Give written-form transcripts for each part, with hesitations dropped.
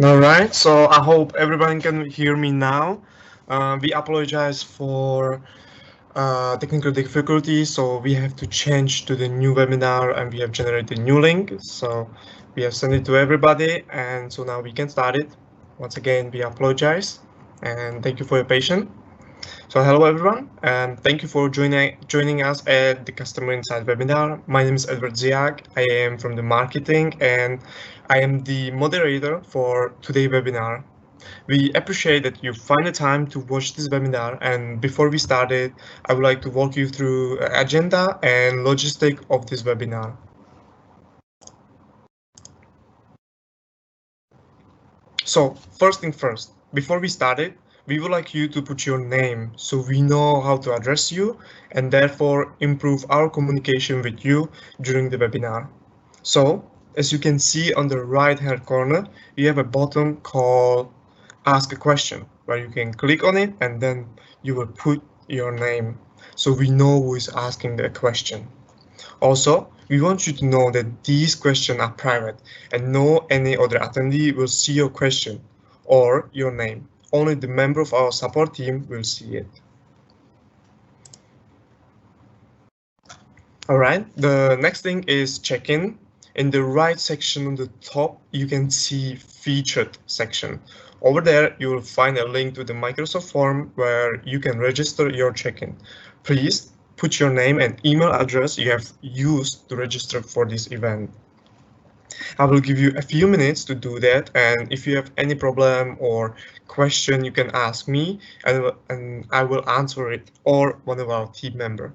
All right, so I hope everyone can hear me now. We apologize for technical difficulties, so we have to change to the new webinar and we have generated a new link. So we have sent it to everybody, and so now we can start it. Once again, we apologize and thank you for your patience. So hello everyone, and thank you for joining us at the Customer Insight webinar. My name is Edward Ziak. I am from the marketing and I am the moderator for today's webinar. We appreciate that you find the time to watch this webinar, and before we start it, I would like to walk you through agenda and logistic of this webinar. So first thing first, before we start it, we would like you to put your name so we know how to address you and therefore improve our communication with you during the webinar. So as you can see on the right hand corner, we have a button called Ask a Question where you can click on it and then you will put your name so we know who is asking the question. Also, we want you to know that these questions are private and no any other attendee will see your question or your name. Only the member of our support team will see it. All right, the next thing is check-in. In the right section on the top, you can see featured section. Over there, you will find a link to the Microsoft form where you can register your check-in. Please put your name and email address you have used to register for this event. I will give you a few minutes to do that, and if you have any problem or question, you can ask me and I will answer it or one of our team members.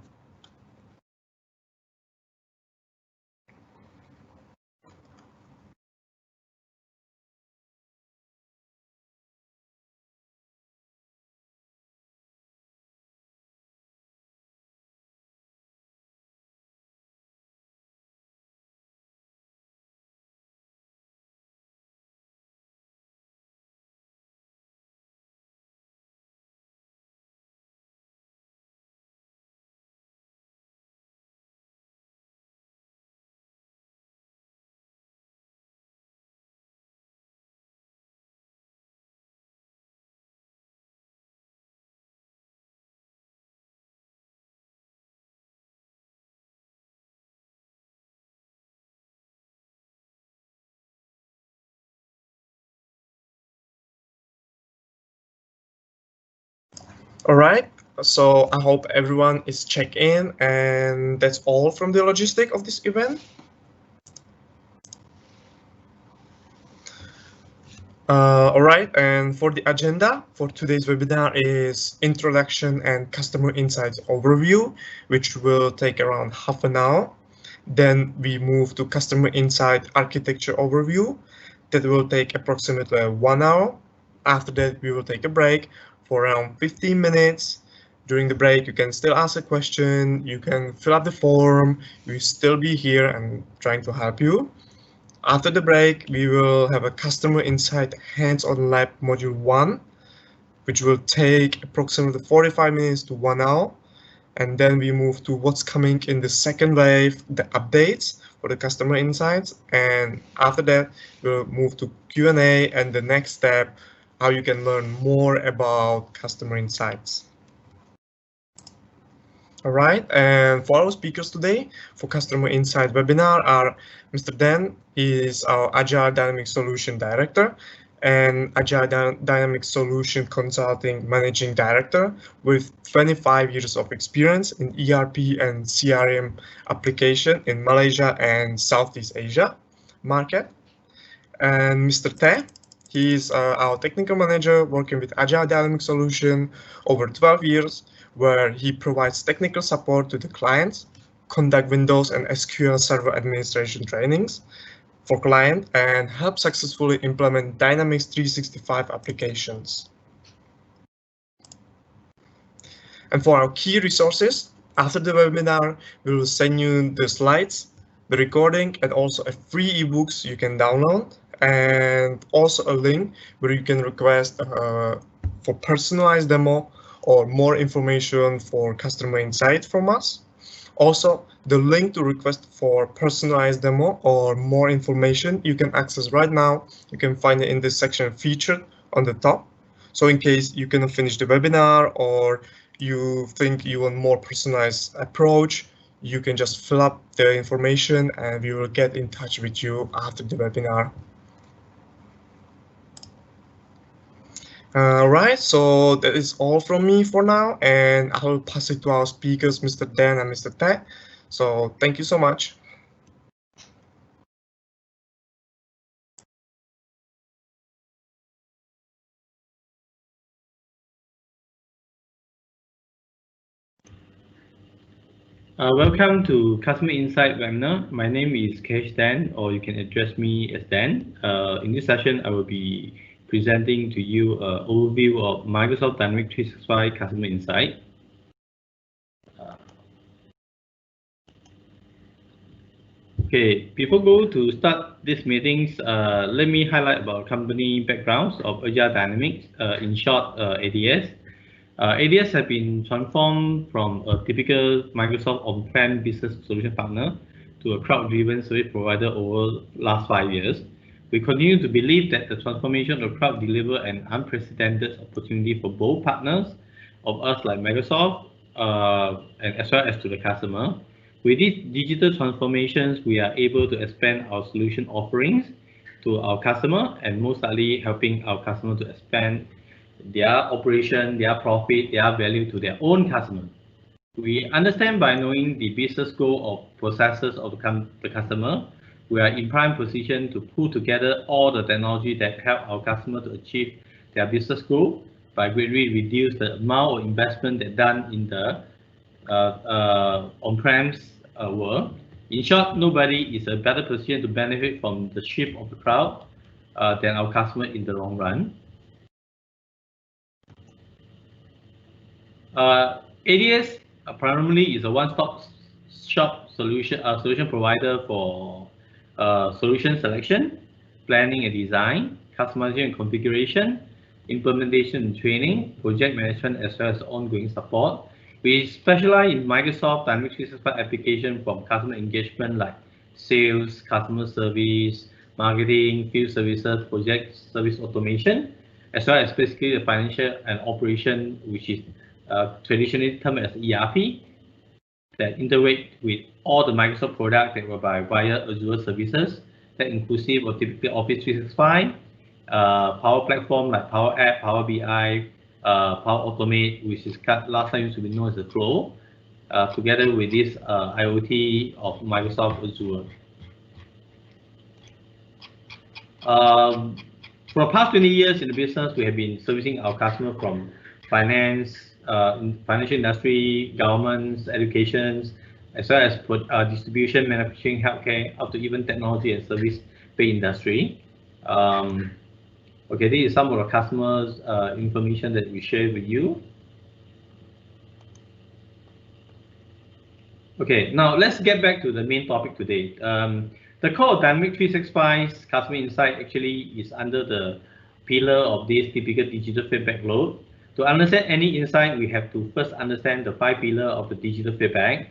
All right, so I hope everyone is checked in, and that's all from the logistic of this event. All right, and for the agenda for today's webinar is introduction and customer insights overview, which will take around half an hour. Then we move to customer insight architecture overview. That will take approximately 1 hour. After that, we will take a break for around 15 minutes. During the break, you can still ask a question, you can fill up the form, we still be here and trying to help you. After the break, we will have a customer insight hands-on lab module 1, which will take approximately 45 minutes to 1 hour. And then we move to what's coming in the second wave, the updates for the customer insights. And after that, we'll move to Q&A and the next step, how you can learn more about customer insights. All right, and for our speakers today for Customer Insight webinar are Mr. Dan. He is our Agile Dynamic Solution Director and Agile Dynamic Solution Consulting Managing Director with 25 years of experience in ERP and CRM application in Malaysia and Southeast Asia market. And Mr. Te, he is our technical manager working with Agile Dynamic Solution over 12 years, where he provides technical support to the clients, conduct Windows and SQL Server administration trainings for client, and help successfully implement Dynamics 365 applications. And for our key resources, after the webinar, we will send you the slides, the recording, and also a free ebooks you can download, and also a link where you can request for personalized demo or more information for customer insight from us. Also, The link to request for personalized demo or more information you can access right now. You can find it in this section featured on the top. So in case you cannot finish the webinar or you think you want more personalized approach, you can just fill up the information and we will get in touch with you after the webinar. Right, so that is all from me for now, and I will pass it to our speakers, Mr. Dan and Mr. Ted. So thank you so much. Welcome to Customer Insight webinar. My name is Kesh Dan, or you can address me as Dan. In this session, I will be presenting to you an overview of Microsoft Dynamics 365 Customer Insight. Okay, before go to start these meetings, let me highlight about company backgrounds of Agile Dynamics, in short, ADS. ADS have been transformed from a typical Microsoft on-prem business solution partner to a cloud-driven service provider over the last 5 years. We continue to believe that the transformation of cloud deliver an unprecedented opportunity for both partners of us like Microsoft and as well as to the customer. With these digital transformations, we are able to expand our solution offerings to our customer and most likely helping our customer to expand their operation, their profit, their value to their own customer. We understand by knowing the business goal of processes of the customer, we are in prime position to pull together all the technology that help our customer to achieve their business goal by greatly reduce the amount of investment that done in the on-premise world. In short, nobody is a better position to benefit from the shift of the cloud than our customer in the long run. ADS primarily is a one-stop shop solution provider for solution selection, planning and design, customization and configuration, implementation and training, project management, as well as ongoing support. We specialize in Microsoft Dynamics 365 application from customer engagement like sales, customer service, marketing, field services, project service automation, as well as basically the financial and operation, which is traditionally termed as ERP, that integrate with all the Microsoft products that were via Azure services, that inclusive of typically Office 365, Power Platform like Power App, Power BI, Power Automate, which is last time used to be known as the Flow, together with this IoT of Microsoft Azure. For the past 20 years in the business, we have been servicing our customers from finance, financial industry, governments, educations, as well as distribution, manufacturing, healthcare, up to even technology and service-based industry. Okay, this is some of the customers' information that we share with you. Okay, now let's get back to the main topic today. The core of Dynamics 365's Customer Insight actually is under the pillar of this typical digital feedback load. To understand any insight, we have to first understand the 5 pillars of the digital feedback.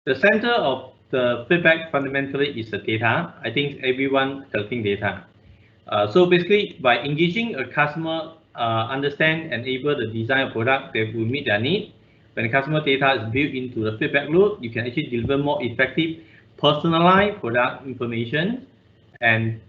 The center of the feedback fundamentally is the data. I think everyone collecting data. So basically, by engaging a customer, understand and able to design a product that will meet their need. When the customer data is built into the feedback loop, you can actually deliver more effective, personalized product information. And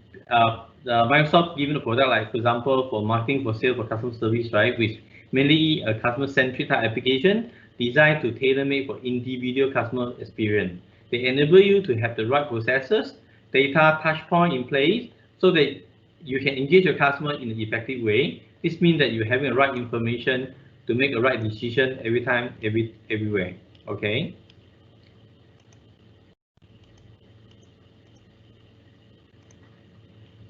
Microsoft given a product like, for example, for marketing, for sales, for customer service, right, which mainly a customer-centric type application designed to tailor-made for individual customer experience. They enable you to have the right processes, data touch point in place, so that you can engage your customer in an effective way. This means that you're having the right information to make a right decision every time, everywhere. Okay.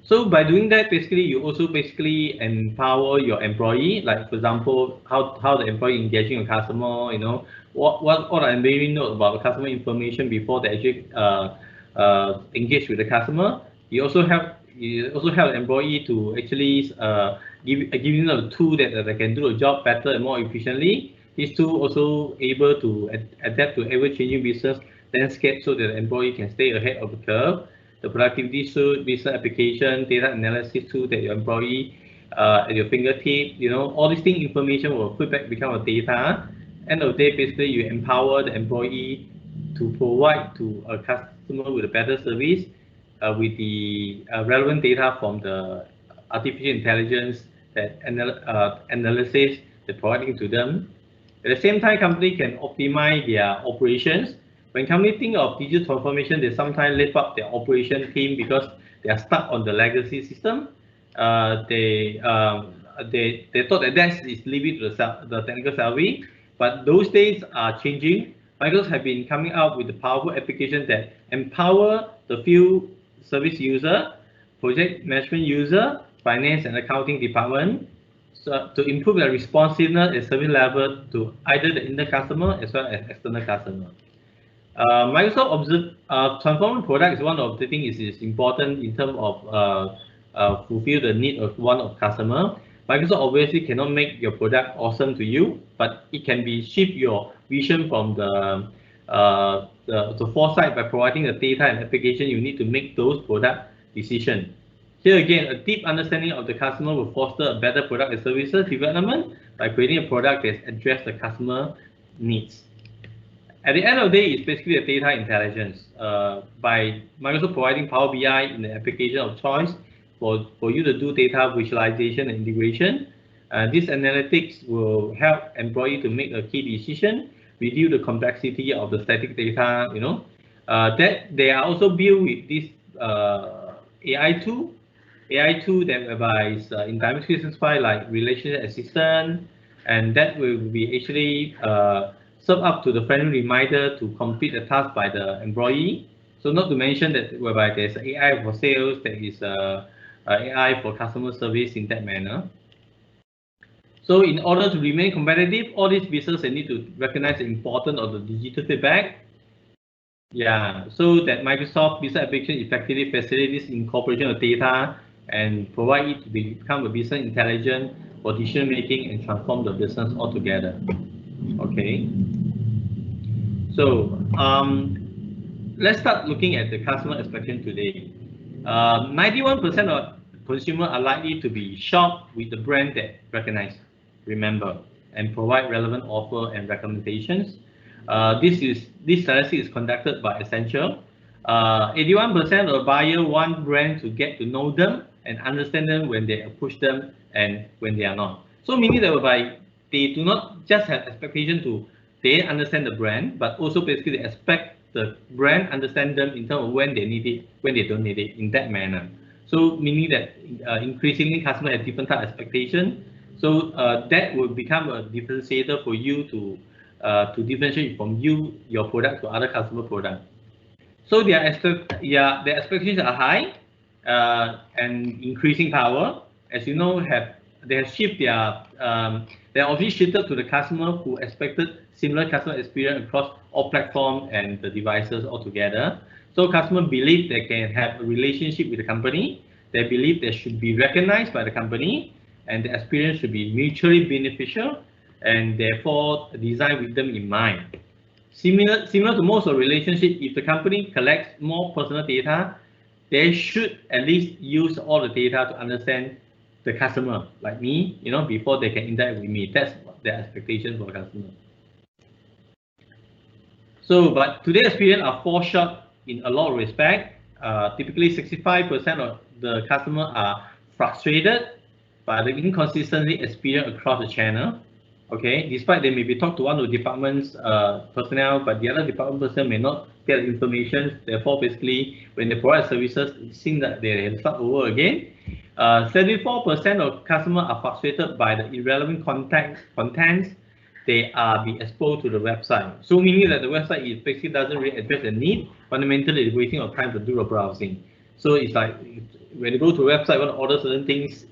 So by doing that, basically, you also basically empower your employee. Like for example, how the employee engaging a customer. You know what I really know about the customer information before they actually engage with the customer. You also help the employee to actually giving them a tool that they can do a job better and more efficiently. These two also able to adapt to ever-changing business landscape so that the employee can stay ahead of the curve. The productivity suite, business application, data analysis tool that your employee at your fingertip, all these things, information will put back become a data. End of the day, basically you empower the employee to provide to a customer with a better service with the relevant data from the artificial intelligence that analysis they're providing to them. At the same time, company can optimize their operations. When company think of digital transformation, they sometimes lift up their operation team because they are stuck on the legacy system. They thought that that is leave it to the technical savvy, but those days are changing. Microsoft have been coming out with the powerful applications that empower the field service user, project management user, finance and accounting department, so to improve the responsiveness and service level to either the internal customer as well as external customer. Microsoft observe transforming product is one of the things is important in terms of fulfill the need of one of customer. Microsoft obviously cannot make your product awesome to you, but it can be shift your vision from the foresight by providing the data and application you need to make those product decisions. Here again, a deep understanding of the customer will foster a better product and services development by creating a product that addresses the customer needs. At the end of the day, it's basically a data intelligence by Microsoft providing Power BI in the application of choice for you to do data visualization and integration. This analytics will help employee to make a key decision, reduce the complexity of the static data. That they are also built with this AI tool that provides in Dynamics 365 like relationship assistant, and that will be actually serve up to the friendly reminder to complete the task by the employee. So not to mention that whereby there's AI for sales, there is AI for customer service in that manner. So in order to remain competitive, all these businesses need to recognize the importance of the digital feedback. Yeah, so that Microsoft business application effectively facilitates incorporation of data and provide it to become a business intelligence for decision making and transform the business altogether. Okay. So let's start looking at the customer expectation today. 91% of consumers are likely to be shopped with the brand that recognize, remember, and provide relevant offer and recommendations. This statistic is conducted by Essential. 81% of buyers want brands to get to know them and understand them when they approach them and when they are not. So meaning that they do not just have expectation to they understand the brand, but also basically they expect the brand understand them in terms of when they need it, when they don't need it, in that manner. So meaning that increasingly customers have different type of expectation. So that will become a differentiator for you to differentiate from your product to other customer product. So their expectations are high and increasing power. As you know, they have shifted they are obviously shifted to the customer who expected similar customer experience across all platforms and the devices altogether. So customers believe they can have a relationship with the company. They believe they should be recognized by the company, and the experience should be mutually beneficial, and therefore designed with them in mind. Similar to most of relationship, if the company collects more personal data, they should at least use all the data to understand the customer, like me, before they can interact with me. That's their expectation for the customer. So, but today's experience are fall short in a lot of respect. Typically, 65% of the customers are frustrated by the inconsistency experience across the channel. Okay, despite they may be talked to one of the department's personnel, but the other department person may not get information. Therefore, basically, when they provide services, it seems that they have to start over again. 74% of customers are frustrated by the irrelevant contents they are being exposed to the website. So meaning that the website basically doesn't really address the need. Fundamentally, it's wasting of time to do the browsing. So it's like when you go to a website, want to order certain things,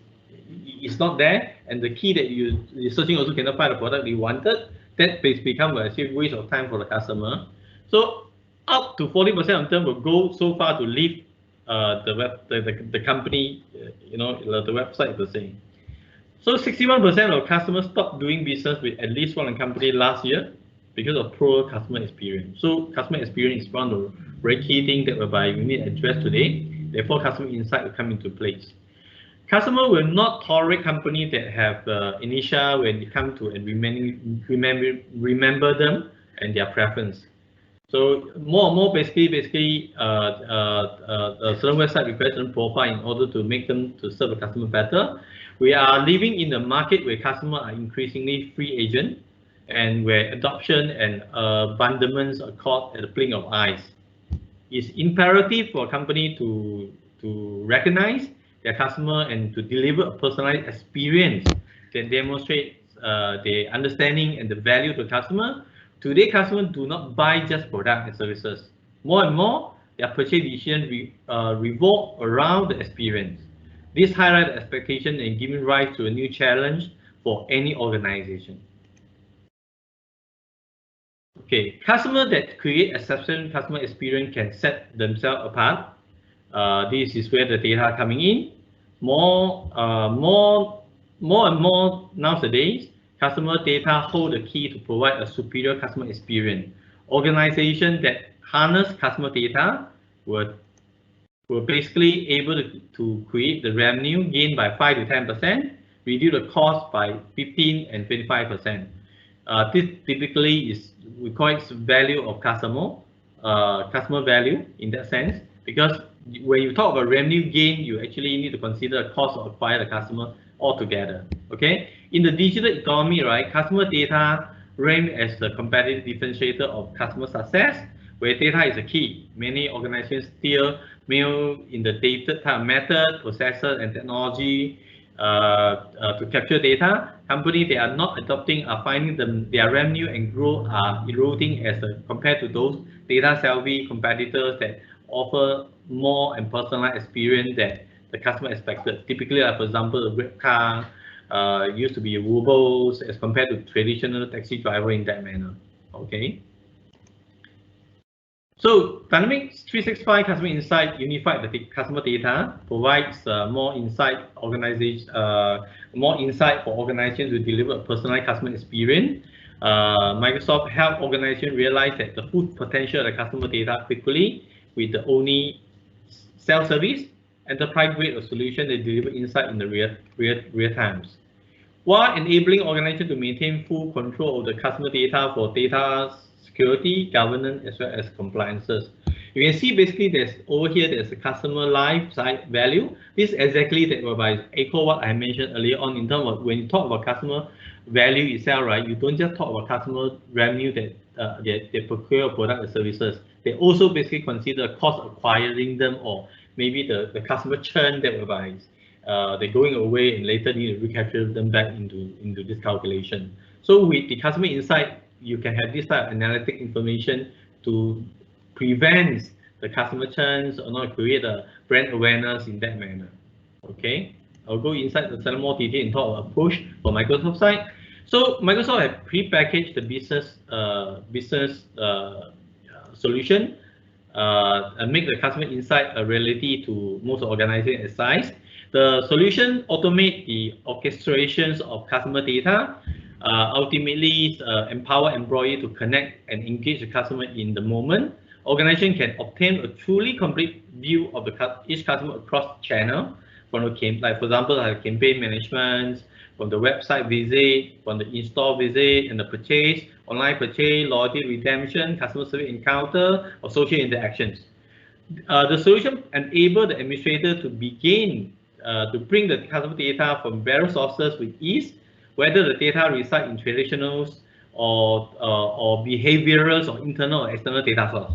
it's not there, and the key that you're searching also cannot find the product you wanted. That become a waste of time for the customer. So up to 40% of them will go so far to leave the company, the website per se. So 61% of customers stopped doing business with at least one company last year. because of poor customer experience. So customer experience is one of the very key things that whereby we need to address today. Therefore, customer insight will come into place. Customer will not tolerate companies that have initial when it comes to and remember them and their preference. So more and more basically a certain website requires certain profile in order to make them to serve the customer better. We are living in a market where customers are increasingly free agent and where adoption and abandonments are caught at the blink of eyes. It's imperative for a company to recognize their customer and to deliver a personalized experience that demonstrates the understanding and the value to the customer. Today, customers do not buy just products and services. More and more, their purchase decisions revolve around the experience. This highlights the expectation and giving rise to a new challenge for any organization. Okay, customers that create exceptional customer experience can set themselves apart. This is where the data coming in. More and more nowadays, customer data hold the key to provide a superior customer experience. Organizations that harness customer data were basically able to create the revenue gain by 5 to 10%, reduce the cost by 15 and 25%. This typically is we call it value of customer value in that sense, because when you talk about revenue gain, you actually need to consider the cost of acquire the customer altogether. Okay, in the digital economy, right, customer data rank as the competitive differentiator of customer success, where data is a key. Many organizations still mail in the dated type of method, processor, and technology to capture data. Companies that are not adopting are finding their revenue and growth are eroding as compared to those data savvy competitors that offer more and personalized experience that the customer expected. Typically, for example, the Grab car used to be robots as compared to traditional taxi driver in that manner. Okay. So Dynamics 365 Customer Insight unified the customer data, provides more insight for organizations to deliver a personalized customer experience. Microsoft help organizations realize that the full potential of the customer data quickly with the only self-service enterprise grade solution that deliver insight in the real times, while enabling organizations to maintain full control of the customer data for data security, governance, as well as compliances. You can see basically over here there's a customer lifetime value. This is exactly that whereby echo what I mentioned earlier on in terms of when you talk about customer value itself, right? You don't just talk about customer revenue that they procure product or services. They also basically consider cost acquiring them, or maybe the customer churn that whereby they're going away and later need to recapture them back into this calculation. So with the customer insight, you can have this type of analytic information to prevent the customer churns or not create a brand awareness in that manner. Okay, I'll go inside the certain more detail and talk about push for Microsoft side. So Microsoft have pre-packaged the business solution and make the customer insight a reality to most organizations size. The solution automate the orchestrations of customer data, ultimately empower employee to connect and engage the customer in the moment. Organization can obtain a truly complete view of each customer across channel, from the like for example, like campaign management, from the website visit, from the in-store visit and the purchase, online purchase, loyalty redemption, customer service encounter, or social interactions. The solution enables the administrator to begin to bring the customer data from various sources with ease, whether the data reside in traditional or behavioral or internal or external data source.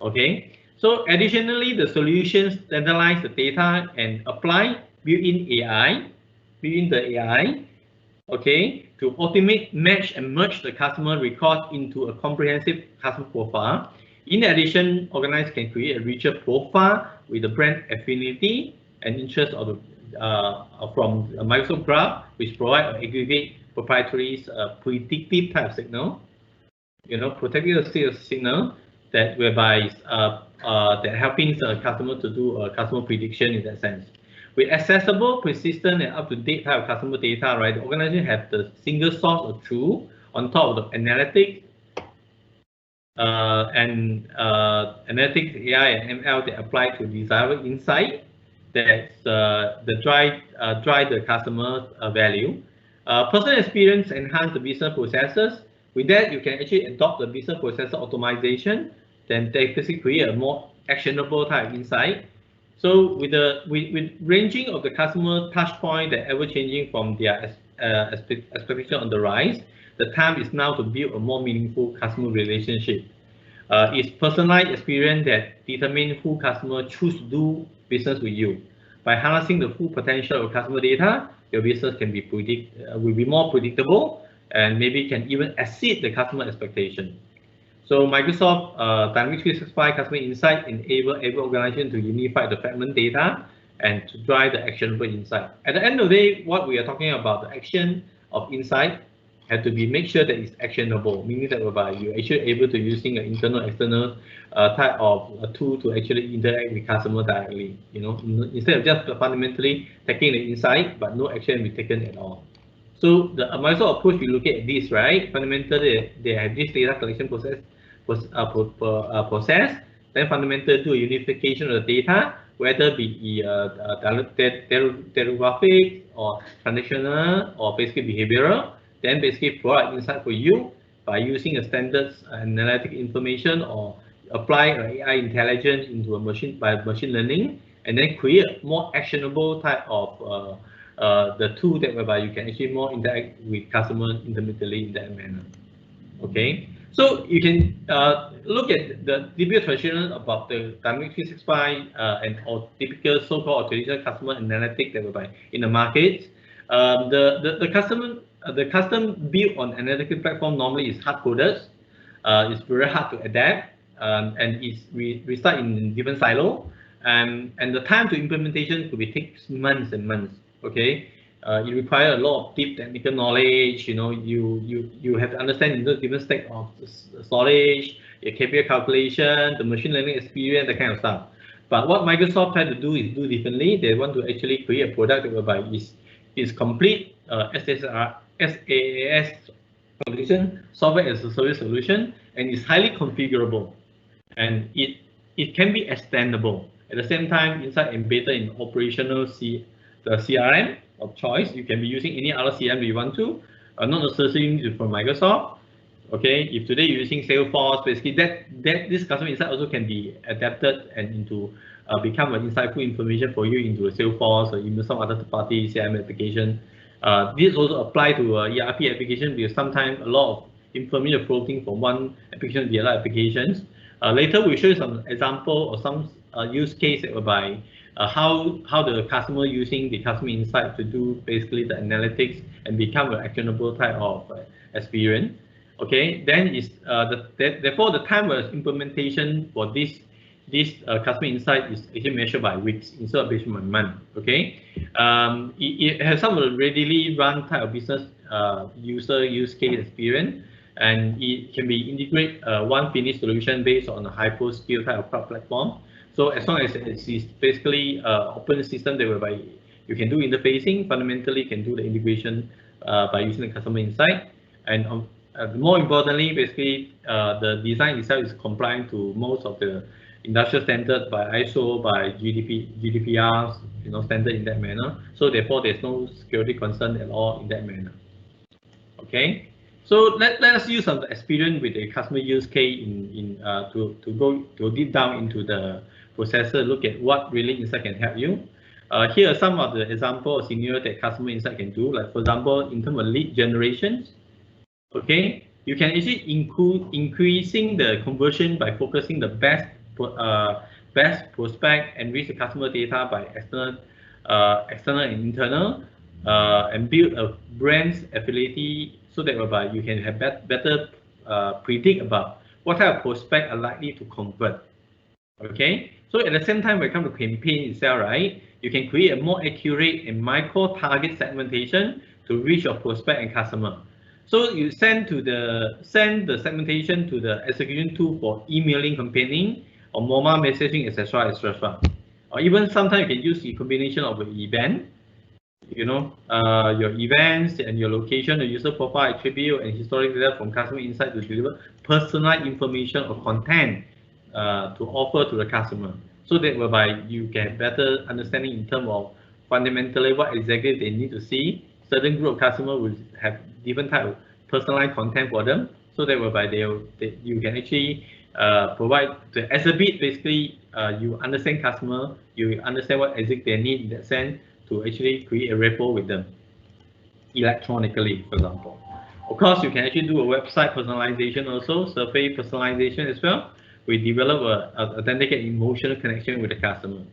Okay. So additionally, the solutions standardize the data and apply built-in the AI, okay, to automate, match, and merge the customer record into a comprehensive customer profile. In addition, organizers can create a richer profile with the brand affinity and interest of from Microsoft Graph, which provide an aggregate proprietary predictive type signal, protected sales signal that whereby that helping the customer to do a customer prediction in that sense. With accessible, persistent, and up-to-date type of customer data, right, the organization have the single source of truth on top of the analytics and analytics, AI, and ML that apply to desirable insight that drive the customer value. Personal experience enhance the business processes. With that, you can actually adopt the business process optimization, then they basically create a more actionable type of insight. So with ranging of the customer touch point that ever changing from their expectation on the rise, the time is now to build a more meaningful customer relationship. It's personalized experience that determine who customer choose to do business with you. By harnessing the full potential of customer data, your business can be will be more predictable and maybe can even exceed the customer expectation. So Microsoft Dynamics 365 Customer Insight enable every organization to unify the fragment data and to drive the actionable insight. At the end of the day, what we are talking about, the action of insight have to be make sure that it's actionable, meaning that whereby you're actually able to using an internal, external type of a tool to actually interact with customer directly. You know, instead of just fundamentally taking the insight, but no action be taken at all. So the Microsoft approach, we look at this, right? Fundamentally, they have this data collection process. Then fundamentally do a unification of the data, whether be demographic or transactional or basically behavioral. Then basically provide insight for you by using a standard analytic information or apply AI intelligence into a machine learning, and then create more actionable type of the tool that whereby you can actually more interact with customers intermittently in that manner. Okay, so you can look at the typical traditional about the Dynamics 365 and or typical so-called traditional customer analytics that whereby in the market, the custom built on analytical platform normally is hard coded. It's very hard to adapt, and we start in different silo, and the time to implementation could be takes months and months. Okay, it requires a lot of deep technical knowledge. You know, you have to understand the different state of the storage, your KPI calculation, the machine learning experience, that kind of stuff. But what Microsoft had to do is do differently. They want to actually create a product whereby is complete SaaS solution, software as a service solution, and is highly configurable, and it can be extendable. At the same time, inside embedded in operational the CRM of choice, you can be using any other CRM you want to, not necessarily from Microsoft. Okay, if today you're using Salesforce, basically that this customer insight also can be adapted and into become an insightful information for you into a Salesforce or even some other third-party CRM application. This also apply to ERP application because sometimes a lot of information floating from one application to the other applications. Later we'll show you some example or some use case whereby how the customer using the customer insight to do basically the analytics and become an actionable type of experience. Okay, then is therefore the time of implementation for this customer insight is actually measured by weeks instead of based on month. Okay, it has some readily run type of business user use case experience, and it can be integrate one finished solution based on a hyper-scale type of cloud platform. So as long as it's basically open system that whereby you can do interfacing, fundamentally can do the integration by using the customer insight, and more importantly, basically the design itself is compliant to most of the industrial standards by ISO, by GDPR, you know, standard in that manner. So therefore, there's no security concern at all in that manner. Okay, so let us use some experience with a customer use case to go deep down into the processor, look at what really insight can help you. Here are some of the examples of scenario that customer insight can do. Like for example, in terms of lead generations, okay, you can actually increasing the conversion by focusing the best prospect and reach the customer data by external and internal, and build a brand's affiliate so that whereby you can have better predict about what type of prospect are likely to convert. Okay, so at the same time, when it comes to campaign itself, right, you can create a more accurate and micro target segmentation to reach your prospect and customer. So you send the segmentation to the execution tool for emailing, campaigning, or mobile messaging, etc., etc. Or even sometimes you can use the combination of an event your events and your location, the user profile attribute, and historic data from customer insight to deliver personalized information or content to offer to the customer, so that whereby you get better understanding in terms of fundamentally what exactly they need to see. Certain group of customer will have different type of personalized content for them, so that whereby you can actually provide as a bit basically you understand customer, you understand what exactly they need in that sense to actually create a rapport with them electronically, for example. Of course, you can actually do a website personalization also, survey personalization as well. We develop a authentic emotional connection with the customer.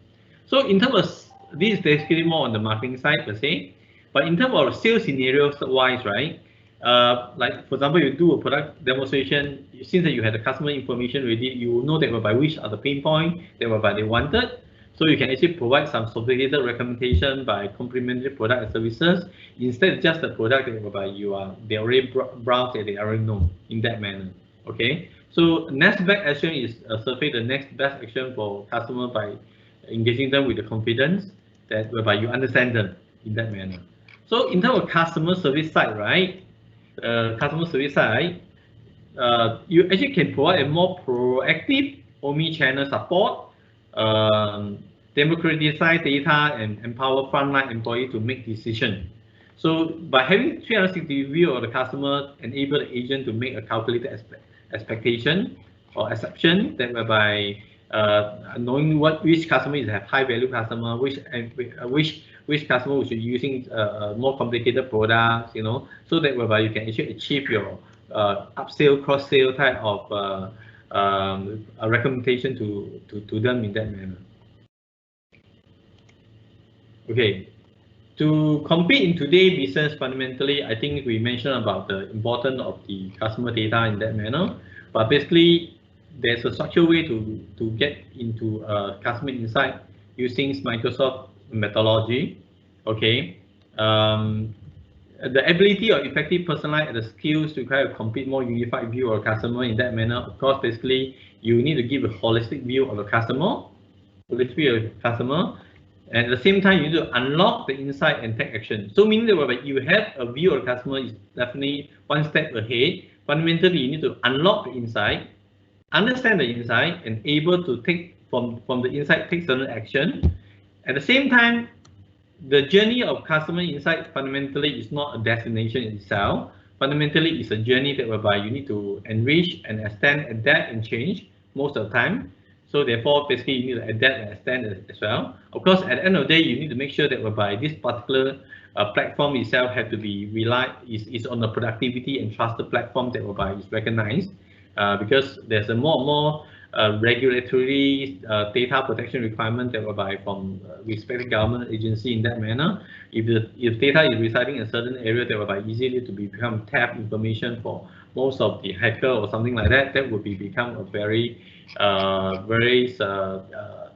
So in terms of this is basically more on the marketing side per se, but in terms of sales scenarios wise, right? Like for example, you do a product demonstration, since that you have the customer information ready, you know that by which are the pain point that whereby they wanted. So you can actually provide some sophisticated recommendation by complementary product and services instead of just the product that whereby they already browse that they already know in that manner. Okay. So next best action is survey the next best action for customer by engaging them with the confidence that whereby you understand them in that manner. So in terms of customer service side, right? Customer service side, you actually can provide a more proactive omni-channel support, um, democratize data, and empower frontline employees to make decisions. So by having 360 view of the customer, enable the agent to make a calculated expectation or exception that whereby knowing which customer is a high value customer, which customer which is using more complicated products, so that whereby you can actually achieve your upsell, cross-sell type of a recommendation to them in that manner. Okay, to compete in today's business, fundamentally, I think we mentioned about the importance of the customer data in that manner. But basically, there's a structured way to get into customer insight using Microsoft methodology. Okay, the ability of effective personalized the skills to kind of complete more unified view of a customer in that manner. Of course, basically, you need to give a holistic view of the customer, and at the same time, you need to unlock the insight and take action. So meaning that you have a view of the customer is definitely one step ahead. Fundamentally, you need to unlock the insight, understand the insight, and able to take from the insight, take certain action. At the same time, the journey of customer insight fundamentally is not a destination itself. Fundamentally, it's a journey that whereby you need to enrich and extend, adapt, and change most of the time. So therefore, basically, you need to adapt and extend as well. Of course, at the end of the day, you need to make sure that whereby this particular platform itself have to be is on a productivity and trusted platform that whereby is recognized, because there's a more and more regulatory data protection requirement that whereby from respective government agency in that manner. If data is residing in a certain area that whereby easily to become tap information for most of the hacker or something like that, that would become a very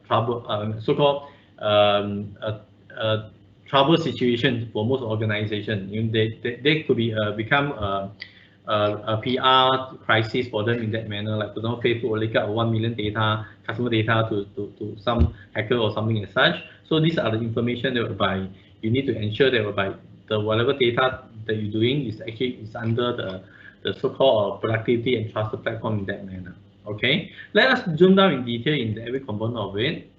trouble, so-called trouble situation for most organizations. They could become a PR crisis for them in that manner. Like for example, Facebook will leak out 1 million data, customer data to some hacker or something as such. So these are the information that whereby you need to ensure that whereby the whatever data that you're doing is actually under the so-called productivity and trusted platform in that manner. Okay, let us zoom down in detail in every component of it.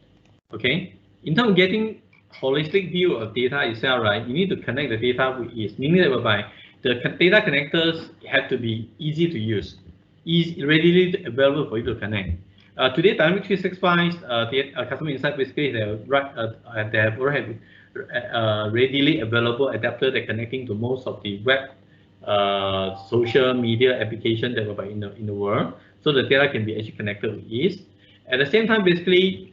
Okay, in terms of getting holistic view of data itself, right, you need to connect the data with ease, meaning that whereby the data connectors have to be easy to use, readily available for you to connect. Today, Dynamics 365 customer insight basically they have already readily available adapter that connecting to most of the web social media application that were in the world, so the data can be actually connected with ease. At the same time, basically,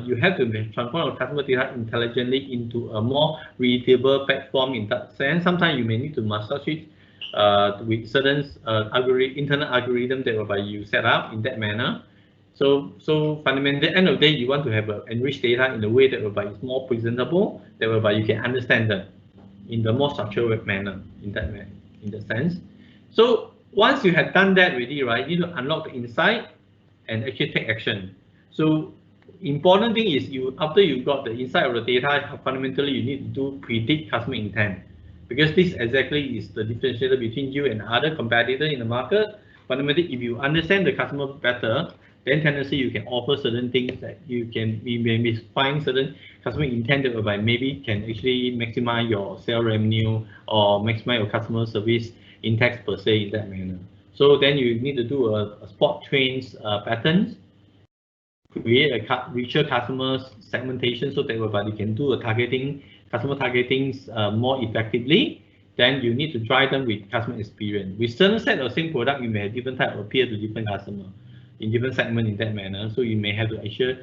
you have to transform your customer data intelligently into a more readable platform in that sense. Sometimes you may need to massage it with certain internal algorithm that whereby you set up in that manner. So fundamentally, at the end of the day, you want to have enriched data in a way that whereby it's more presentable, that whereby you can understand them in the more structured manner in that sense. So once you have done that already, right, you need to unlock the insight and actually take action. So important thing is after you got the insight of the data, fundamentally you need to predict customer intent, because this exactly is the differentiator between you and other competitors in the market. Fundamentally, if you understand the customer better, then tendency you can offer certain things that you may find certain customer intent that whereby maybe can actually maximize your sale revenue or maximize your customer service index per se in that manner. So then you need to do a spot trains patterns, create a richer customer segmentation so that whereby you can do a customer targeting more effectively. Then you need to drive them with customer experience. With certain set of same product, you may have different type of appeal to different customer in different segment in that manner. So you may have to ensure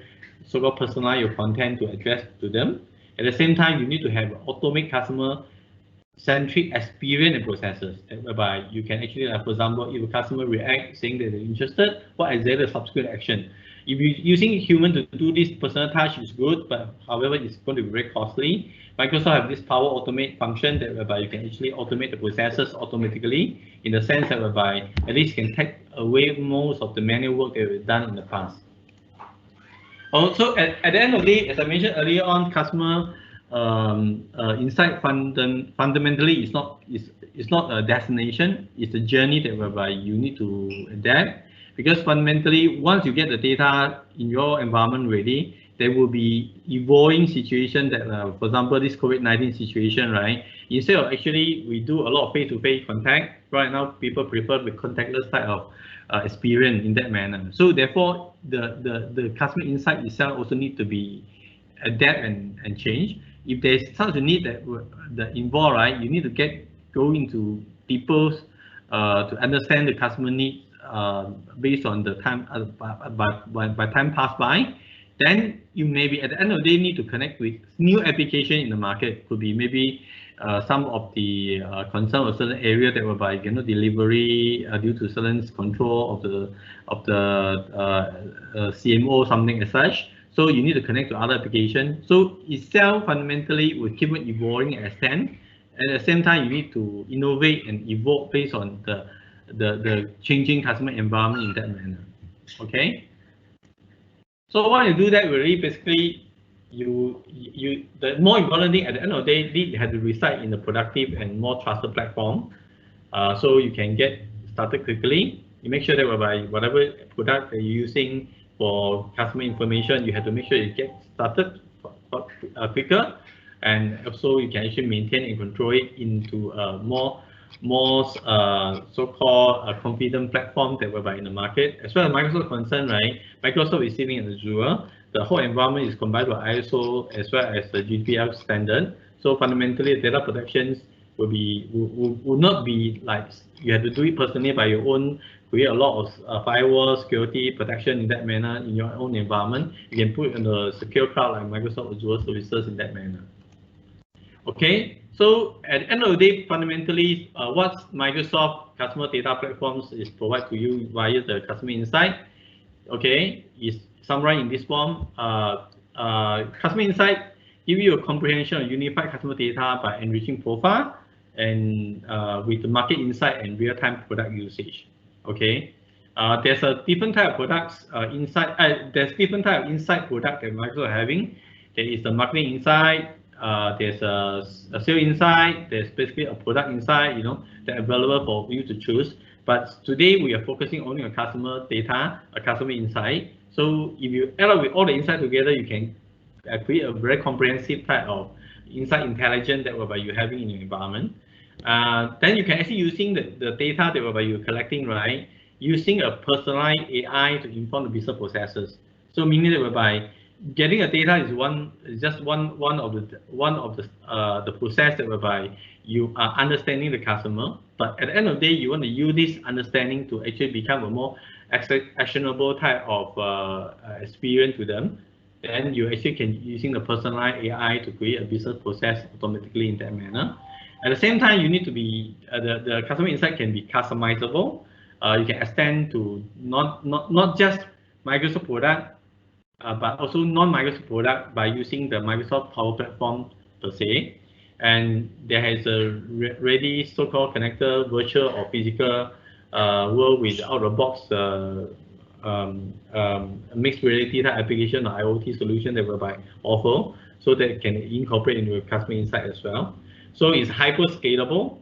so-called personalize your content to address to them. At the same time, you need to have automate customer centric experience and processes, whereby you can actually, for example, if a customer react saying that they're interested, what is the subsequent action? If you're using human to do this personal touch is good, but however, it's going to be very costly. Microsoft have this power automate function that whereby you can actually automate the processes automatically, in the sense that whereby at least can take away most of the manual work that we've done in the past. Also, at the end of the day, as I mentioned earlier on, customer insight fundamentally is not a destination. It's a journey that whereby you need to adapt, because fundamentally, once you get the data in your environment ready, there will be evolving situation that, for example, this COVID-19 situation, right? Instead of actually we do a lot of face-to-face contact, right now people prefer the contactless type of experience in that manner. So therefore, the customer insight itself also need to be adapt and change. If there's such a need that involved, right, you need to go into people's to understand the customer needs based on the time by time passed by. Then you maybe at the end of the day need to connect with new application in the market. Could be maybe some of the concern of certain area that whereby delivery due to certain control of the CMO something as such. So you need to connect to other application. So itself fundamentally will keep on evolving and extend. At the same time, you need to innovate and evolve based on the changing customer environment in that manner. Okay. So when you do that, really basically the more important thing at the end of the day, you have to reside in a productive and more trusted platform, so you can get started quickly. You make sure that whereby whatever product that you're using for customer information, you have to make sure you get started quicker, and also you can actually maintain and control it into a more so-called confident platform that whereby in the market. As far as Microsoft is concerned, right? Microsoft is sitting in Azure. The whole environment is combined with ISO as well as the GDPR standard. So fundamentally, data protections will not be like you have to do it personally by your own. Create a lot of firewall security protection in that manner in your own environment. You can put it in the secure cloud like Microsoft Azure services in that manner. Okay, so at the end of the day, fundamentally, what Microsoft customer data platforms is provide to you via the customer insight, okay, is summarized in this form. Customer insight give you a comprehension of unified customer data by enriching profile and with the market insight and real-time product usage. Okay, there's a different type of products there's different type of insight product that Microsoft are having. There is the marketing insight. There's a sales insight. There's basically a product insight, that available for you to choose. But today we are focusing only on customer data, a customer insight. So if you add up with all the insight together, you can create a very comprehensive type of insight intelligence that whereby you're having in your environment. Then you can actually using the data that whereby you're collecting, right? Using a personalized AI to inform the business processes. So meaning that whereby getting a data is just one of the process that whereby you are understanding the customer, but at the end of the day you want to use this understanding to actually become a more actionable type of experience to them. Then you actually can using the personalized AI to create a business process automatically in that manner. At the same time, you need to be the customer insight can be customizable. You can extend to not just Microsoft product, but also non-Microsoft product by using the Microsoft Power Platform per se. And there is a ready so-called connector, virtual or physical world with out-of-box mixed reality type application or IoT solution that whereby offer, so that it can incorporate into customer insight as well. So it's hyper scalable,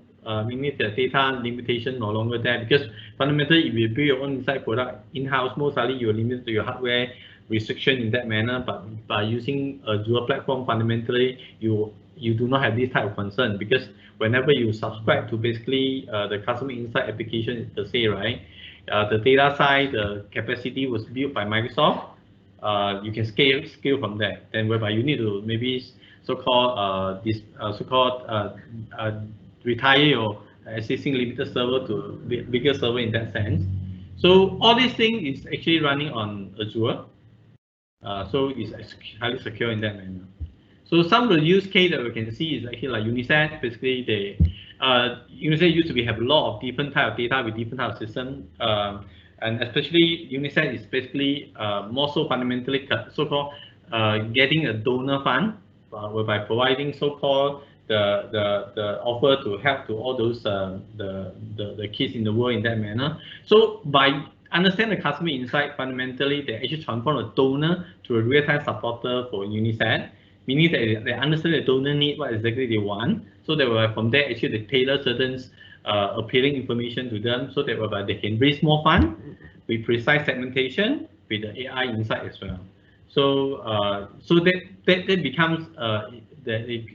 meaning the data limitation no longer there, because fundamentally if you build your own insight product in-house, most likely you're limited to your hardware restriction in that manner. But by using a Azure platform, fundamentally you do not have this type of concern, because whenever you subscribe to basically the customer insight application per se, right? The data side, the capacity was built by Microsoft. You can scale from there. Then whereby you need to maybe so-called retire your existing limited server to bigger server in that sense. So all these things is actually running on Azure. So it's highly secure in that manner. So some of the use case that we can see is actually like Unicef. Basically, Unicef used to have a lot of different type of data with different type of system, and especially Unicef is basically more so fundamentally so-called getting a donor fund, whereby providing so-called the offer to help to all those the kids in the world in that manner. So by understand the customer insight, fundamentally they actually transform a donor to a real-time supporter for UNICEF, meaning that they understand the donor need, what exactly they want, so that from there actually they tailor certain appealing information to them, so that they can raise more funds with precise segmentation with the AI insight as well. So that becomes that it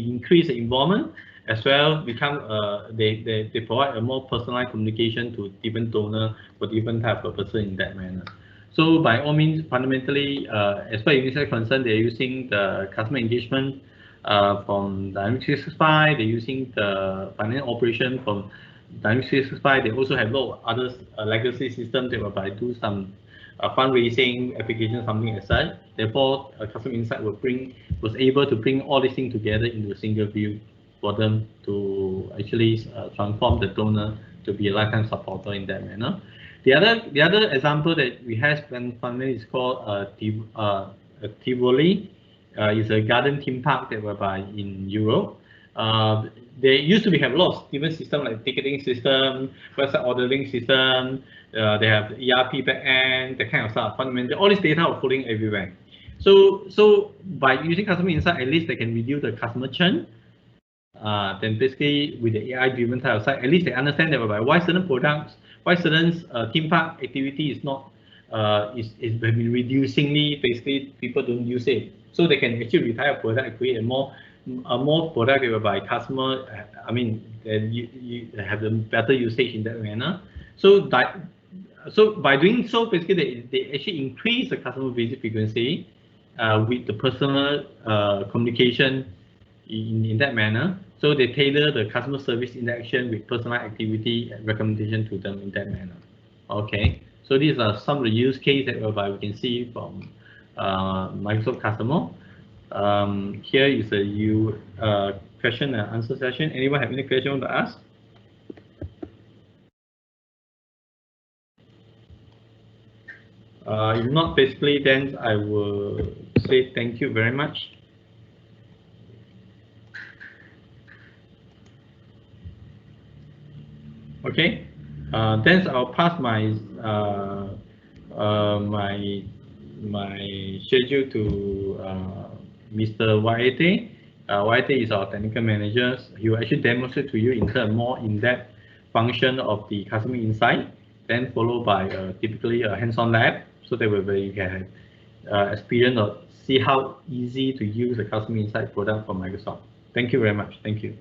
increase the involvement as well. They provide a more personalized communication to different donor for different type of person in that manner. So by all means, fundamentally, as far as UNICEF is concerned, they're using the customer engagement from Dynamics 365. They're using the financial operation from Dynamics 365. They also have a lot of other legacy systems that will do some fundraising application, something as such. Therefore, Customer Insight was able to bring all these things together into a single view for them to actually transform the donor to be a lifetime supporter in that manner. The other example that we have fundamentally is called Tivoli. It's a garden theme park that whereby in Europe. They used to have a lot of different systems like ticketing system, website ordering system. They have ERP backend, that kind of stuff. Fundamentally, all this data are floating everywhere. So by using customer insight, at least they can reduce the customer churn. Then basically with the AI-driven type of site, at least they understand that why certain products, why certain theme park activity is not is been reducingly, basically people don't use it, so they can actually retire a product and create a more product whereby customer, I mean, you have the better usage in that manner. So by doing so, basically they actually increase the customer visit frequency with the personal communication in that manner. So they tailor the customer service interaction with personal activity and recommendation to them in that manner. Okay, so these are some of the use cases that we can see from Microsoft customer. Here is a question and answer session. Anyone have any question to ask? If not, basically, then I will say thank you very much. Okay, then I'll pass my my schedule to Mr. YAT. YAT is our technical manager. He will actually demonstrate to you in terms more in-depth function of the customer insight, then followed by typically a hands-on lab, so that you can experience or see how easy to use the customer insight product from Microsoft. Thank you very much. Thank you.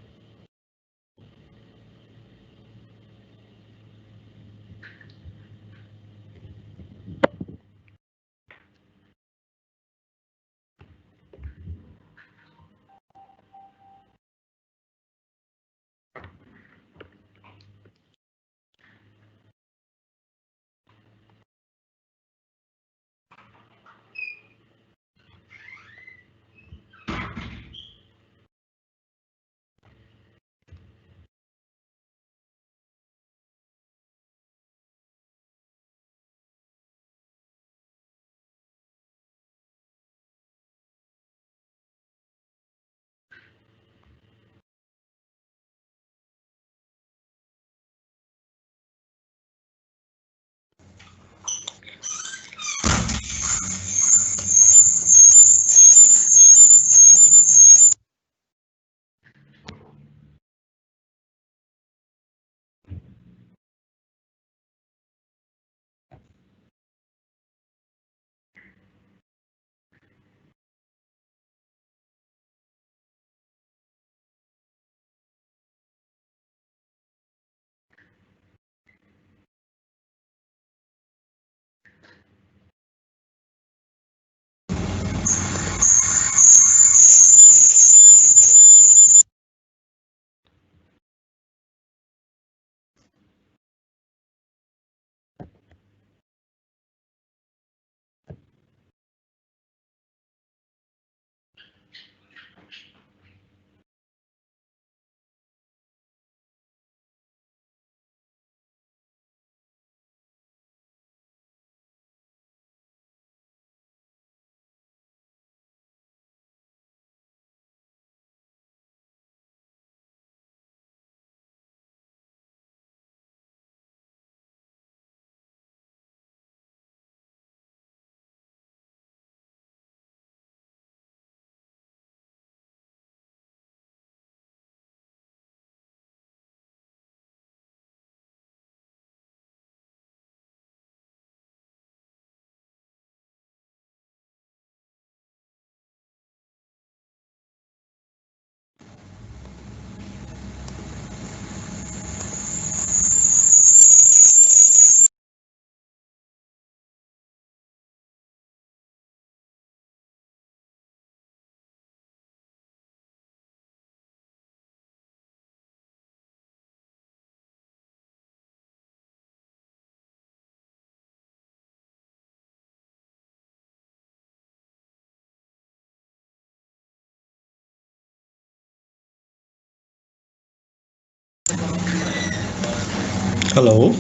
Hello.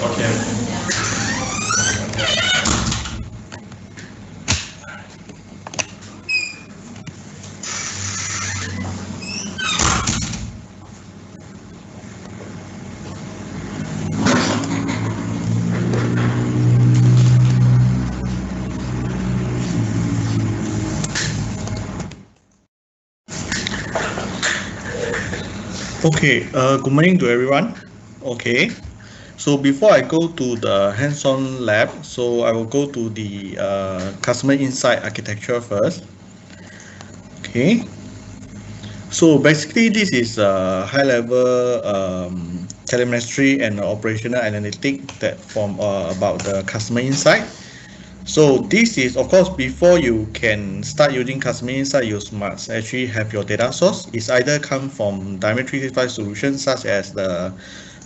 Okay. Okay, good morning to everyone. Okay, so before I go to the hands-on lab, so I will go to the customer insight architecture first. Okay, so basically this is a high-level telemetry and operational analytic that form about the customer insight. So this is, of course, before you can start using customer insight, you must actually have your data source. It's either come from Dynamics 365 solutions such as the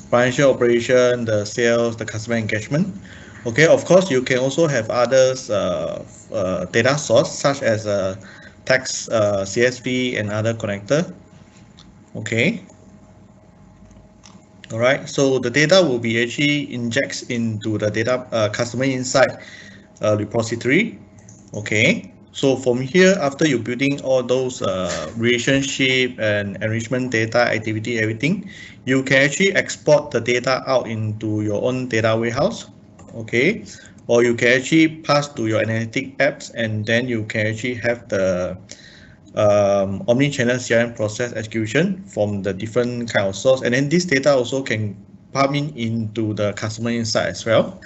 financial operation, the sales, the customer engagement. Okay, of course, you can also have others data source such as text, CSV, and other connector. Okay, all right. So the data will be actually injects into the data customer insight repository. Okay, so from here, after you building all those relationship and enrichment data, activity, everything, you can actually export the data out into your own data warehouse. Okay, or you can actually pass to your analytic apps, and then you can actually have the omni-channel CRM process execution from the different kind of source, and then this data also can pump in into the customer insight as well.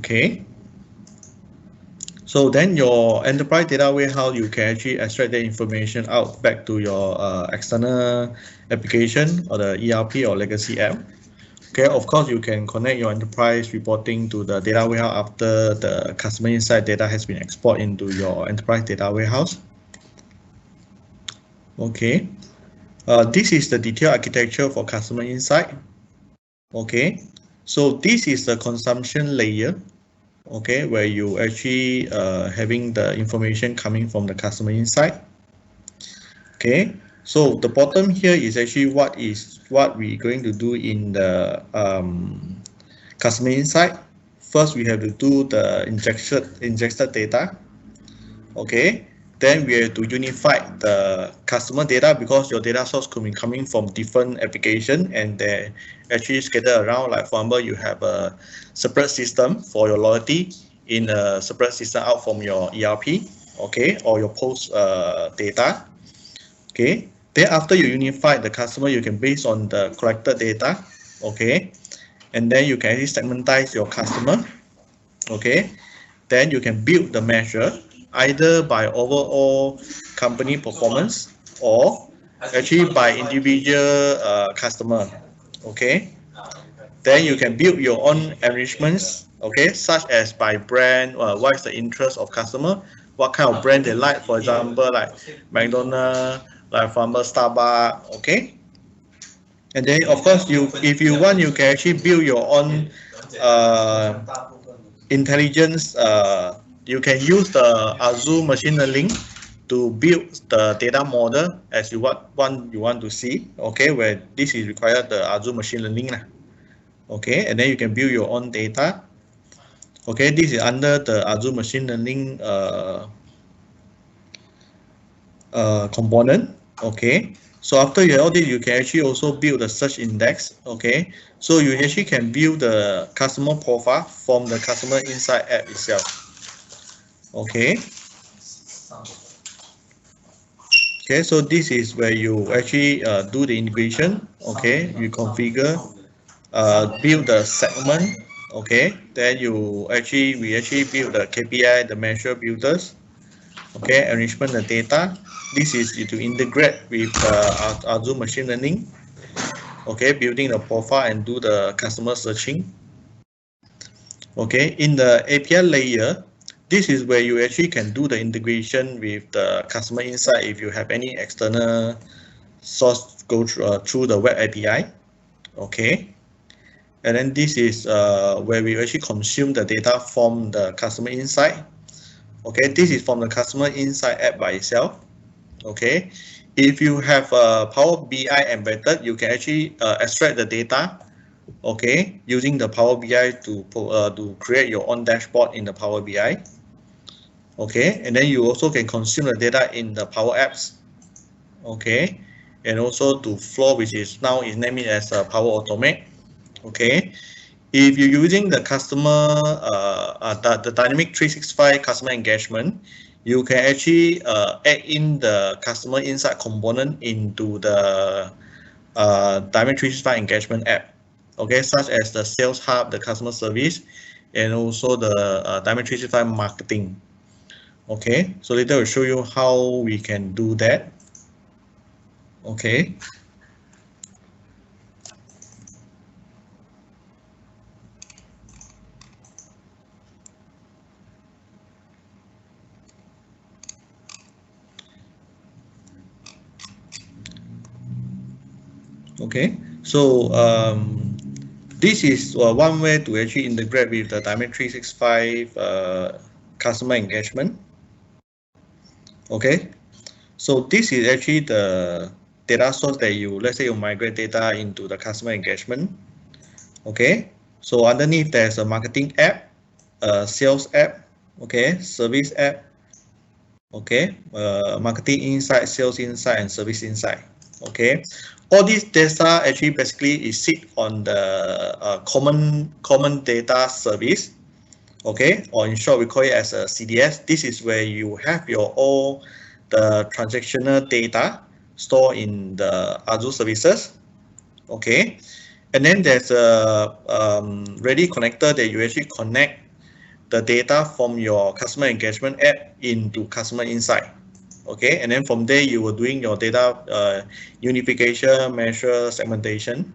Okay. So then your enterprise data warehouse, you can actually extract the information out back to your external application or the ERP or legacy app. Okay, of course, you can connect your enterprise reporting to the data warehouse after the customer insight data has been exported into your enterprise data warehouse. Okay, this is the detailed architecture for customer insight. Okay, so this is the consumption layer. Okay, where you actually having the information coming from the customer insight. Okay, so the bottom here is actually what we're going to do in the customer insight. First, we have to do the ingested data. Okay, then we have to unify the customer data because your data source could be coming from different application and they actually scattered around. Like for example, you have a separate system for your loyalty in a separate system out from your ERP. Okay, or your post data. Okay, then after you unify the customer, you can base on the collected data. Okay, and then you can actually segmentize your customer. Okay, then you can build the measure either by overall company performance or actually by individual customer. Okay, then you can build your own enrichments. Okay, such as by brand, what is the interest of customer, what kind of brand they like, for example like McDonald's, like for example Starbucks. Okay, and then of course you, if you want, you can actually build your own uh, intelligence. You can use the Azure machine learning to build the data model as you want to see. Okay, where this is required the Azure machine learning. Okay, and then you can build your own data. Okay, this is under the Azure machine learning component. Okay, so after you have all this, you can actually also build the search index. Okay, so you actually can build the customer profile from the customer insight app itself. Okay, okay, so this is where you actually do the integration. Okay, you configure, build the segment. Okay, then we actually build the KPI, the measure builders. Okay, enrichment the data. This is to integrate with Azure machine learning. Okay, building the profile and do the customer searching. Okay, in the API layer, this is where you actually can do the integration with the customer insight if you have any external source go through the web API. Okay, and then this is where we actually consume the data from the customer insight. Okay, this is from the customer insight app by itself. Okay, if you have a Power BI embedded, you can actually extract the data, okay, using the Power BI to create your own dashboard in the Power BI. Okay, and then you also can consume the data in the Power Apps. Okay, and also to Flow, which is now is named as Power Automate. Okay, if you're using the the Dynamic 365 customer engagement, you can actually add in the customer insight component into the Dynamic 365 engagement app. Okay, such as the Sales Hub, the customer service, and also the Dynamic 365 marketing. Okay, so later I'll show you how we can do that. Okay. Okay, so this is one way to actually integrate with the Dynamic 365 customer engagement. Okay, so this is actually the data source that let's say you migrate data into the customer engagement. Okay, so underneath there's a marketing app, a sales app, okay, service app, okay, marketing insight, sales insight, and service insight. Okay, all these data actually basically is sit on the common data service. Okay, or in short we call it as a CDS. This is where you have your all the transactional data stored in the Azure services. Okay, and then there's a ready connector that you actually connect the data from your customer engagement app into customer insight. Okay, and then from there you were doing your data unification, measure, segmentation.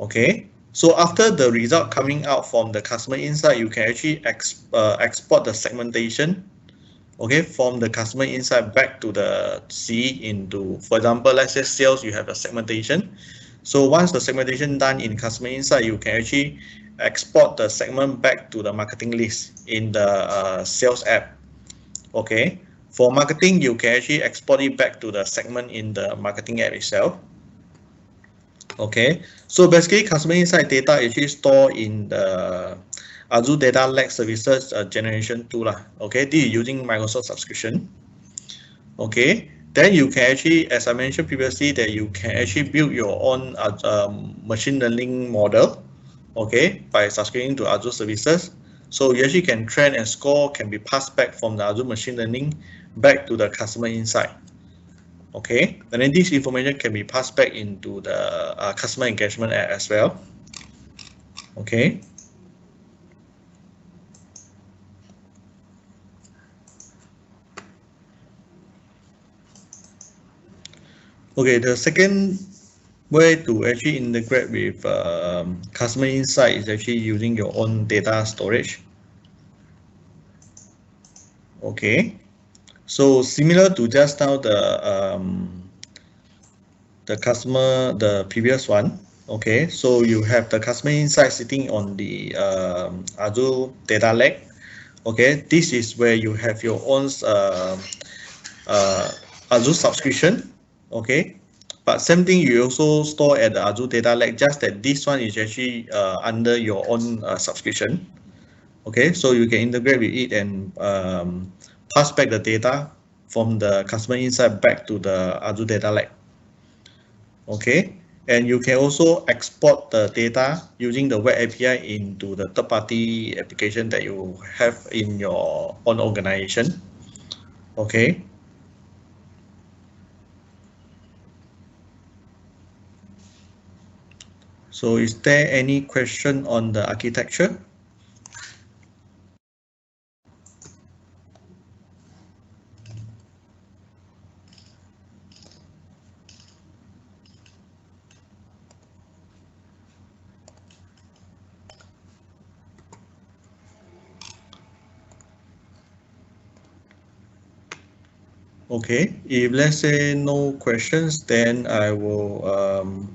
Okay, so after the result coming out from the customer insight, you can actually export the segmentation, okay, from the customer insight back to the C into, for example, let's say sales, you have a segmentation. So once the segmentation done in customer insight, you can actually export the segment back to the marketing list in the sales app. Okay, for marketing, you can actually export it back to the segment in the marketing app itself. Okay, so basically customer insight data is actually stored in the Azure Data Lake Services generation tool. Okay, this is using Microsoft subscription. Okay, then you can actually, as I mentioned previously, that you can actually build your own machine learning model, okay, by subscribing to Azure services. So you actually can train and score can be passed back from the Azure machine learning back to the customer insight. Okay, and then this information can be passed back into the customer engagement app as well. Okay. Okay, the second way to actually integrate with customer insight is actually using your own data storage. Okay, so similar to just now the previous one. Okay, so you have the customer insight sitting on the Azure Data Lake. Okay, this is where you have your own Azure subscription. Okay, but same thing you also store at the Azure Data Lake, just that this one is actually under your own subscription. Okay, so you can integrate with it and pass back the data from the customer insight back to the Azure Data Lake. Okay, and you can also export the data using the web API into the third-party application that you have in your own organization. Okay. So is there any question on the architecture? Okay, if let's say no questions, then I will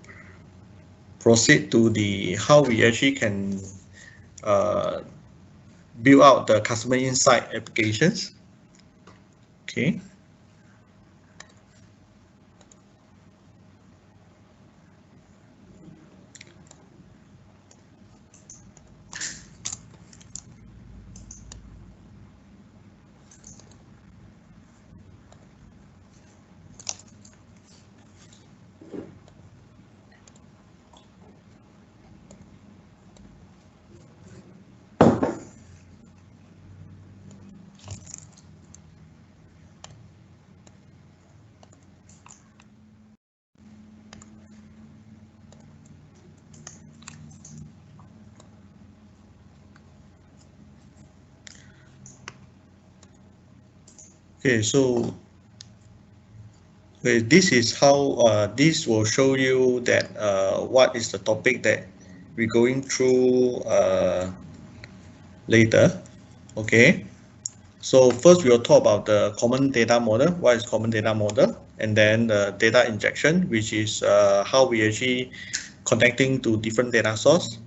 proceed to the how we actually can build out the customer insight applications. Okay. Okay, so this is how this will show you that what is the topic that we're going through later. Okay, so first we will talk about the common data model. What is common data model? And then the data injection, which is how we actually connecting to different data source,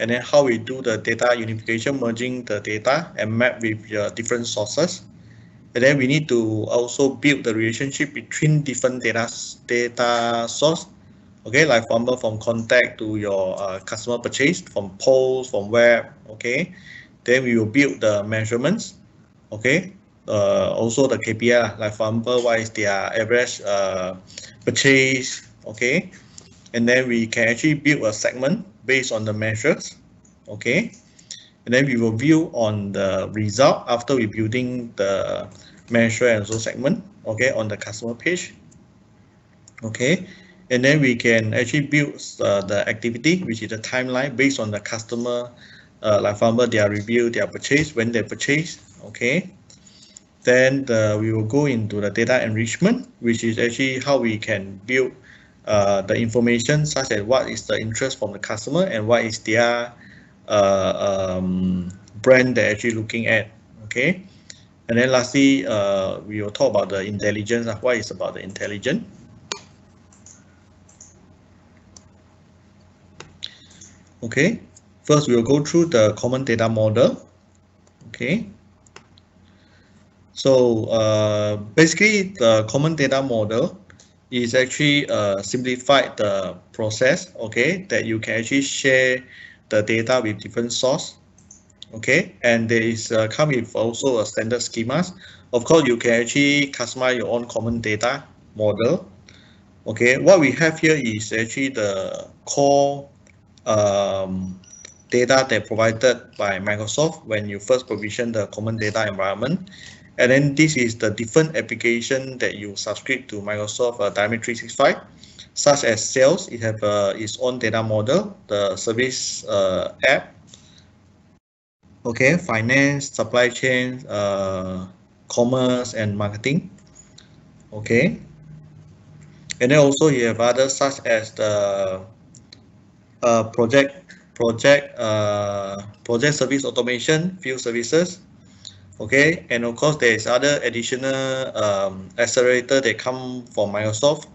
and then how we do the data unification, merging the data and map with different sources. And then we need to also build the relationship between different data source. Okay, like for example, from contact to your customer purchase, from post, from web. Okay, then we will build the measurements. Okay, also the KPI, like for example, what is their average purchase. Okay, and then we can actually build a segment based on the measures. Okay, and then we will view on the result after we building the measure and also segment. Okay, on the customer page. Okay, and then we can actually build the activity, which is the timeline based on the customer, like for example, their review, their purchase, when they purchase. Okay, then we will go into the data enrichment, which is actually how we can build the information such as what is the interest from the customer and what is their brand they're actually looking at. Okay, and then lastly, we will talk about the intelligence. What is about the intelligence? Okay, first we will go through the common data model. Okay, so basically the common data model is actually simplified the process. Okay, that you can actually share the data with different source. Okay, and there is come with also a standard schemas. Of course, you can actually customize your own common data model. Okay, what we have here is actually the core data that provided by Microsoft when you first provision the common data environment. And then this is the different application that you subscribe to Microsoft Dynamics 365, such as sales. It have its own data model, the service app. Okay, finance, supply chain, commerce, and marketing. Okay, and then also you have others such as the project service automation, field services. Okay, and of course there is other additional accelerator that come from Microsoft.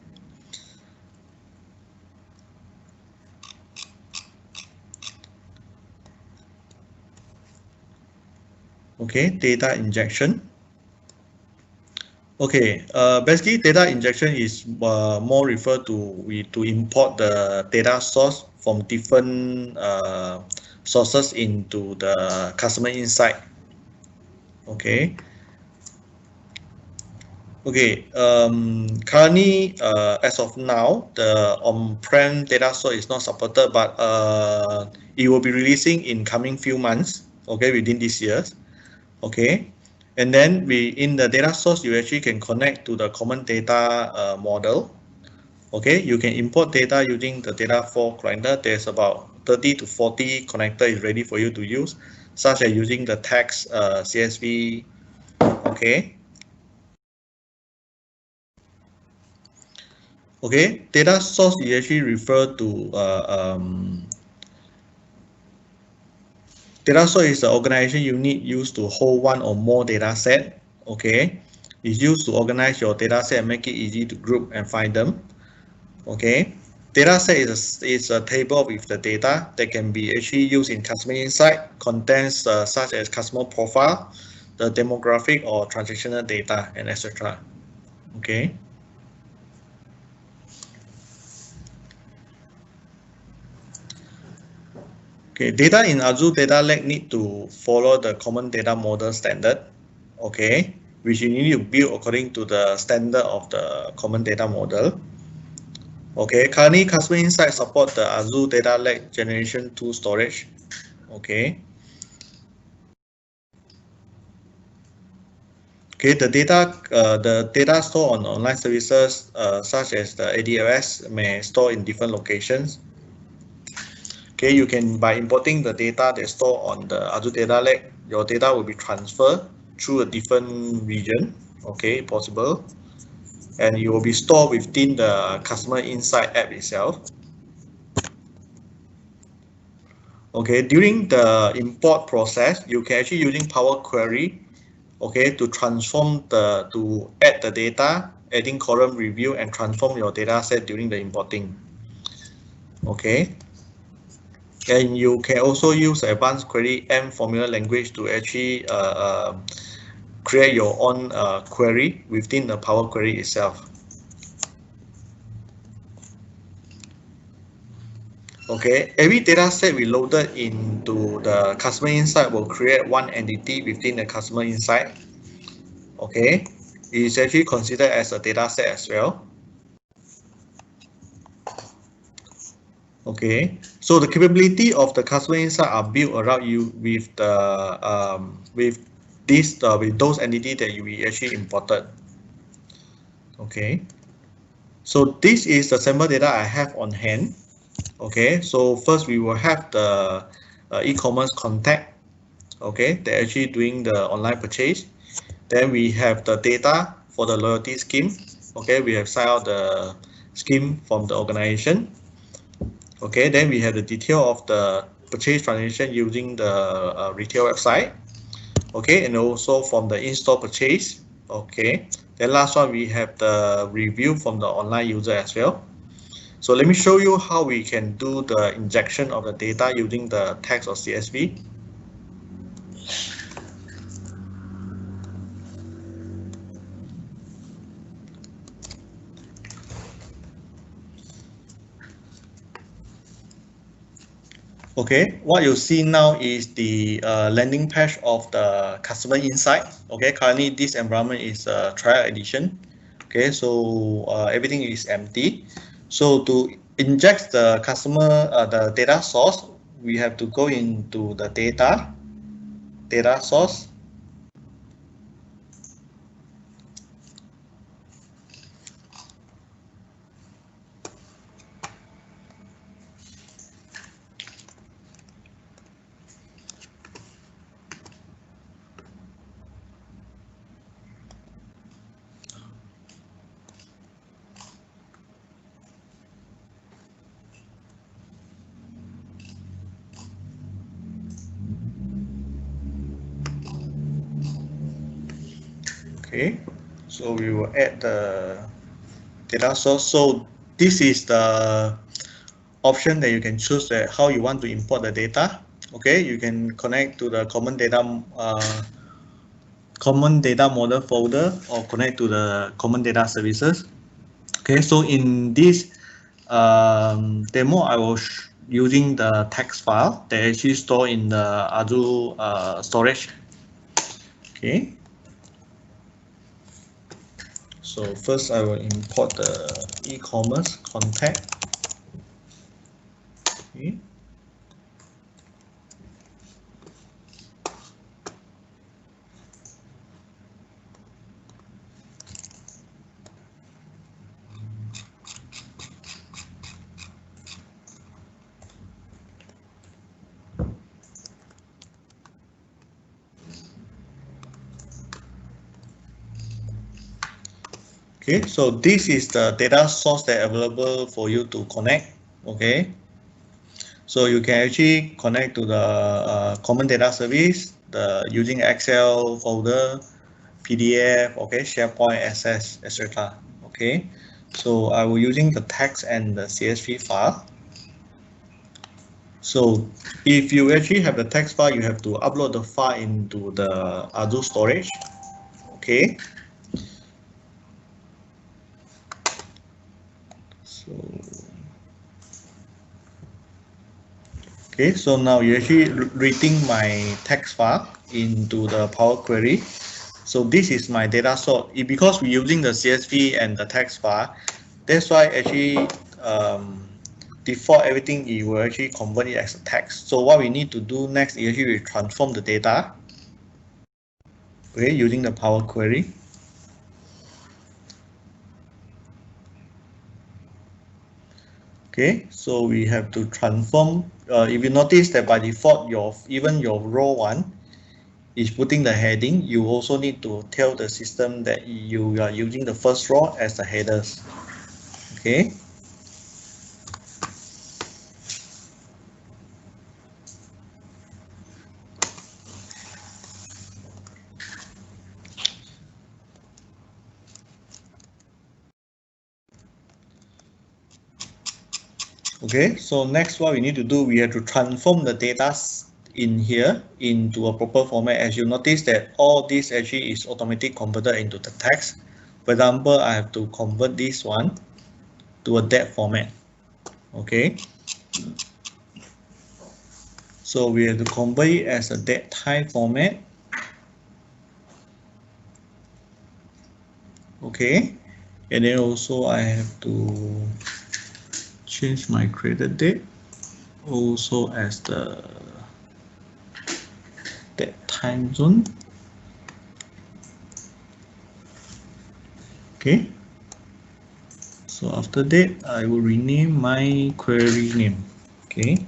Okay, data injection. Okay, basically data injection is more referred to import the data source from different sources into the customer insight. Okay. Okay. Currently, as of now, the on-prem data source is not supported, but it will be releasing in coming few months. Okay, within this year. Okay. And then in the data source, you actually can connect to the common data model. Okay, you can import data using the data flow connector. There's about 30 to 40 connector is ready for you to use, such as using the text CSV. Okay. Okay, data source is actually refer to data source is the organization unit used to hold one or more data set. Okay, it's used to organize your data set and make it easy to group and find them. Okay, data set is a table with the data that can be actually used in customer insight, contents such as customer profile, the demographic or transactional data, and etc. Okay. Okay, data in Azure Data Lake need to follow the common data model standard. Okay, which you need to build according to the standard of the common data model. Okay, currently Customer Insight support the Azure Data Lake Generation 2 storage. Okay. Okay, the data stored on online services such as the AWS may store in different locations. Okay, you can by importing the data that's stored on the Azure Data Lake, your data will be transferred through a different region. okay, possible, and it will be stored within the customer insight app itself. Okay, during the import process, you can actually using Power Query, okay, to add the data, adding column review and transform your data set during the importing. Okay, and you can also use advanced query M formula language to actually create your own query within the Power Query itself. Okay, every data set we loaded into the customer insight will create one entity within the customer insight. Okay, it is actually considered as a data set as well. Okay, so the capability of the customer insight are built around you with those entities that we actually imported. Okay, so this is the sample data I have on hand. Okay, so first we will have the e-commerce contact. Okay, they're actually doing the online purchase. Then we have the data for the loyalty scheme. Okay, we have signed out the scheme from the organization. Okay, then we have the detail of the purchase transaction using the retail website. Okay, and also from the in-store purchase. Okay, then last one we have the review from the online user as well. So let me show you how we can do the injection of the data using the text or CSV. Okay, what you see now is the landing page of the customer insight. Okay, currently this environment is a trial edition. Okay, so everything is empty. So to inject the the data source, we have to go into the data source. Okay, so we will add the data source. So this is the option that you can choose that how you want to import the data. Okay, you can connect to the common data model folder or connect to the common data services. Okay, so in this demo, I was using the text file that actually stored in the Azure storage. Okay. So first I will import the e-commerce contact. Okay. Okay, so this is the data source that available for you to connect. Okay, so you can actually connect to the common data service, the using Excel folder, PDF, okay, SharePoint, access, etc. Okay, so I will using the text and the CSV file. So if you actually have the text file, you have to upload the file into the Azure storage. Okay. So okay, so now you're actually reading my text file into the Power Query. So this is my data source. Because we're using the CSV and the text file, that's why actually default everything it will actually convert it as a text. So what we need to do next is actually transform the data. Okay, using the Power Query. Okay, so we have to transform. If you notice that by default, even your row one, is putting the heading, you also need to tell the system that you are using the first row as the headers. Okay. Okay, so next what we need to do, we have to transform the data in here into a proper format. As you notice that all this actually is automatically converted into the text. For example, I have to convert this one to a date format. Okay, so we have to convert it as a date type format. Okay, and then also I have to change my created date also as the date time zone. Okay, so after that I will rename my query name. Okay,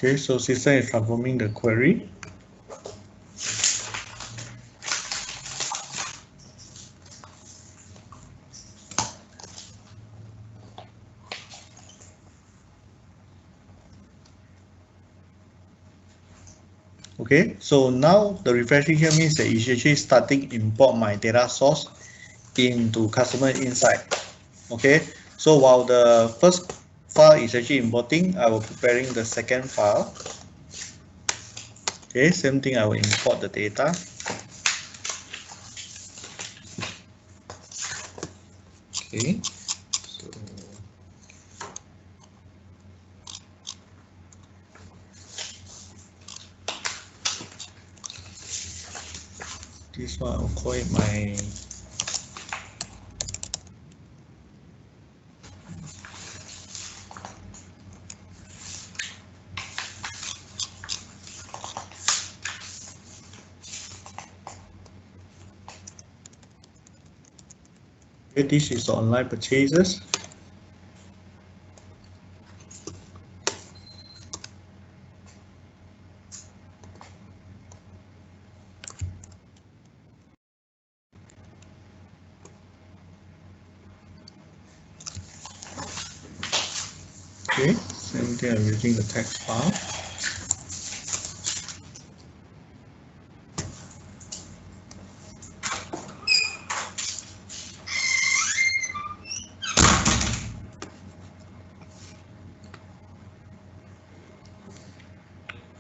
okay, so system is transforming the query. Okay, so now the refreshing here means that it's actually starting import my data source into customer insight. Okay, so while the first file is actually importing, I will preparing the second file. Okay, same thing, I will import the data. Okay, so this one I'll call it my okay, this is online purchases. Okay, same thing, I'm using the text file.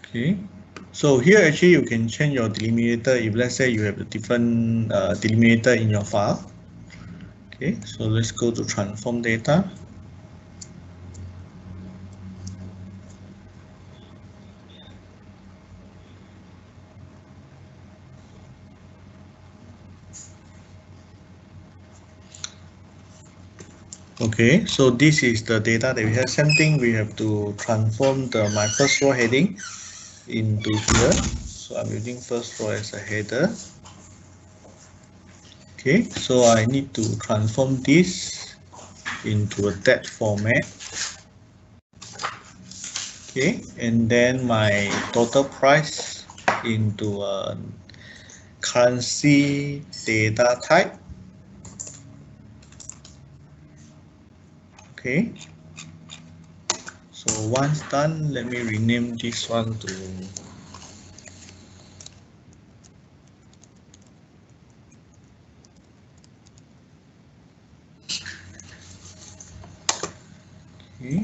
Okay, so here actually you can change your delimiter if let's say you have a different delimiter in your file. Okay, so let's go to transform data. Okay, so this is the data that we have. Same thing, we have to transform my first row heading into here. So I'm using first row as a header. Okay, so I need to transform this into a text format. Okay, and then my total price into a currency data type. Okay, so once done, let me rename this one to okay.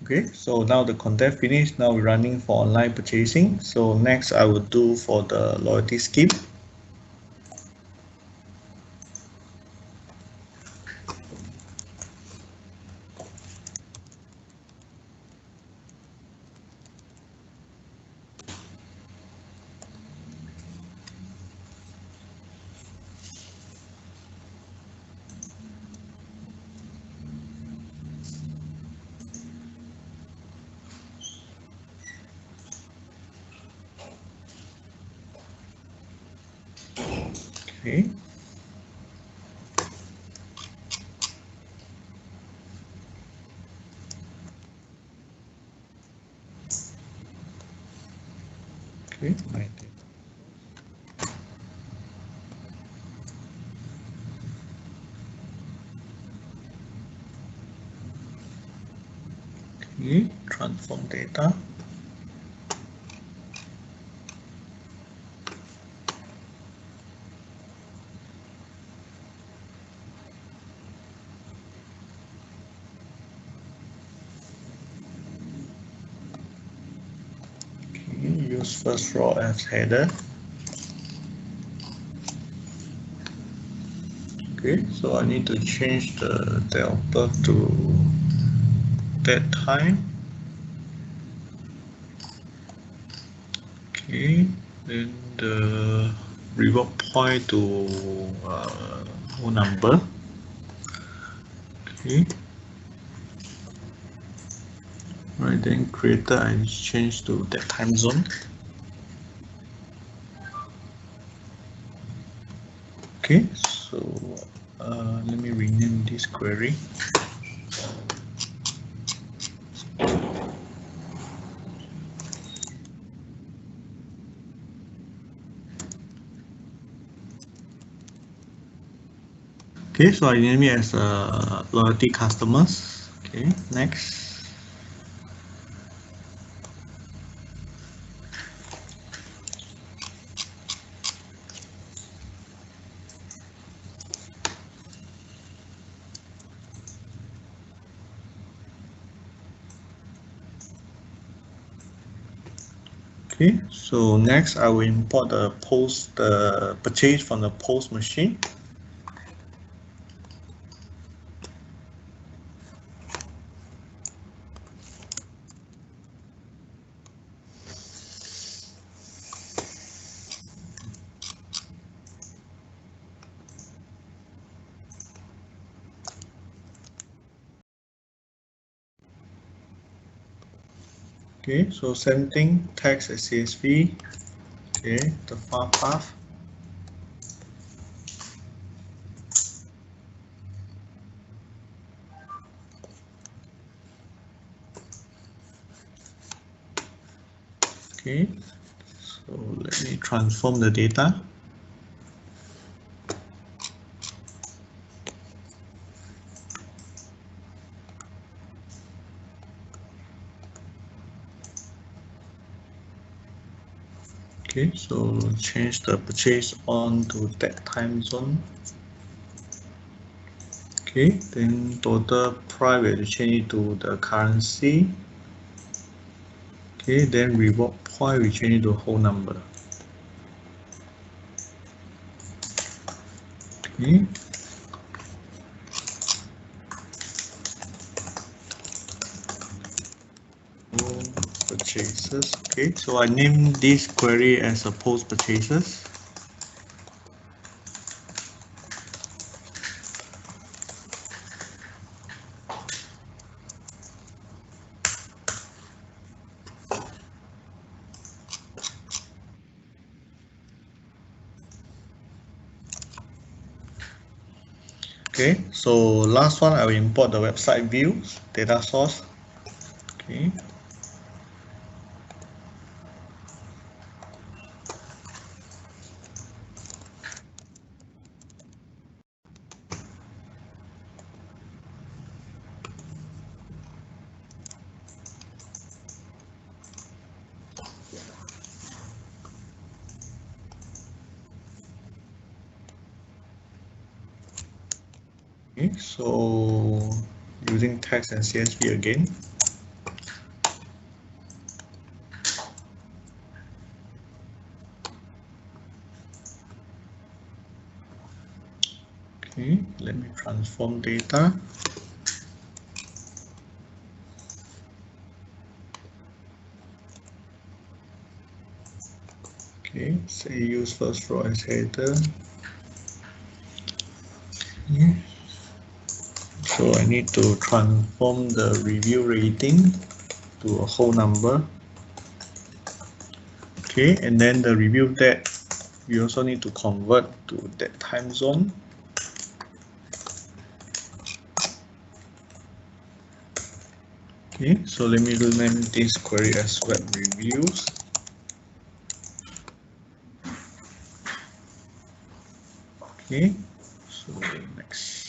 Okay, so now the content finished. Now we're running for online purchasing. So next I will do for the loyalty scheme. Okay. Okay, right there. Okay, transform data. Okay, use first row as header. Okay, so I need to change the date of birth to that time. Okay, then the reward point to whole number. Okay, right, then creator I change to that time zone. Okay, so let me rename this query. Okay, so I name it as loyalty customers. Okay, next. Okay, so next I will import the purchase from the post machine. Okay, so same thing, text as CSV. Okay, the file path. Okay, so let me transform the data. Okay, so change the purchase on to that time zone. Okay, then total price we have to change it to the currency. Okay, then reward point we change it to whole number. Okay. Purchases. Okay, so I name this query as a post purchases. Okay, so last one I will import the website view data source. Okay. Okay, so using text and CSV again. Okay, let me transform data. Okay, say use first row as header. Okay. So I need to transform the review rating to a whole number. Okay, and then the review date, we also need to convert to that time zone. Okay, so let me rename this query as web reviews. Okay, so next.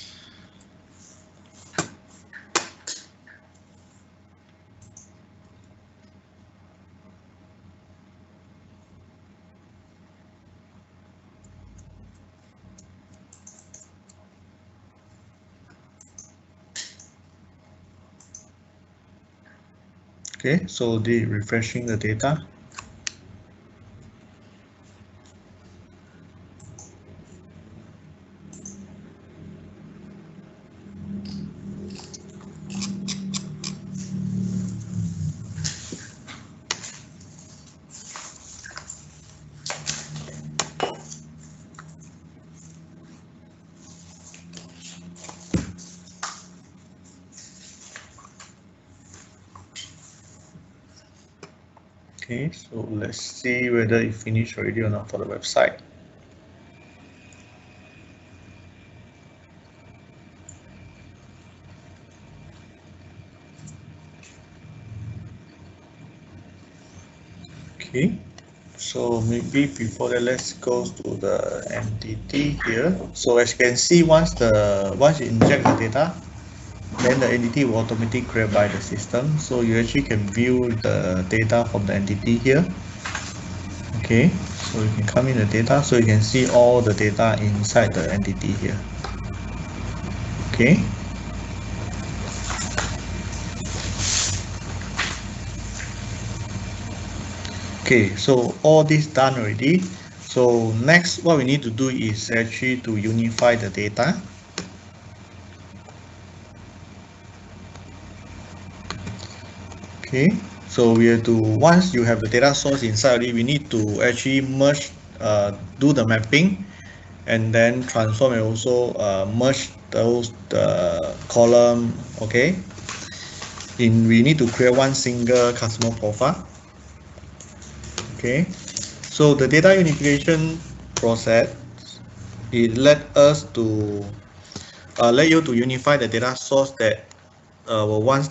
Okay, so the refreshing the data. Okay, so let's see whether it finished already or not for the website. Okay, so maybe before that, let's go to the entity here. So as you can see, once you inject the data, then the entity will automatically created by the system. So you actually can view the data from the entity here. Okay, so you can come in the data, so you can see all the data inside the entity here. Okay. Okay, so all this done already. So next, what we need to do is actually to unify the data. Okay, so we have to, once you have the data source inside already, we need to actually merge, do the mapping, and then transform and also merge those column. Okay, we need to create one single customer profile. Okay, so the data unification process, it let us to let you to unify the data source that will once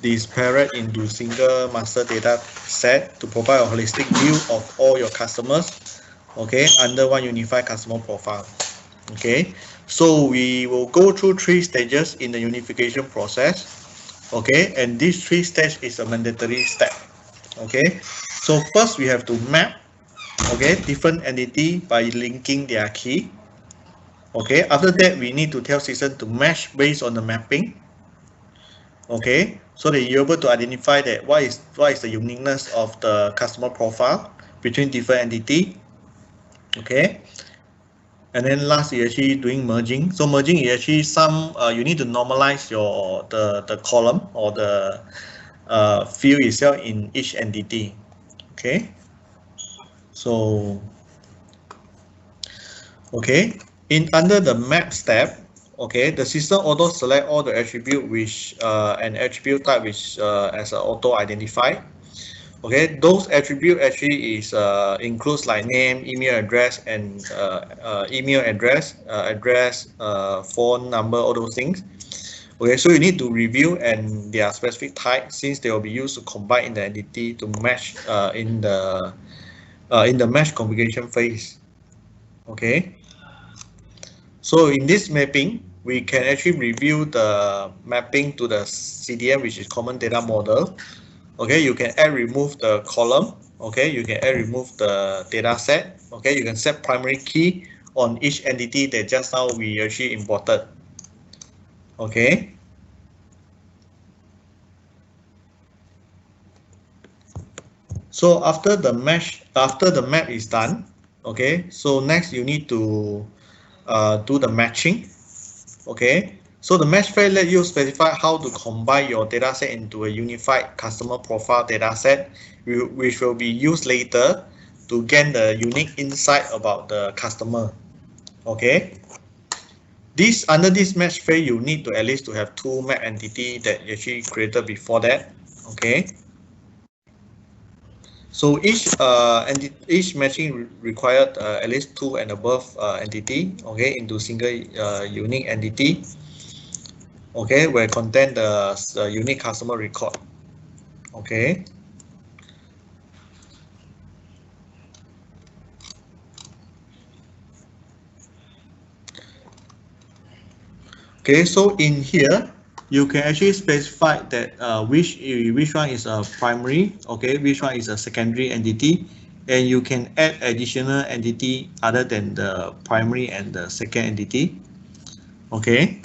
disparate into single master data set to provide a holistic view of all your customers, okay, under one unified customer profile. Okay, so we will go through 3 stages in the unification process. Okay, and this 3 stage is a mandatory step. Okay, so first we have to map, okay, different entity by linking their key. Okay, after that we need to tell system to match based on the mapping. Okay, so that you're able to identify that what is the uniqueness of the customer profile between different entity. Okay, and then last is actually doing merging. So merging is actually some you need to normalize your the column or the field itself in each entity. Okay, so okay, in under the map step, okay, the system auto select all the attribute which an attribute type which as a auto identify. Okay, those attribute actually is includes like name, email address, and phone number, all those things. Okay, so you need to review and their specific type since they will be used to combine in the entity to match in the mesh configuration phase. Okay, so in this mapping, we can actually review the mapping to the CDM, which is common data model. Okay, you can add remove the column. Okay, you can add remove the data set. Okay, you can set primary key on each entity that just now we actually imported. Okay, so after the map is done, okay, so next you need to do the matching. Okay, so the match phase let you specify how to combine your dataset into a unified customer profile dataset, which will be used later to gain the unique insight about the customer. Okay, under this match phase, you need to at least to have two map entity that you actually created before that. Okay. So each matching required at least two and above entity, okay, into single unique entity, okay, where contain the unique customer record, okay. Okay, so in here you can actually specify that which one is a primary, okay, which one is a secondary entity, and you can add additional entity other than the primary and the second entity, okay.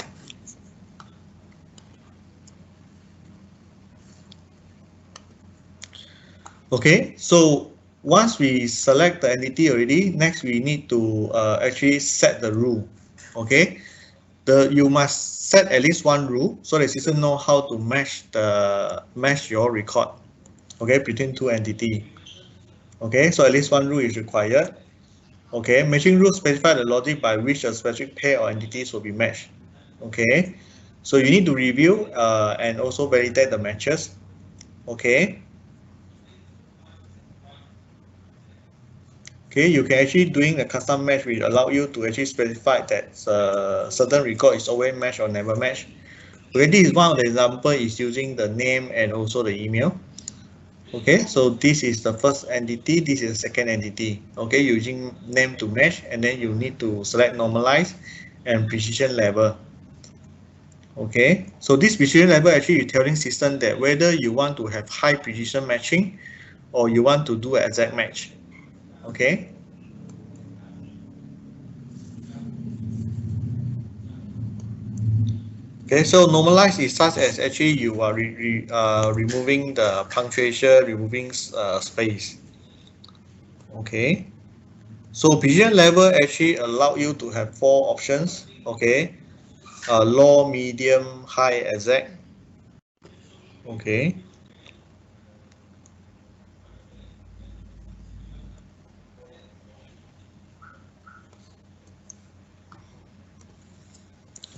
Okay, so once we select the entity already, next we need to actually set the rule. Okay, you must set at least one rule so the system know how to match your record. Okay, between two entity. Okay, so at least one rule is required. Okay, matching rule specify the logic by which a specific pair or entities will be matched. Okay, so you need to review and also validate the matches. Okay. Okay, you can actually doing a custom match which allow you to actually specify that certain record is always match or never match. Okay, this is one of the example is using the name and also the email. Okay, so this is the first entity, this is the second entity. Okay, using name to match, and then you need to select normalize and precision level. Okay, so this precision level actually is telling system that whether you want to have high precision matching or you want to do an exact match. Okay. Okay, so normalize is such as actually you are removing the punctuation, removing space. Okay, so precision level actually allow you to have four options. Okay, low, medium, high, exact. Okay.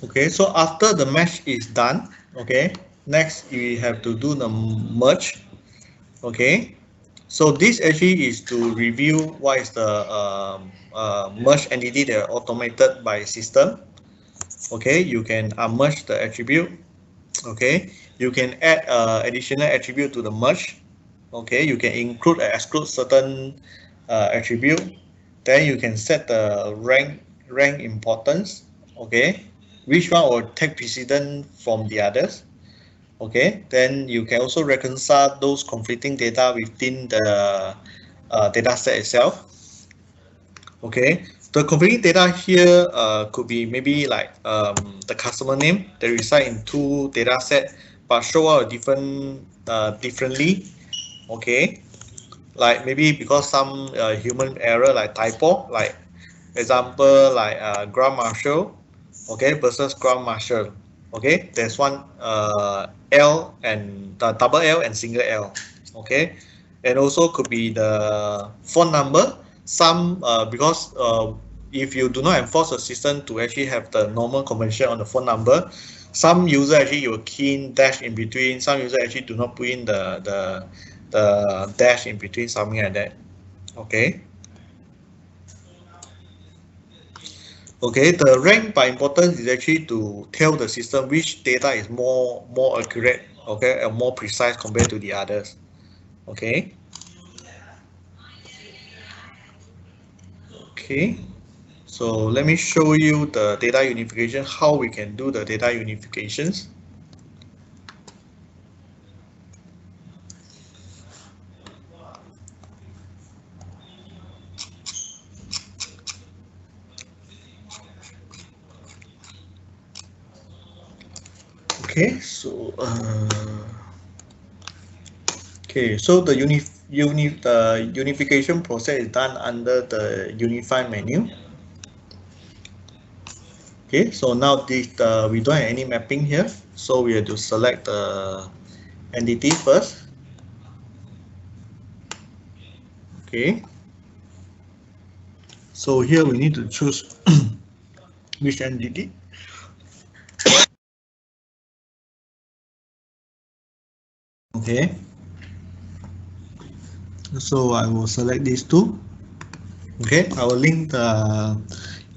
Okay, so after the match is done, okay, next we have to do the merge. Okay, so this actually is to review what is the merge entity that are automated by system. Okay, you can merge the attribute. Okay, you can add additional attribute to the merge. Okay, you can include and exclude certain attribute. Then you can set the rank importance. Okay, which one will take precedence from the others. Okay, then you can also reconcile those conflicting data within the data set itself. Okay, the conflicting data here could be maybe like the customer name that reside in two data set but show up differently. Okay, like maybe because some human error like typo, like example like Grand Marshal, okay, versus Grand Marshal. Okay, there's one L and double L and single L. Okay, and also could be the phone number. Some because if you do not enforce a system to actually have the normal convention on the phone number, some user actually you will key in dash in between. Some user actually do not put in the dash in between, something like that. Okay. Okay, the rank by importance is actually to tell the system which data is more accurate, okay, and more precise compared to the others. Okay. Okay. So let me show you the data unification, how we can do the data unifications. Okay, so the unification process is done under the unify menu. Okay, so now this we don't have any mapping here, so we have to select the entity first. Okay, so here we need to choose which entity. Okay, so I will select these two. Okay, I will link the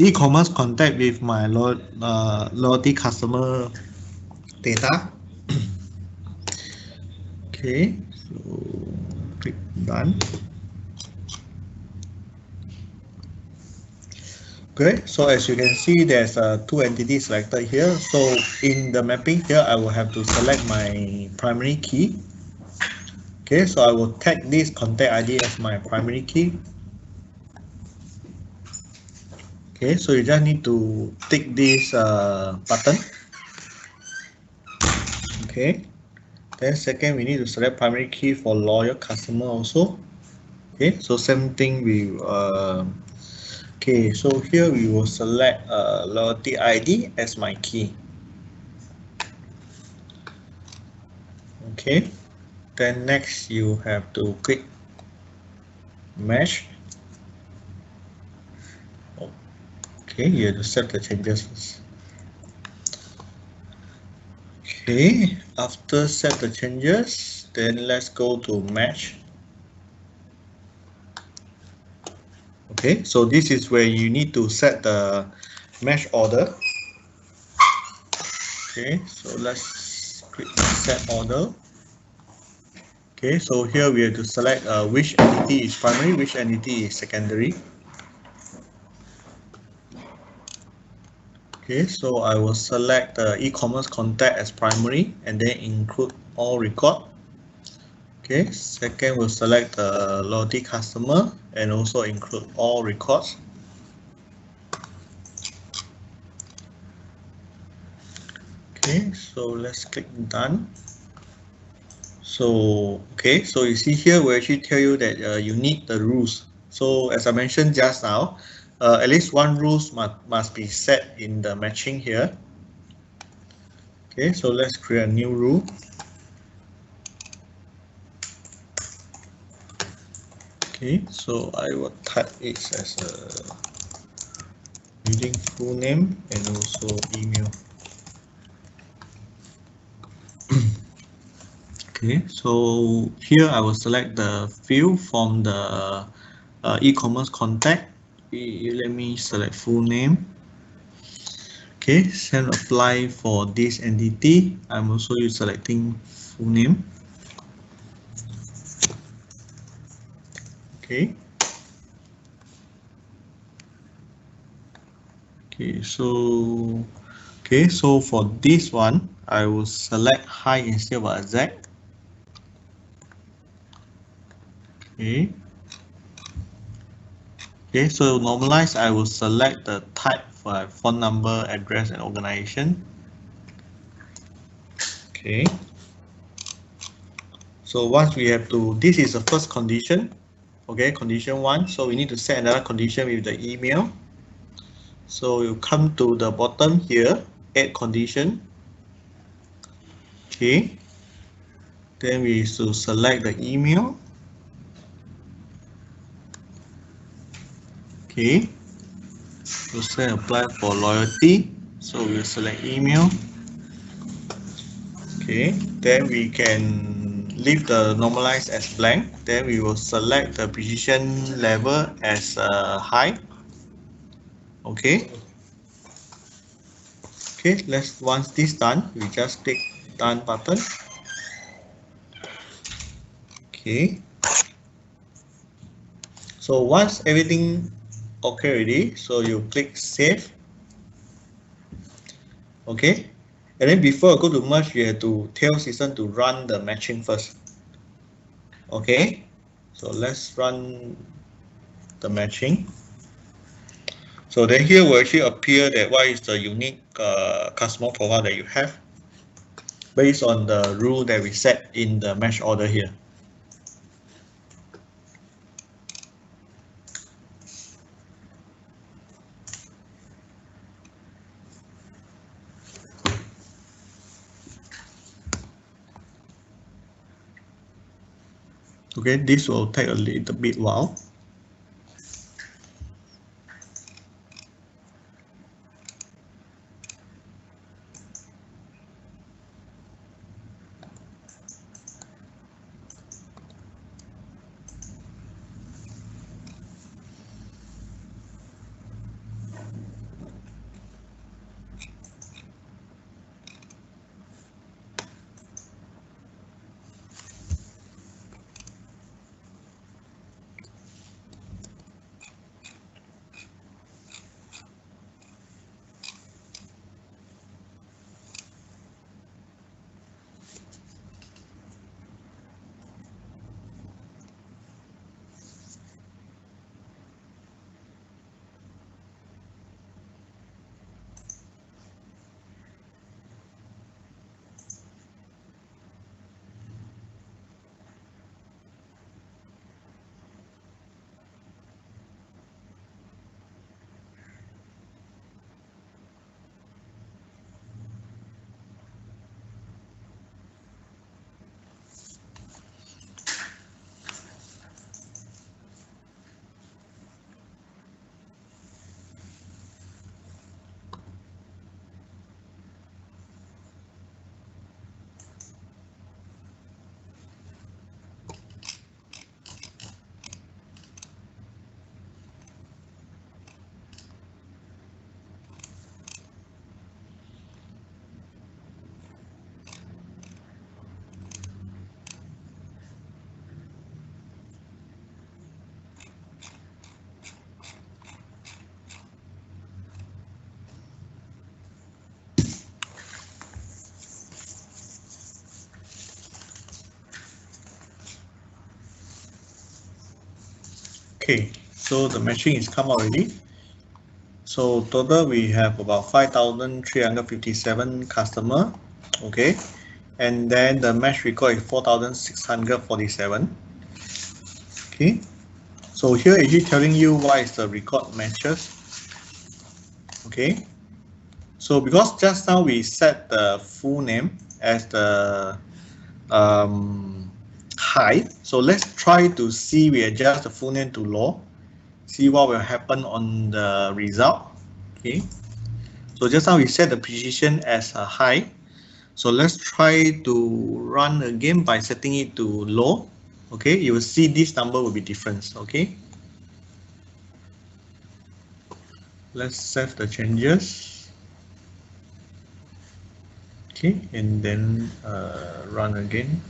e-commerce contact with my loyalty customer data. Okay, so click done. Okay, so as you can see, there's two entities selected here. So in the mapping here, I will have to select my primary key. Okay, so I will tag this contact ID as my primary key. Okay, so you just need to tick this button. Okay, then second, we need to select primary key for loyal customer also. Okay, so same thing we okay, so here we will select loyalty ID as my key. Okay, then next you have to click match. Okay, you have to set the changes first. Okay, after set the changes, then let's go to match. Okay, so this is where you need to set the match order. Okay, so let's click set order. Okay, so here we have to select which entity is primary, which entity is secondary. Okay, so I will select the e-commerce contact as primary and then include all record. Okay, second we'll select the loyalty customer and also include all records. Okay, so let's click done. So, okay, so you see here, we actually tell you that you need the rules. So as I mentioned just now, at least one rules must be set in the matching here. Okay, so let's create a new rule. Okay, so I will type it as a using full name and also email. Okay, so here I will select the field from the e-commerce contact. Let me select full name. Okay, then apply for this entity. I'm also selecting full name. Okay. Okay, so for this one, I will select high instead of exact. Okay. Okay, so normalize, I will select the type for phone number, address, and organization. Okay. So once we have to, this is the first condition. Okay, condition one. So we need to set another condition with the email. So you come to the bottom here, add condition. Okay. Then we should select the email. Okay. We'll say apply for loyalty. So we'll select email. Okay. Then we can leave the normalize as blank. Then we will select the precision level as high. Okay. Okay, once this done, we just click done button. Okay. So once everything okay already, so you click save. Okay. And then before I go to merge, you have to tell system to run the matching first. Okay. So let's run the matching. So then here will actually appear that what is the unique customer profile that you have based on the rule that we set in the match order here. Okay, this will take a little bit while. Okay, so the matching is come out already. So total we have about 5,357 customer. Okay, and then the match record is 4,647. Okay, so here actually telling you what is the record matches. Okay, so because just now we set the full name as the high, so let's try to see, we adjust the full name to low, see what will happen on the result. Okay, so just now we set the precision as a high, so let's try to run again by setting it to low. Okay, you will see this number will be different. Okay, let's save the changes. Okay, and then run again.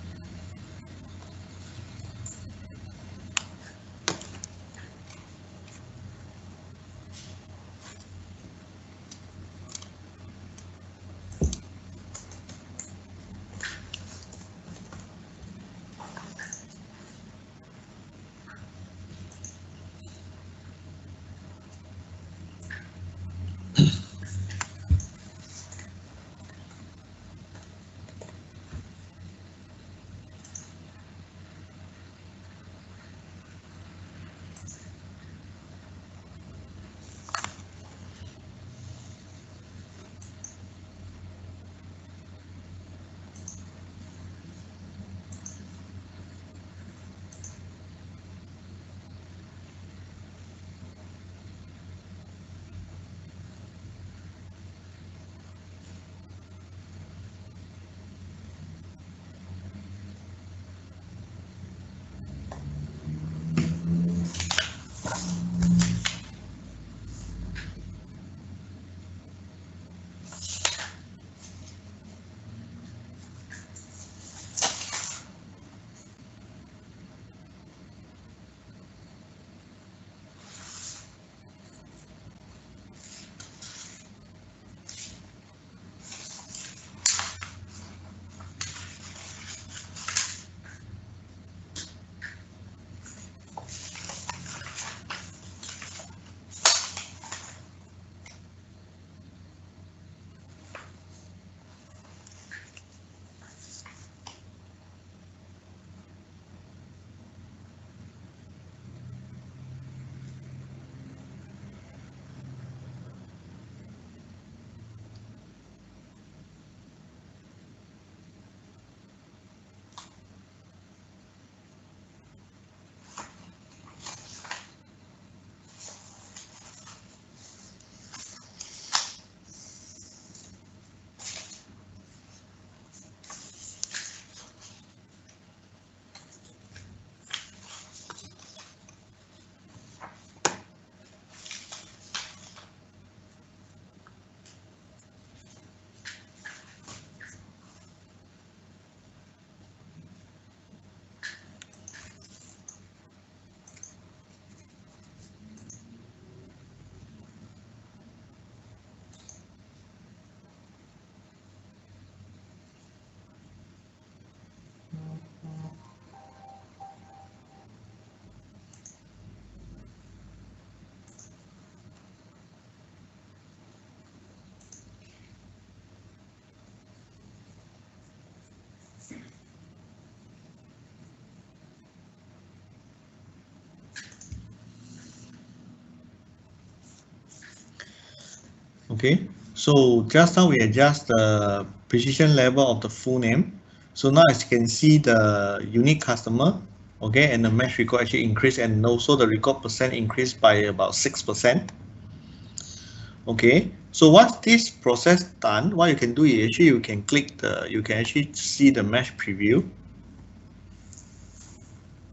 Okay, so just now we adjust the precision level of the full name. So now as you can see the unique customer, okay, and the match record actually increased, and also the record percent increased by about 6%. Okay, so once this process done, what you can do is actually you can click the, you can actually see the mesh preview.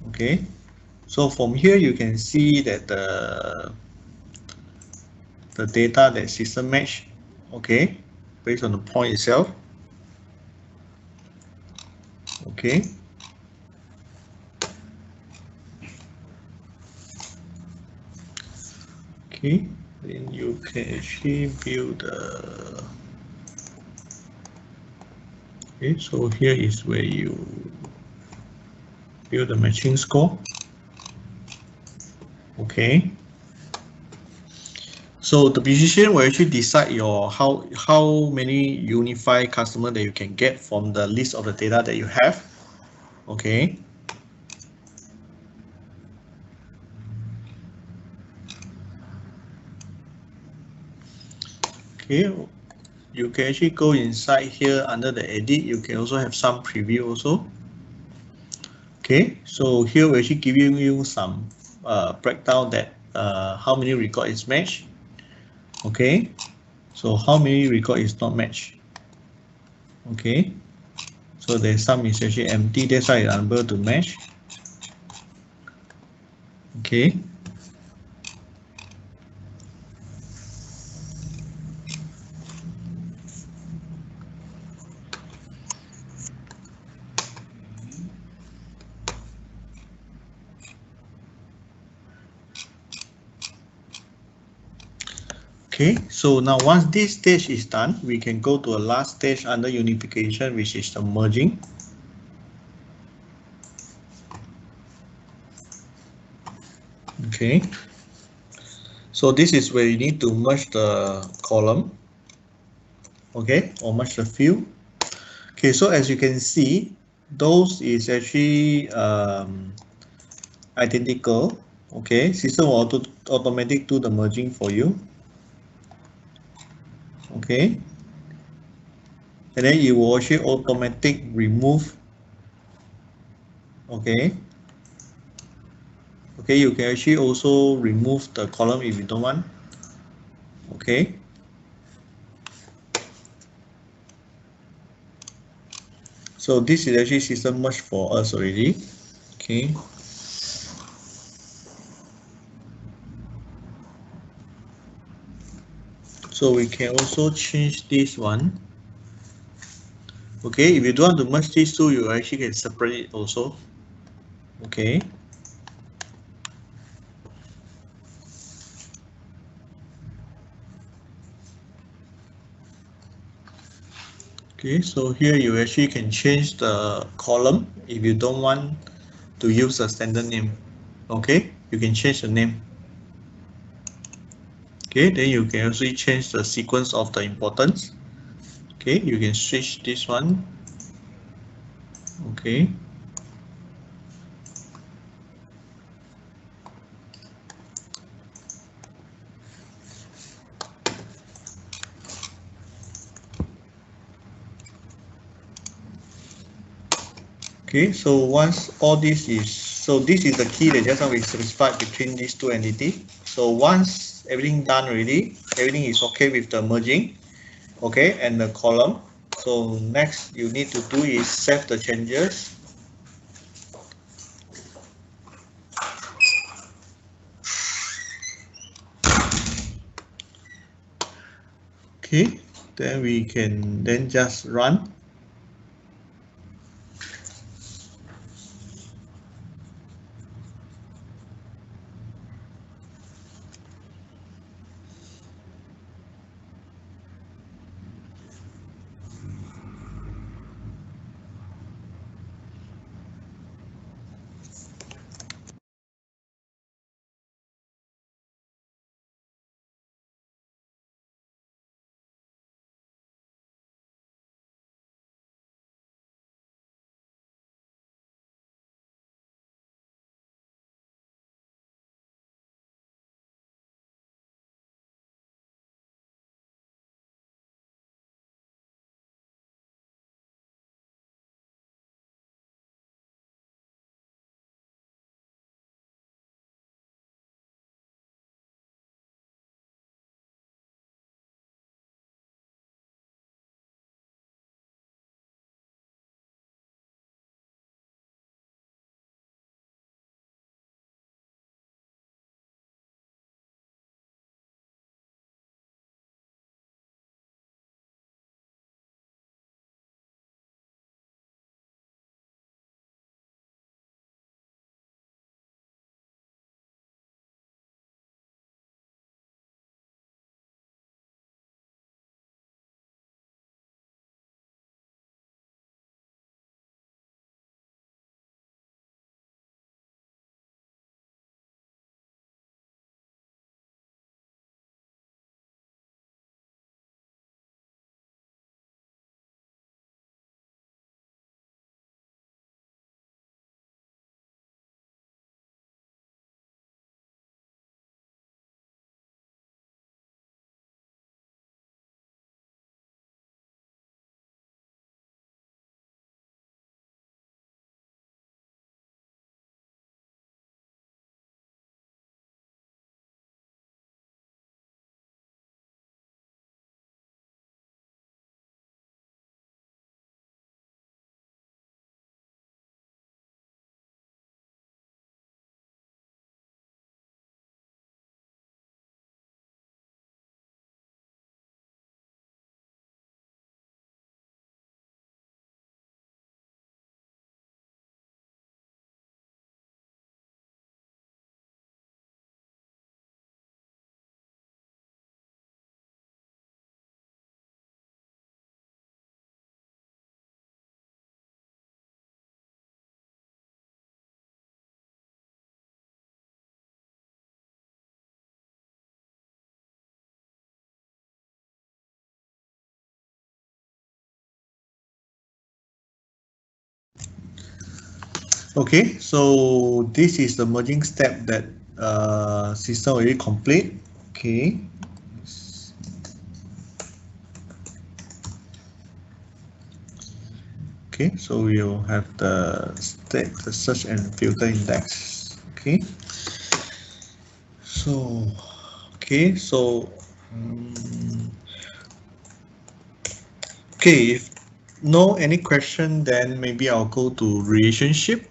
Okay, so from here you can see that the data that system match, okay, based on the point itself. Okay, okay, then you can actually view the, okay, so here is where you view the matching score. Okay, so the precision will actually decide your how many unified customer that you can get from the list of the data that you have. Okay, okay, you can actually go inside here under the edit. You can also have some preview also. Okay, so here we're actually giving you some breakdown that how many record is matched. Okay, so how many record is not matched. Okay, so there's some is actually empty, that's why it's unable to match. Okay, okay, so now once this stage is done, we can go to a last stage under unification, which is the merging. Okay, so this is where you need to merge the column, okay, or merge the field. Okay, so as you can see, those is actually identical. Okay, system will automatic do the merging for you. Okay, and then you will actually automatic remove. Okay, okay, you can actually also remove the column if you don't want. Okay, so this is actually system merge for us already. Okay, so we can also change this one. Okay, if you don't want to merge these two, you actually can separate it also. Okay, okay, so here you actually can change the column if you don't want to use a standard name. Okay, you can change the name. Okay, then you can also change the sequence of the importance. Okay, you can switch this one. Okay, okay, so once all this is, so this is the key that just now we specified between these two entities. So once everything done already, everything is okay with the merging, okay, and the column. So next you need to do is save the changes. Okay, then we can then just run. Okay, so this is the merging step that system already complete. Okay. Okay, so we'll have the state, the search and filter index. Okay. So, okay, so okay, if no any question, then maybe I'll go to relationship.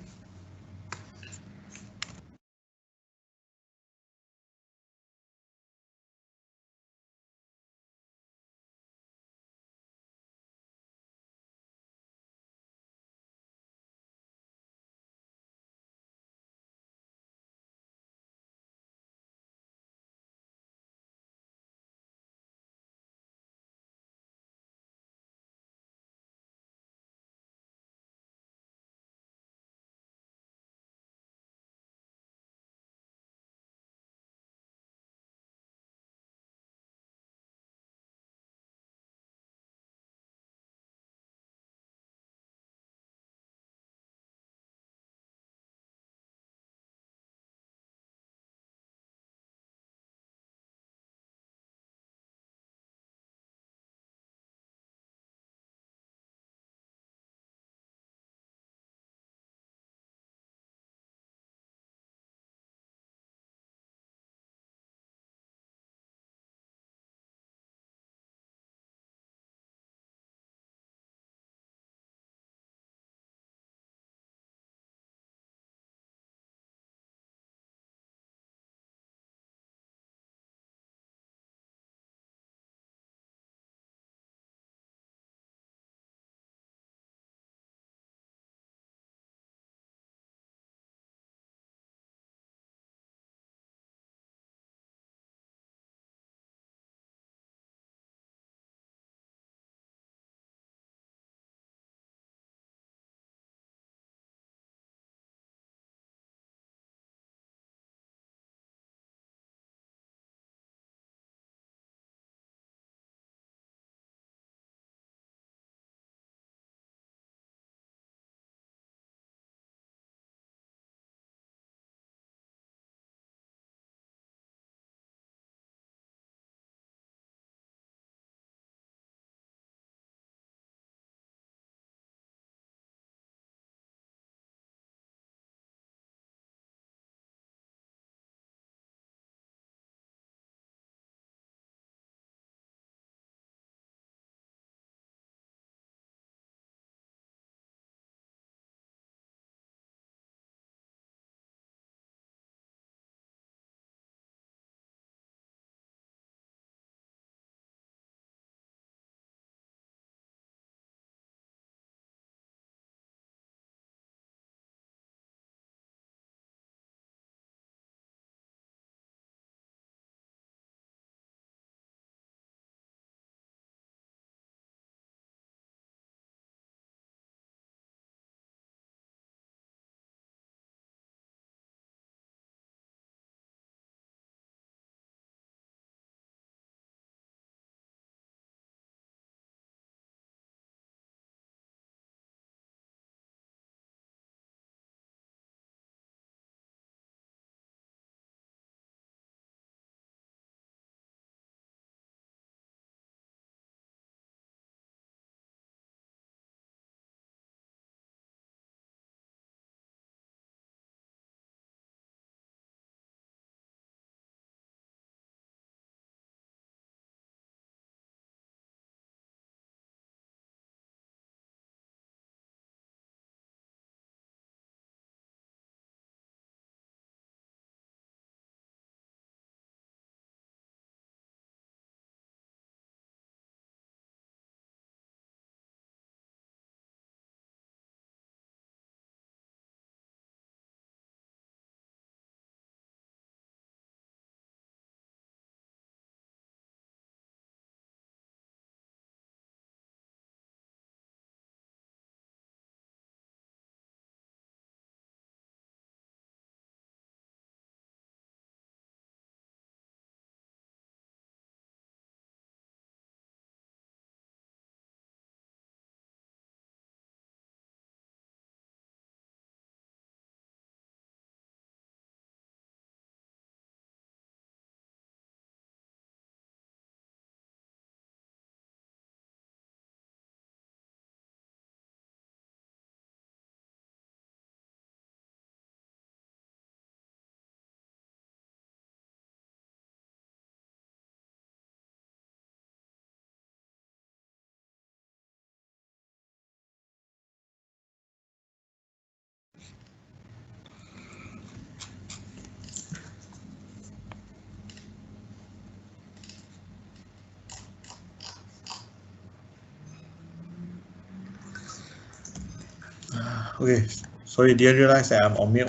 Okay, sorry, didn't realize that I'm on mute.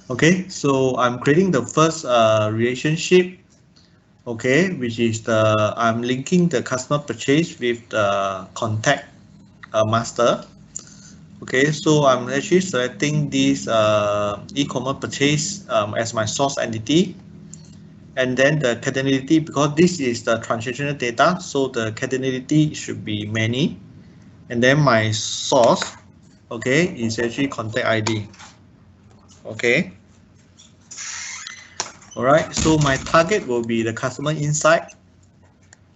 Okay, so I'm creating the first relationship. Okay, which is I'm linking the customer purchase with the contact master. Okay, so I'm actually selecting this e-commerce purchase as my source entity, and then the cardinality, because this is the transactional data, so the cardinality should be many, and then my source, okay, is actually contact ID. Okay, all right, so my target will be the customer insight.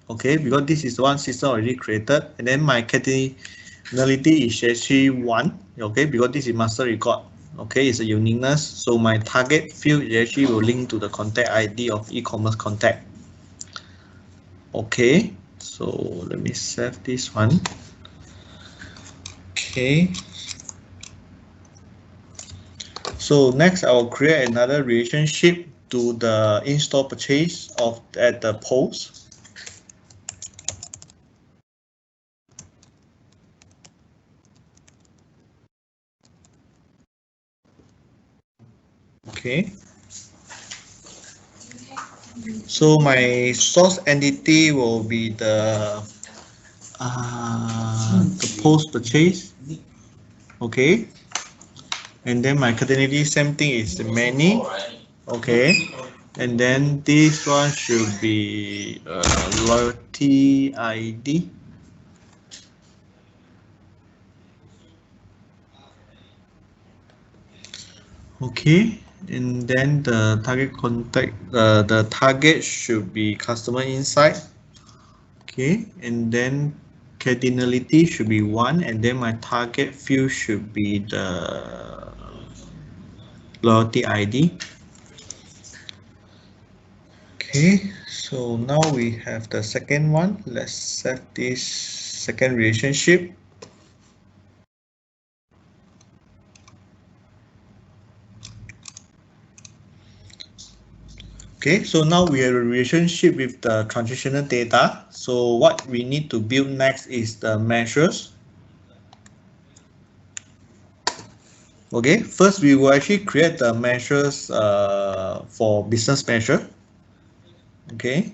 Okay, because this is one system already created, and then my cardinality is actually 1. Okay, because this is master record. Okay, it's a uniqueness, so my target field actually will link to the contact ID of e-commerce contact. Okay, so let me save this one. Okay, so next I will create another relationship to the in-store purchase of at the post. Okay, so my source entity will be the post purchase. Okay, and then my cardinality, same thing, is many. Okay, and then this one should be loyalty ID. Okay, and then the target contact, the target should be customer insight. Okay, and then cardinality should be 1, and then my target field should be the loyalty ID. Okay, so now we have the second one. Let's set this second relationship. Okay, so now we have a relationship with the transitional data. So what we need to build next is the measures. Okay, first we will actually create the measures for business measure. Okay,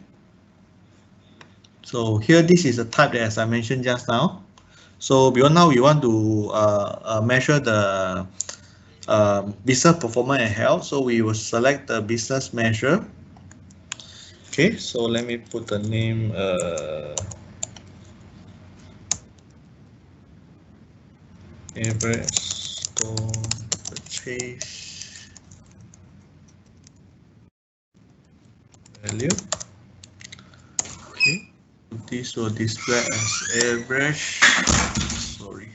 so here this is a type that, as I mentioned just now. So beyond now we want to measure the business performance and health. So we will select the business measure. Okay, so let me put the name average store purchase value. Okay, this will display as average. Sorry.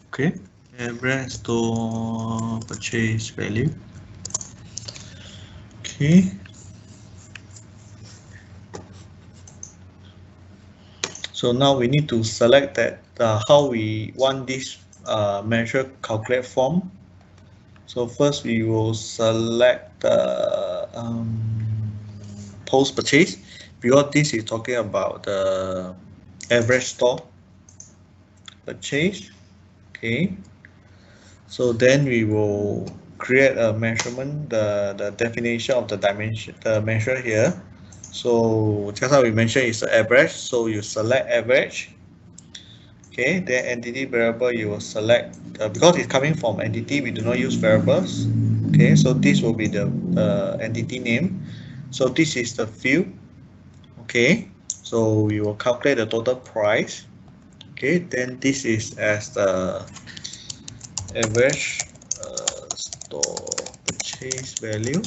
Okay, average store purchase value. Okay. So now we need to select that how we want this measure calculate form. So first we will select the post purchase, because this is talking about the average store purchase. Okay, so then we will create a measurement, the definition of the dimension, the measure here. So just how we mentioned, is the average, so you select average. Okay, then entity variable you will select, because it's coming from entity, we do not use variables. Okay, so this will be the entity name. So this is the field. Okay, so we will calculate the total price. Okay, then this is as the average store purchase value.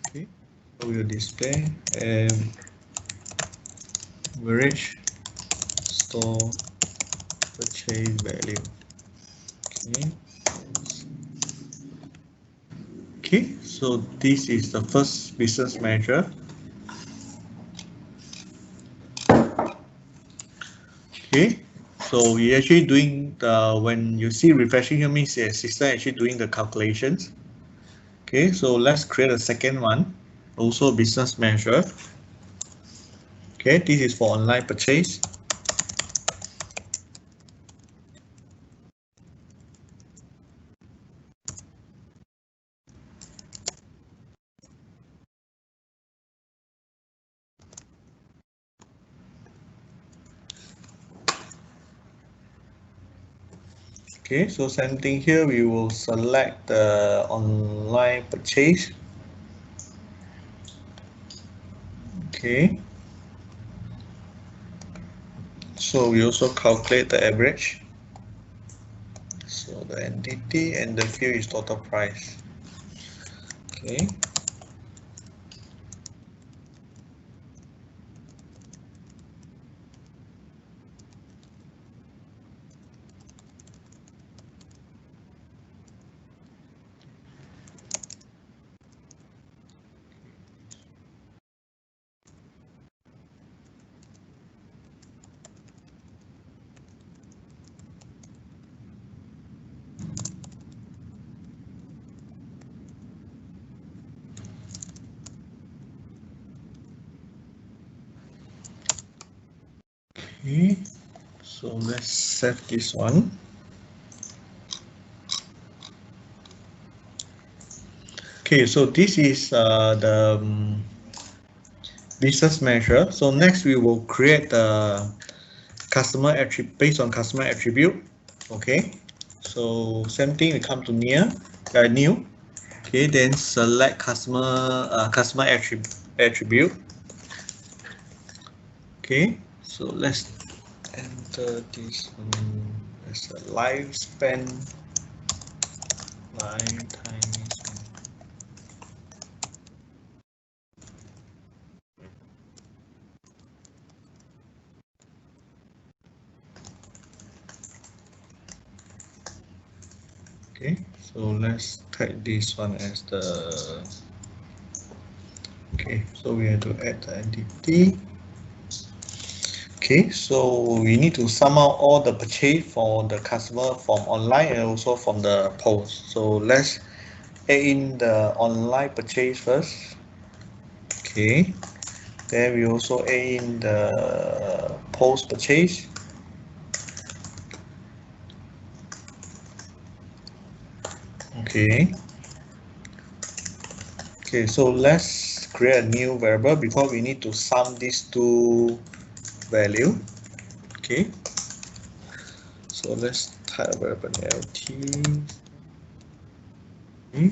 Okay, so we will display average store purchase value. Okay. Okay, so this is the first business measure. Okay, so we actually doing the, when you see refreshing here, means the system actually doing the calculations. Okay, so let's create a second one, also business measure. Okay, this is for online purchase. Okay, so same thing here, we will select the online purchase. Okay, so we also calculate the average. So the entity and the field is total price. Okay. Okay, so let's save this one. Okay, so this is the business measure. So next we will create the customer attribute based on customer attribute. Okay, so same thing, we come to new. Okay, then select customer attribute. Okay, so let's enter this one as a lifespan, lifetime. Okay, so let's type this one as the, okay, so we have to add the entity. Okay, so we need to sum out all the purchase for the customer from online and also from the post. So let's add in the online purchase first. Okay, then we also add in the post purchase. Okay. Okay, so let's create a new variable because we need to sum these two value. Okay. So let's type a variable lt. Okay.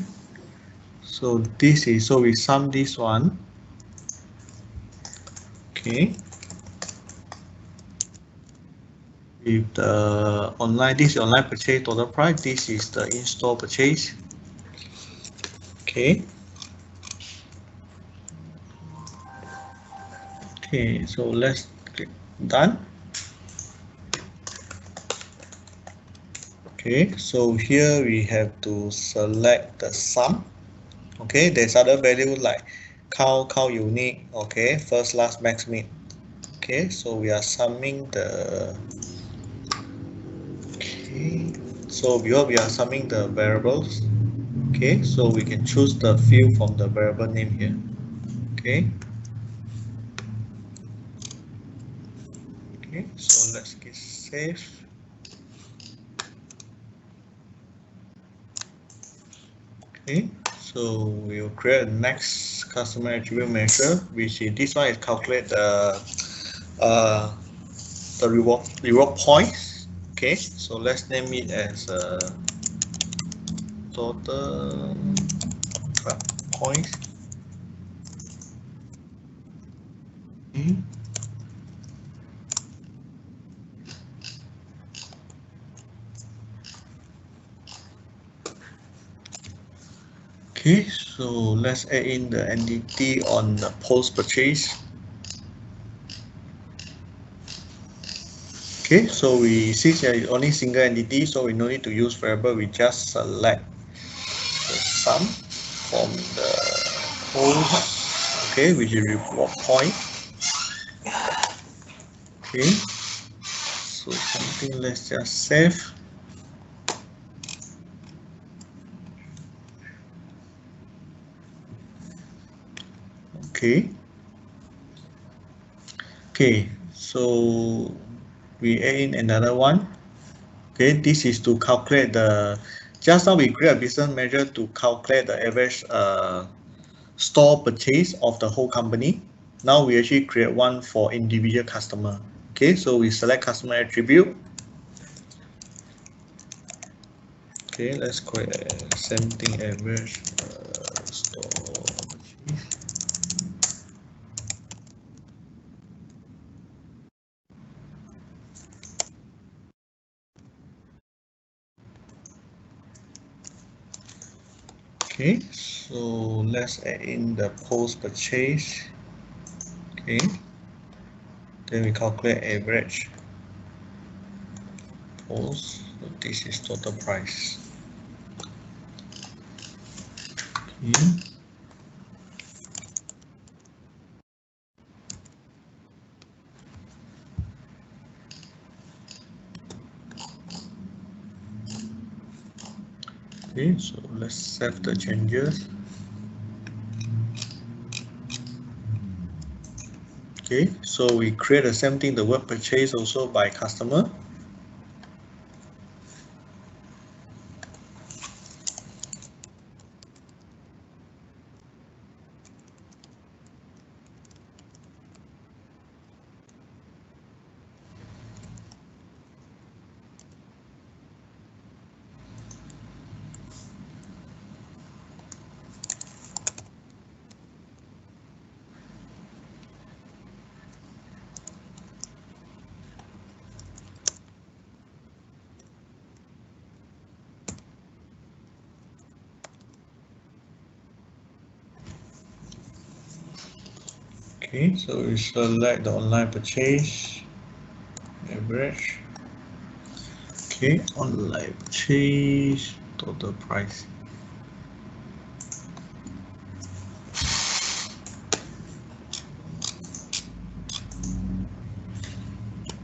So this is, so we sum this one. Okay. If the online, this is online purchase total price, this is the in-store purchase. Okay. Okay, so let's click done. Okay, so here we have to select the sum. Okay, there's other value like count unique. Okay, first, last, max, min. Okay, so we are summing the, okay, so because we are summing the variables, okay, so we can choose the field from the variable name here. Okay, okay, so let's get save. Okay, so we'll create a next customer attribute measure, which is this one is calculate the reward points. Okay, so let's name it as total points. Okay. Okay, so let's add in the entity on the post purchase. Okay, so we since there is only single entity, so we no need to use variable. We just select the sum from the post. Okay, which is reward point. Okay, so something, let's just save. Okay. Okay, so we add in another one. Okay, this is to calculate the, just now we create a business measure to calculate the average store purchase of the whole company. Now we actually create one for individual customer. Okay, so we select customer attribute. Okay, let's create same thing, average store purchase. Okay, so let's add in the post purchase. Okay, then we calculate average post. So this is total price. Okay. Okay, so let's save the changes. Okay, so we create the same thing, the word purchase also by customer. Okay, so we select the online purchase, average. Okay, online purchase, total price.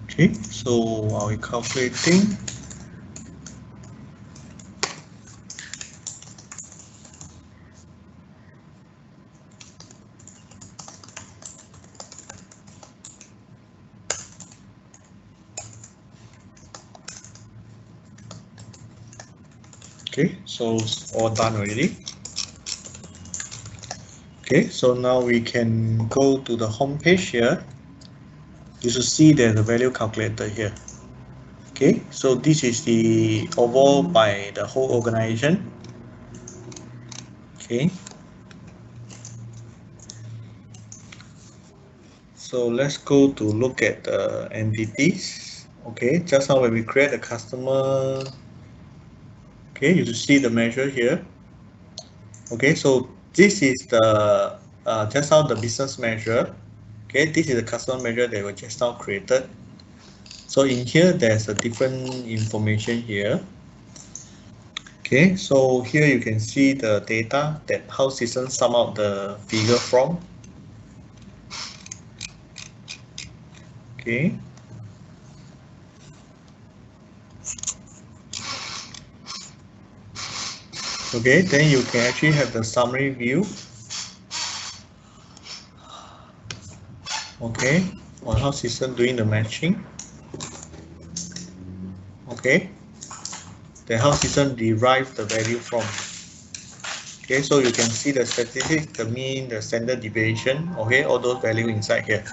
Okay, so while we calculating, okay, so it's all done already. Okay, so now we can go to the home page here. You should see there's a value calculator here. Okay, so this is the overall by the whole organization. Okay, so let's go to look at the entities. Okay, just now when we create a customer, okay, you should see the measure here. Okay, so this is the just now the business measure. Okay, this is the customer measure that we just now created. So in here, there's a different information here. Okay, so here you can see the data that how system sum out the figure from. Okay. Okay, then you can actually have the summary view. Okay, on how system doing the matching. Okay, then how system derive the value from. Okay, so you can see the statistics, the mean, the standard deviation. Okay, all those value inside here.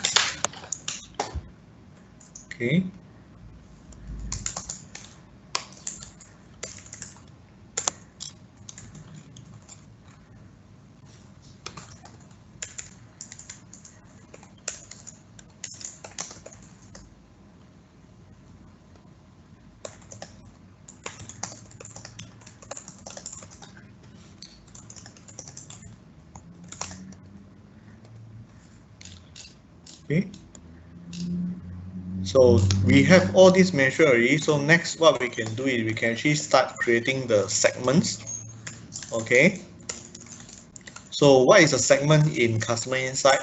Okay. Okay. So we have all these measures already. So next, what we can do is we can actually start creating the segments. Okay. So what is a segment in Customer Insight?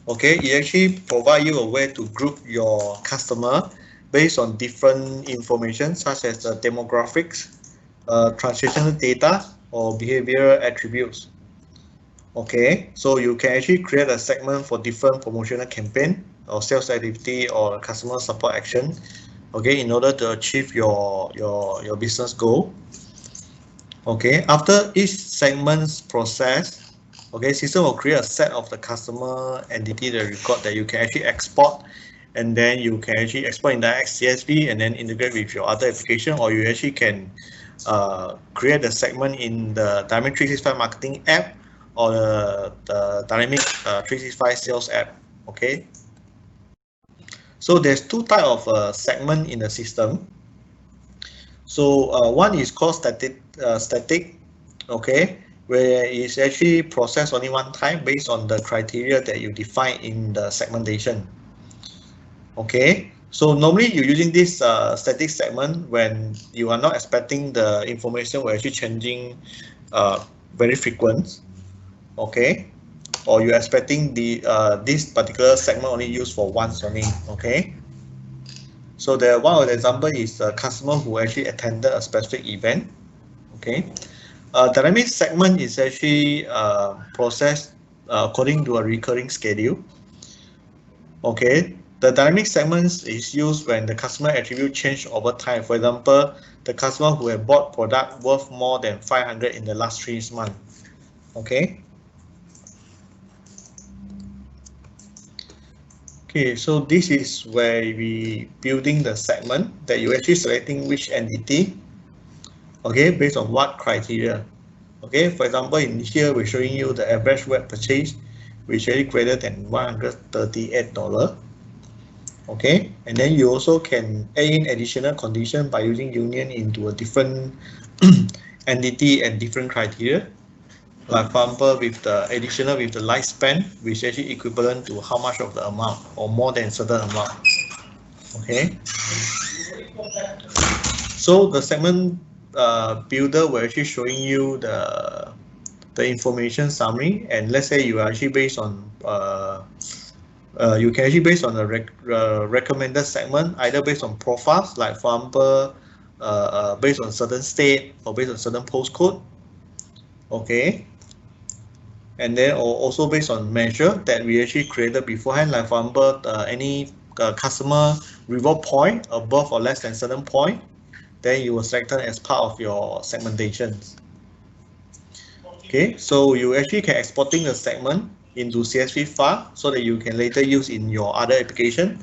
Okay, it actually provide you a way to group your customer based on different information such as the demographics, transactional data, or behavioral attributes. Okay, so you can actually create a segment for different promotional campaign. or sales activity or customer support action, okay, in order to achieve your business goal. Okay, after each segment's process, okay, system will create a set of the customer entity, the record that you can actually export, and then you can actually export in the CSV and then integrate with your other application, or you actually can create a segment in the Dynamic 365 marketing app or the Dynamic 365 sales app. Okay, so there's two types of segment in the system. So one is called static, okay, where it's actually processed only one time based on the criteria that you define in the segmentation. Okay, so normally you're using this static segment when you are not expecting the information will actually changing very frequent. Okay, or you're expecting the this particular segment only used for once only. Okay. So the one of the example is a customer who actually attended a specific event. Okay, dynamic segment is actually processed according to a recurring schedule. Okay, the dynamic segments is used when the customer attribute change over time. For example, the customer who have bought product worth more than 500 in the last 3 months. Okay. Okay, so this is where we building the segment that you actually selecting which entity, okay, based on what criteria. Okay, for example, in here we're showing you the average web purchase, which is greater than $138. Okay, and then you also can add in additional condition by using union into a different entity and different criteria. Like for example, with the additional with the lifespan, which is actually equivalent to how much of the amount or more than a certain amount. Okay. So the segment builder will actually showing you the information summary, and let's say you are actually based on you can actually based on a recommended segment, either based on profiles, like for example, based on certain state or based on certain postcode. Okay. And then also based on measure that we actually created beforehand, like for example, any customer reward point above or less than certain point, then you will select it as part of your segmentation. Okay, so you actually can exporting the segment into CSV file so that you can later use in your other application,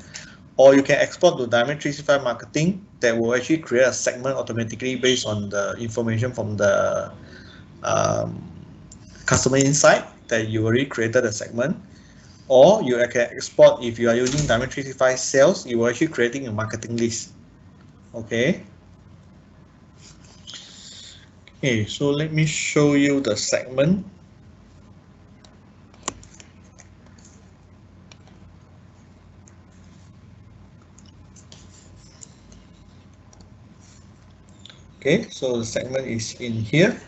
or you can export to Dynamic 365 marketing that will actually create a segment automatically based on the information from the customer insight that you already created a segment. Or you can export, if you are using Dynamic 365 sales, you are actually creating a marketing list. Okay. Okay, so let me show you the segment. Okay, so the segment is in here.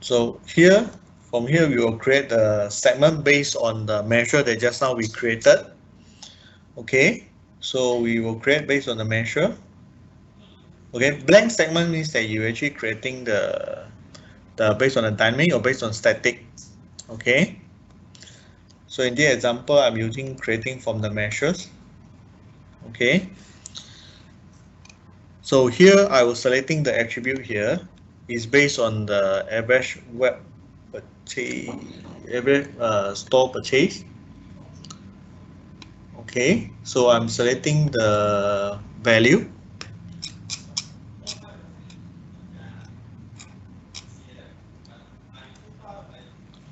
So here, from here, we will create the segment based on the measure that just now we created. Okay, so we will create based on the measure. Okay, blank segment means that you're actually creating the based on the dynamic or based on static. Okay, so in this example, I'm using creating from the measures. Okay, so here I was selecting the attribute here is based on the average web purchase, average store purchase. Okay, so I'm selecting the value.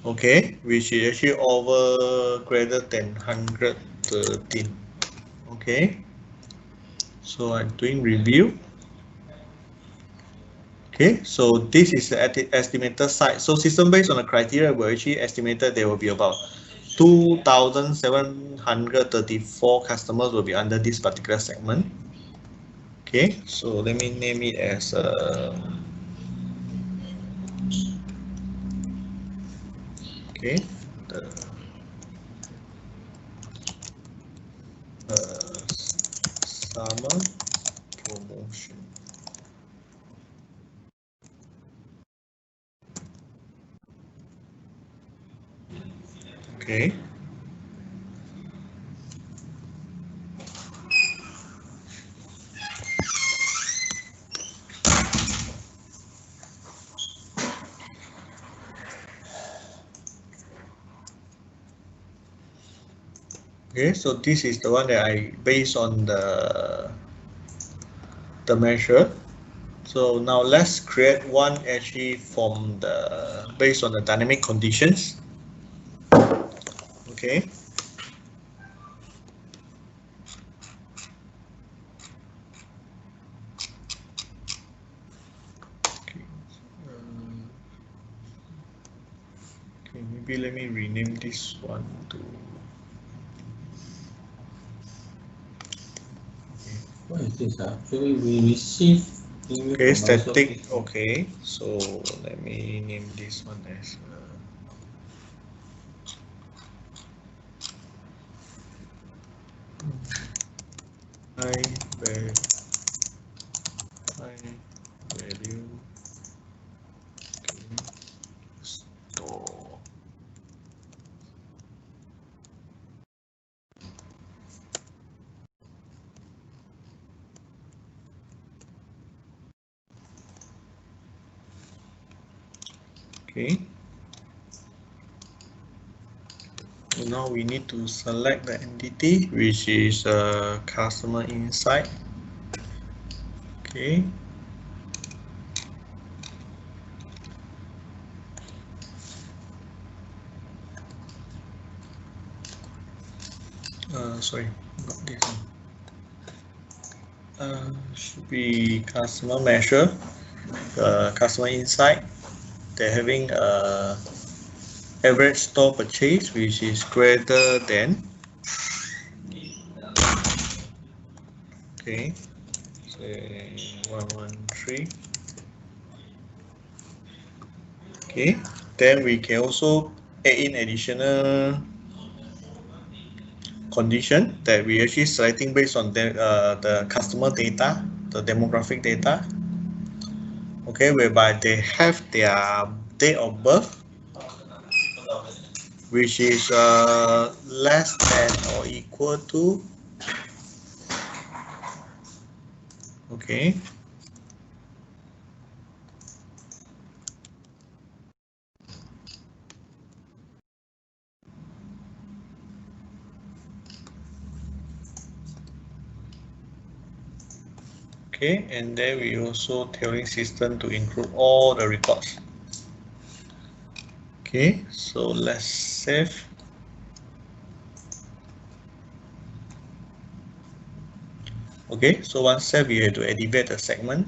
Okay, which is actually over greater than 113. Okay, so I'm doing review. Okay, so this is the estimated size. So system based on the criteria, we actually estimated there will be about 2,734 customers will be under this particular segment. Okay, so let me name it as okay, the summer promotion. Okay. Okay, so this is the one that I based on the measure. So now let's create one actually from the based on the dynamic conditions. Okay. Okay, okay, maybe let me rename this one to. What is this? Actually, we receive email Okay, from Microsoft. static. Okay, so let me name this one as. High value. High value. Okay. Store. Okay. So now we need to select the entity, which is customer insight. Okay. Sorry, not this one. Should be customer measure, customer insight. They're having average store purchase, which is greater than. Okay, say 113. Okay, then we can also add in additional condition that we actually selecting based on the customer data, the demographic data. Okay, whereby they have their date of birth, which is less than or equal to. Okay. Okay, and then we also telling system to include all the records. Okay, so let's save. Okay, so once saved, we have to activate the segment.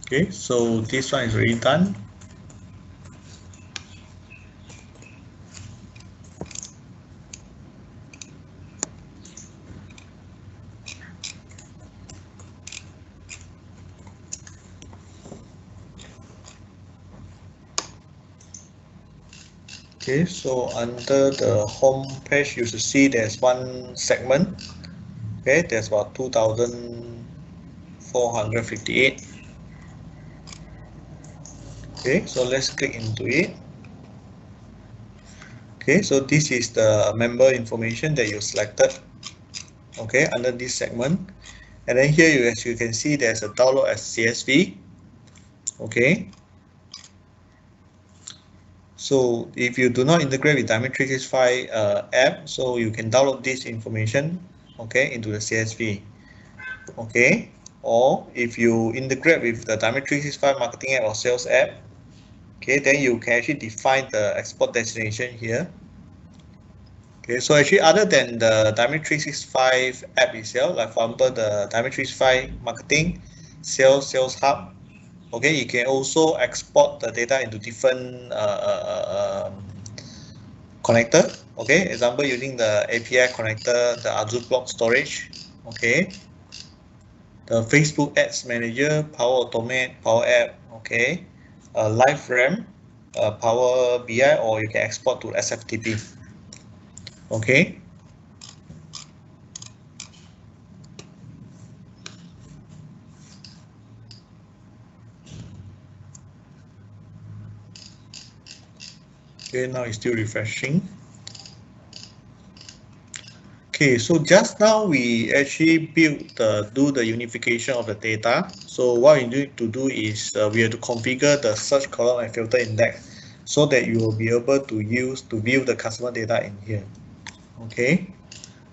Okay, so this one is already done. Okay, so under the home page, you should see there's one segment. Okay, there's about 2,458. Okay, so let's click into it. Okay, so this is the member information that you selected. Okay, under this segment, and then here you, as you can see, there's a download as CSV. Okay, so if you do not integrate with Dynamics 365 app, so you can download this information, okay, into the CSV. Okay, or if you integrate with the Dynamics 365 marketing app or sales app, okay, then you can actually define the export destination here. Okay, so actually other than the Dynamics 365 app itself, like for example the Dynamics 365 marketing, sales hub, okay, you can also export the data into different connector. Okay, example using the API connector, the Azure block storage. Okay, the Facebook Ads Manager, Power Automate, Power App. Okay, Live RAM, Power BI, or you can export to SFTP. Okay. Okay, now it's still refreshing. Okay, so just now we actually do the unification of the data. So what we need to do is we have to configure the search column and filter index so that you will be able to view the customer data in here. Okay,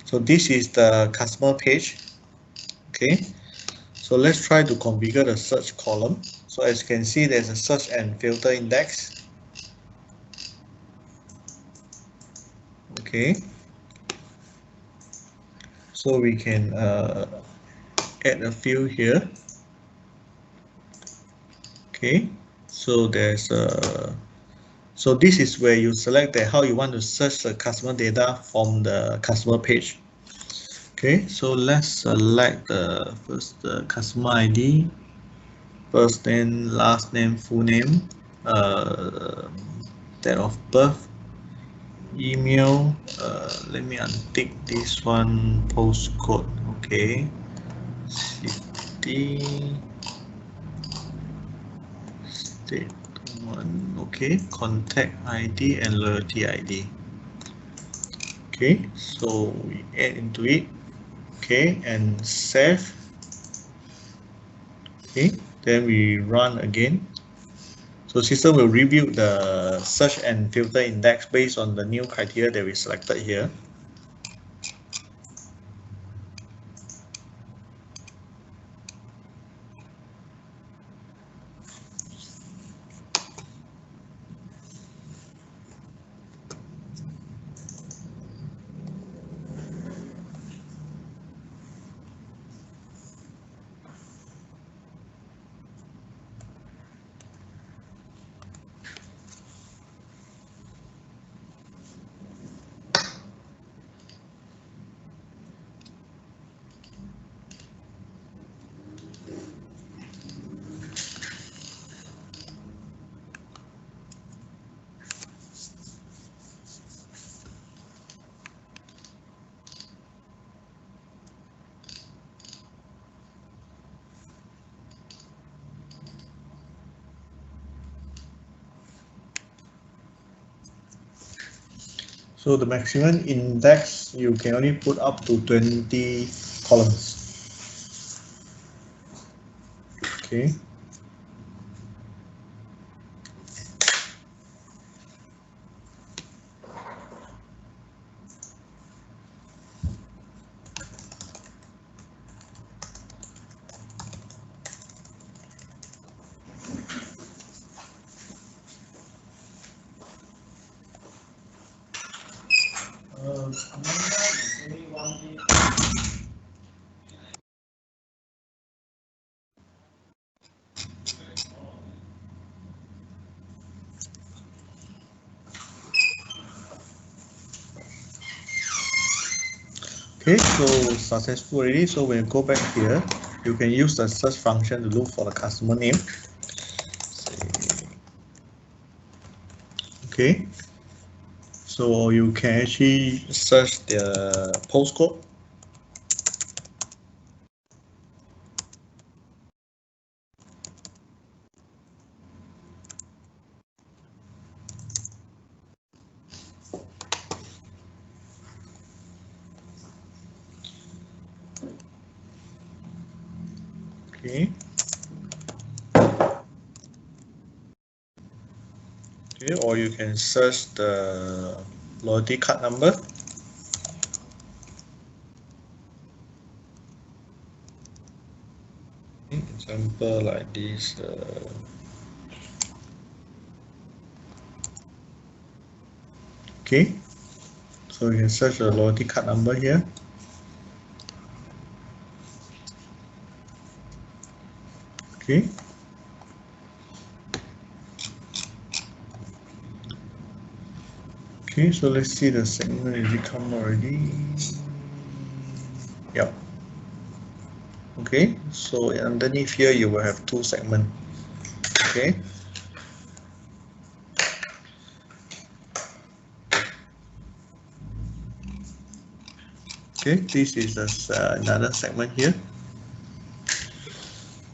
so this is the customer page. Okay, so let's try to configure the search column. So as you can see, there's a search and filter index. Okay, so we can add a field here. Okay, so so this is where you select how you want to search the customer data from the customer page. Okay, so let's select first the customer ID, first name, last name, full name, date of birth, email. Let me untick this one, postcode. Okay, city, state one. Okay, contact ID and loyalty ID. Okay, so we add into it. Okay, and save. Okay, then we run again. So system will review the search and filter index based on the new criteria that we selected here. So the maximum index you can only put up to 20 columns. Okay. Okay, so successful already. So when you go back here, you can use the search function to look for the customer name. Okay, so you can actually search the postcode. Okay. Okay, or you can search the loyalty card number. Example like this. Okay, so you can search the loyalty card number here. Okay. Okay, so let's see the segment. Is it come already? Yep. Okay, so underneath here you will have two segments. Okay. Okay, this is another segment here.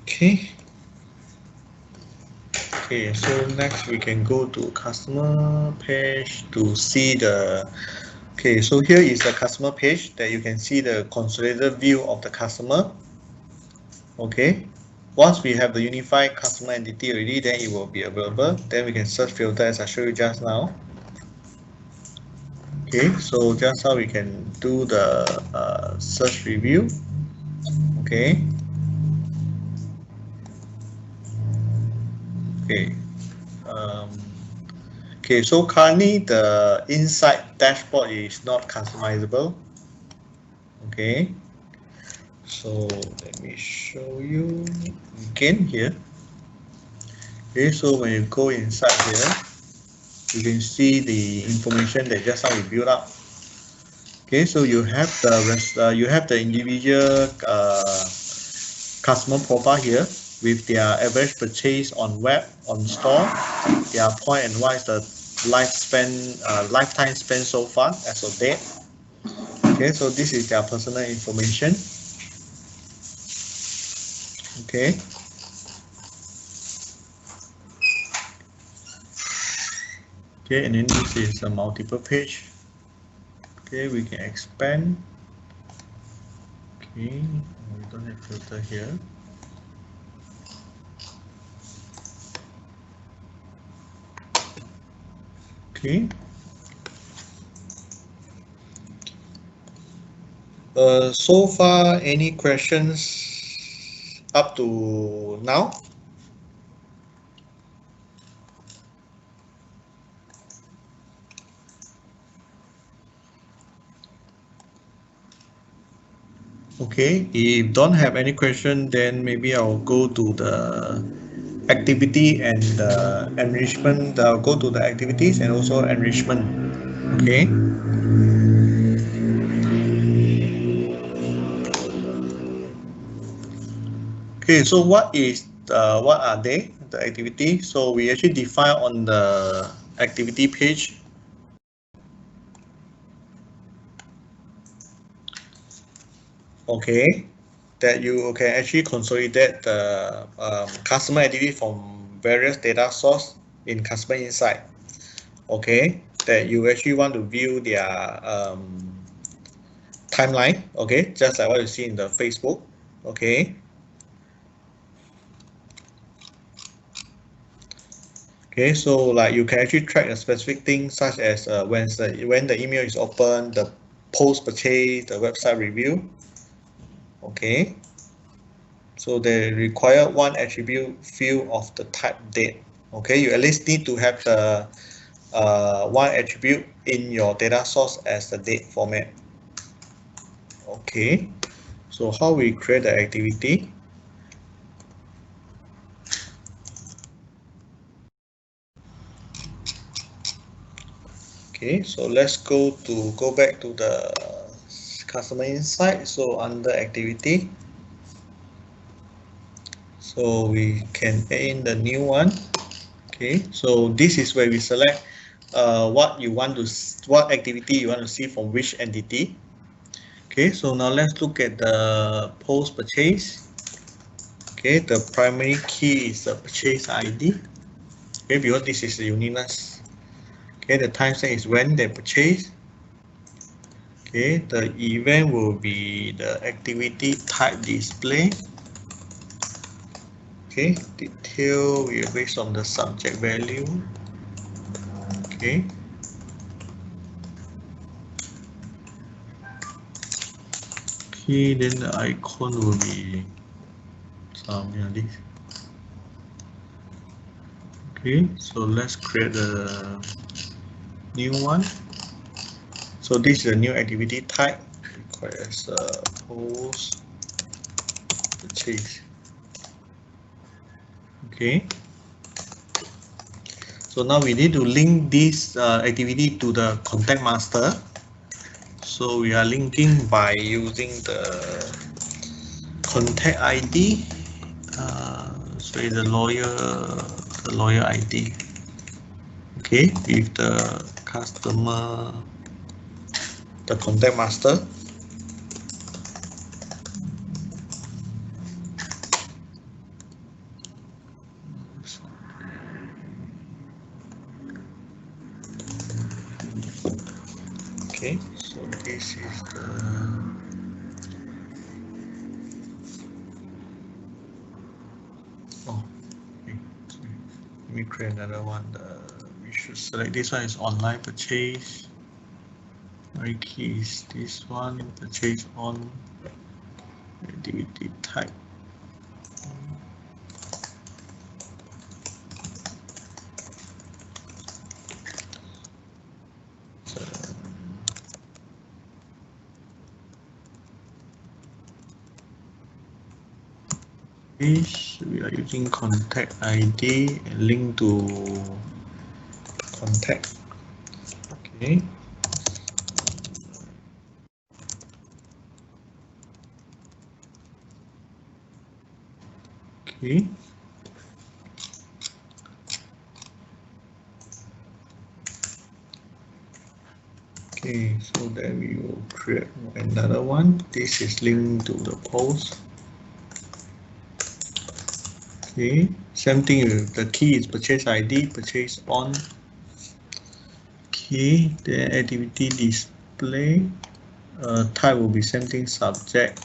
Okay. Okay, so next we can go to customer page to see the. Okay, so here is the customer page that you can see the consolidated view of the customer. Okay, once we have the unified customer entity already, then it will be available. Then we can search filter as I showed you just now. Okay, so just now we can do the search review. Okay. Okay. Um, okay, so currently the inside dashboard is not customizable. Okay. So let me show you again here. Okay, so when you go inside here, you can see the information that just now we built up. Okay, so you have the individual customer profile here with their average purchase on web, on store, their point, and what is the lifetime spend so far as of date. Okay, so this is their personal information. Okay. Okay, and then this is a multiple page. Okay, we can expand. Okay, we don't have filter here. Okay. So far, any questions up to now? Okay, if don't have any question, then maybe I'll go to the activity and the enrichment. I'll go to the activities and also enrichment. Okay. Okay, so what are they? The activity. So we actually define on the activity page. Okay, that you can actually consolidate the customer activity from various data source in customer insight. Okay, that you actually want to view their timeline. Okay, just like what you see in the Facebook. Okay. Okay, so like you can actually track a specific thing such as when the email is open, the post purchase, the website review. Okay, so they require one attribute field of the type date. Okay, you at least need to have the one attribute in your data source as the date format. Okay, so how we create the activity? Okay, so let's go back to the customer insight. So under activity, so we can add in the new one. Okay, so this is where we select what activity you want to see from which entity. Okay, so now let's look at the post purchase. Okay, the primary key is the purchase ID. Okay, because this is the uniqueness. Okay, the timestamp is when they purchase. Okay, the event will be the activity type display. Okay, detail we are based on the subject value. Okay. Okay, then the icon will be something like this. Okay, so let's create a new one. So this is a new activity type requires a post purchase. Okay. So now we need to link this activity to the contact master. So we are linking by using the contact ID. So the lawyer ID. Okay, with the customer, the contact master. So this is the okay. Let me create another one. We should select this one is online purchase. My key is this one, purchase on activity type. We are using contact ID and link to contact. Okay. Okay. Okay, so then we will create another one. This is linked to the post. Okay, same thing with the key is purchase ID, purchase on. Okay, then activity display. Type will be same thing, subject.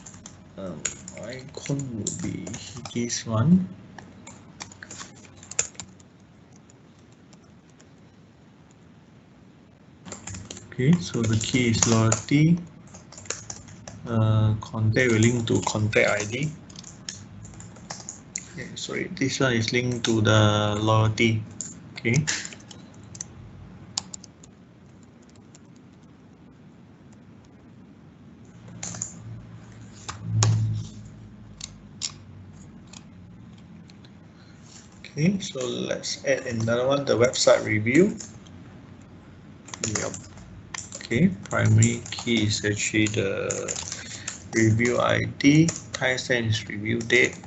Icon will be this one. Okay, so the key is loyalty. Contact will link to contact ID. Okay, sorry, this one is linked to the loyalty. Okay. Okay, so let's add another one, the website review. Yep. Okay, primary key is actually the review ID, timestamp is review date,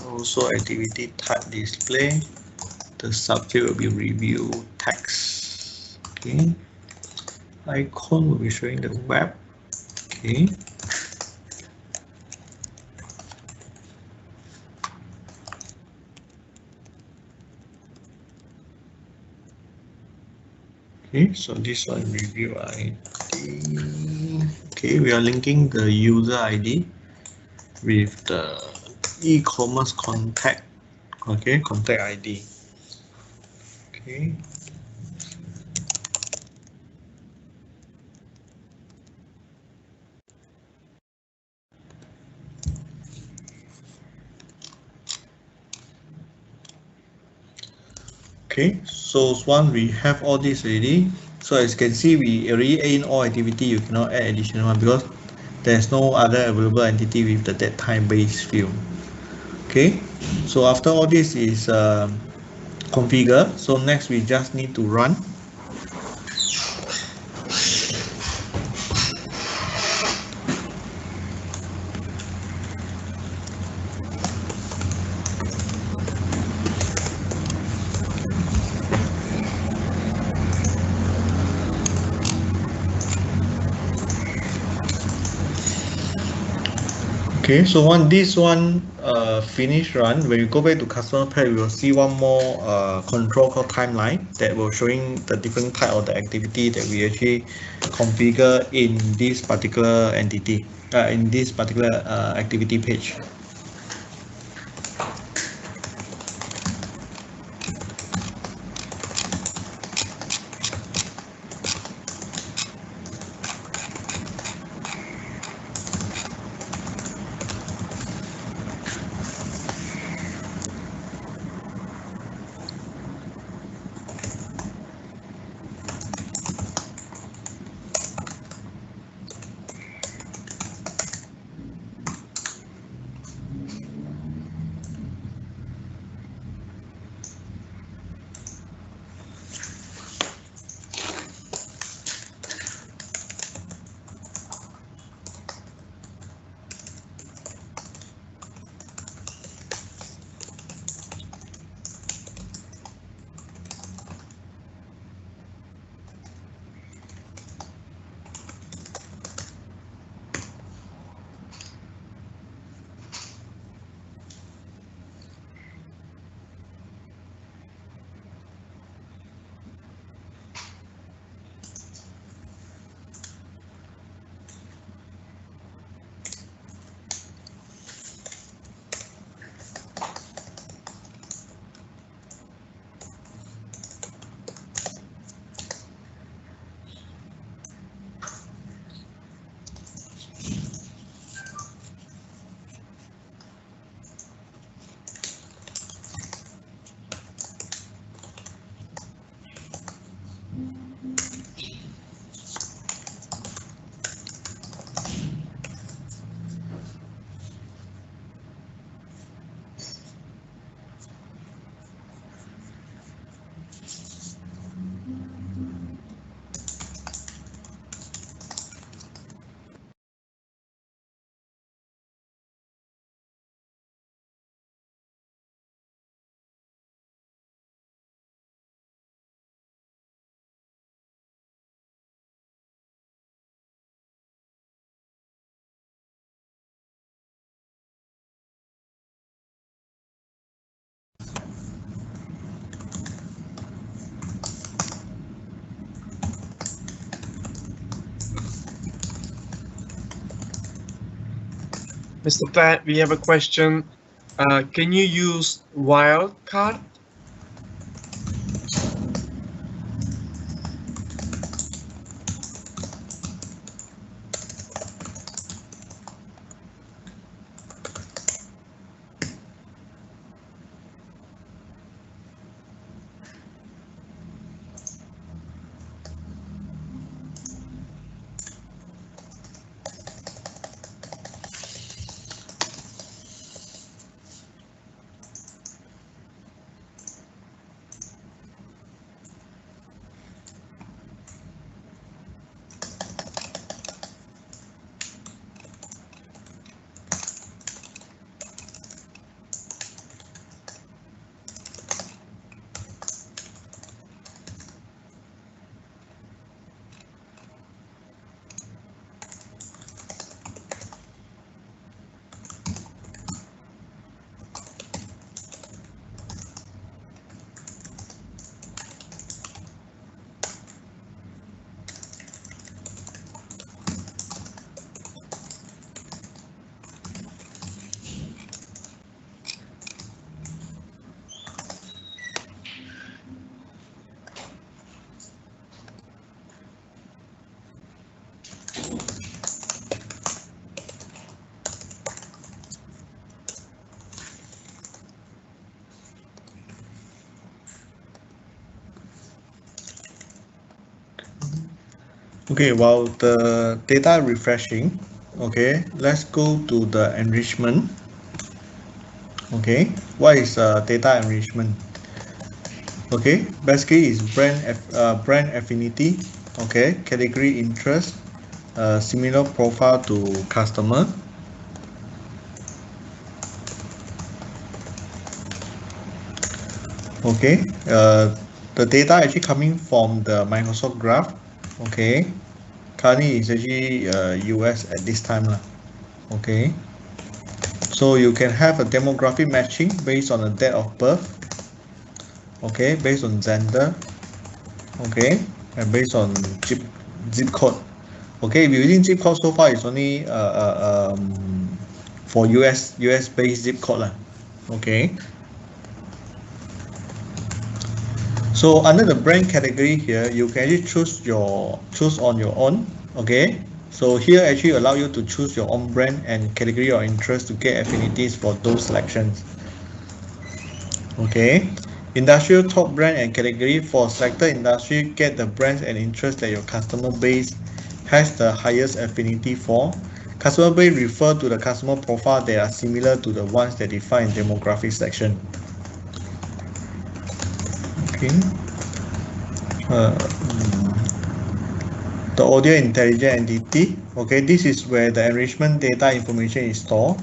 also activity type display, the subject will be review text. Okay, icon will be showing the web. Okay. Okay, so this one review ID. Okay, we are linking the user ID with the e-commerce contact. Okay, contact ID. Okay. Okay, so once we have all this already, so as you can see, we already add in all activity. You cannot add additional one because there's no other available entity with the that time based field. Okay, so after all this is configured, so next we just need to run. Okay, so once this one finish run, when you go back to customer page, we will see one more control called timeline that will showing the different type of the activity that we actually configure in this particular entity, in this particular activity page. Mr. Pat, we have a question. Can you use wildcard? Okay, while the data refreshing, okay, let's go to the enrichment. Okay, what is data enrichment? Okay, basically is brand affinity, okay, category interest, similar profile to customer. Okay, the data actually coming from the Microsoft Graph. Okay, currently is actually US at this time lah. Okay, so you can have a demographic matching based on the date of birth. Okay, based on gender. Okay, and based on zip code. Okay, if you're using zip code so far, it's only for US based zip code lah. Okay. So under the brand category here, you can actually choose on your own. Okay. So here actually allow you to choose your own brand and category of interest to get affinities for those selections. Okay. Industrial top brand and category for selected industry, get the brands and interests that your customer base has the highest affinity for. Customer base refer to the customer profile that are similar to the ones that define demographic section. Okay. The audio intelligent entity. Okay, this is where the enrichment data information is stored.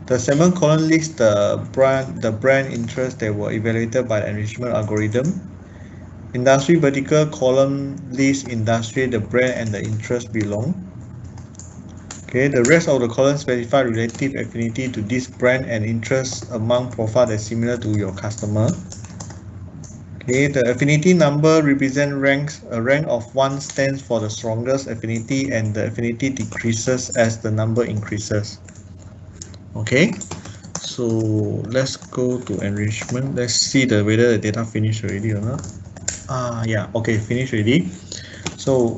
The 7 column lists the brand interests that were evaluated by the enrichment algorithm. Industry vertical column lists industry, the brand, and the interest belong. Okay, the rest of the columns specify relative affinity to this brand and interest among profile that's similar to your customer. Okay, the affinity number represent ranks. A rank of 1 stands for the strongest affinity, and the affinity decreases as the number increases. Okay, so let's go to enrichment. Let's see whether the data finished already or not. Yeah, okay, finished already. So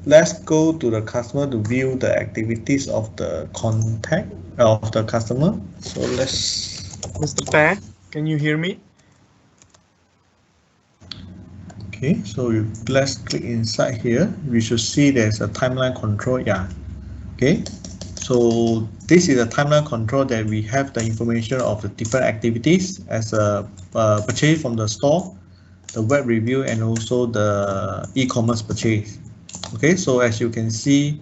let's go to the customer to view the activities of the contact of the customer. So let's. Mr. Pat, can you hear me? Okay, so let's click inside here. We should see there's a timeline control. Yeah. Okay. So this is a timeline control that we have the information of the different activities as a purchase from the store, the web review, and also the e-commerce purchase. Okay, so as you can see,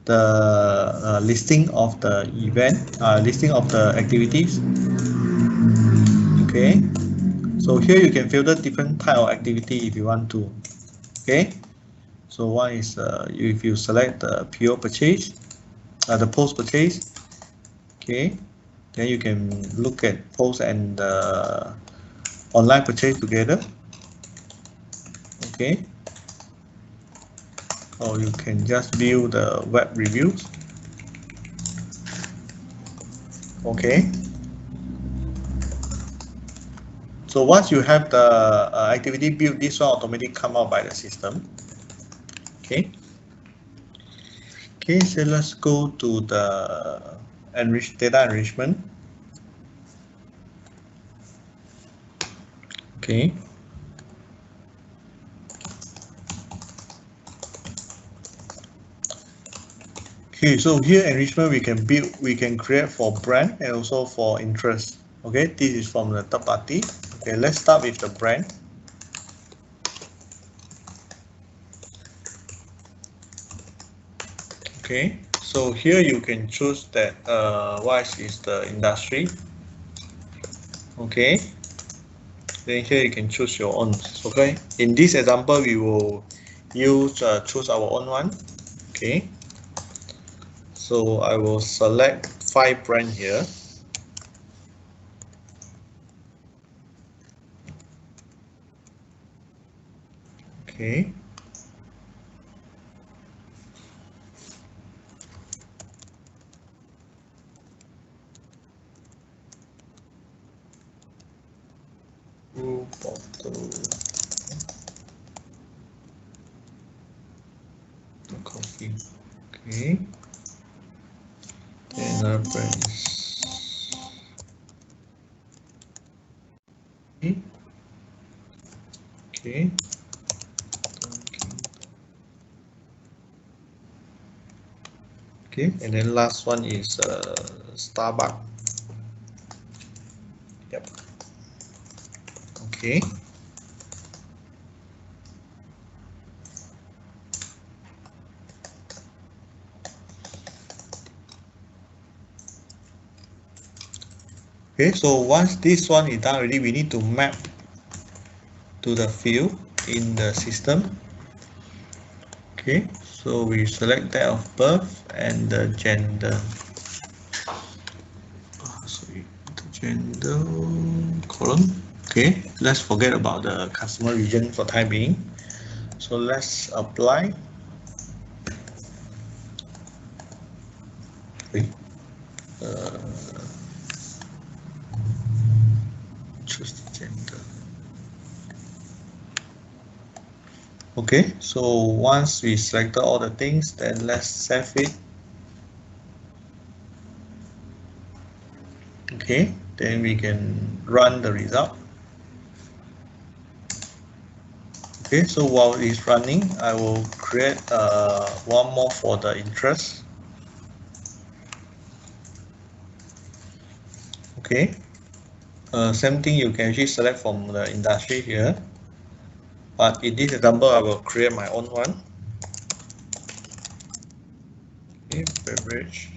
the listing of the event, listing of the activities. Okay, so here you can filter different type of activity if you want to. Okay, so one is if you select the PO purchase, the post purchase. Okay, then you can look at post and online purchase together. Okay, or you can just view the web reviews. Okay. So once you have the activity built, this one automatically come out by the system. Okay. Okay, so let's go to the data enrichment. Okay. Okay, so here enrichment we can create for brand and also for interest. Okay, this is from the third party. Okay, let's start with the brand. Okay, so here you can choose that what is the industry. Okay, then here you can choose your own. Okay, in this example we will use choose our own one. Okay, so I will select 5 brand here. Okay. Bottle. The coffee. Okay. And our brand is okay. Okay, and then last one is Starbucks. Yep. Okay. Okay, so once this one is done already, we need to map to the field in the system. Okay, so we select date of birth and the gender. Sorry, the gender column. Okay, let's forget about the customer region for time being. So let's apply. Okay. Choose the gender. Okay, so once we selected all the things, then let's save it. Okay, then we can run the result. Okay, so while it's running, I will create one more for the interest. Okay, same thing, you can actually select from the industry here. But in this example, I will create my own one. Okay, beverage.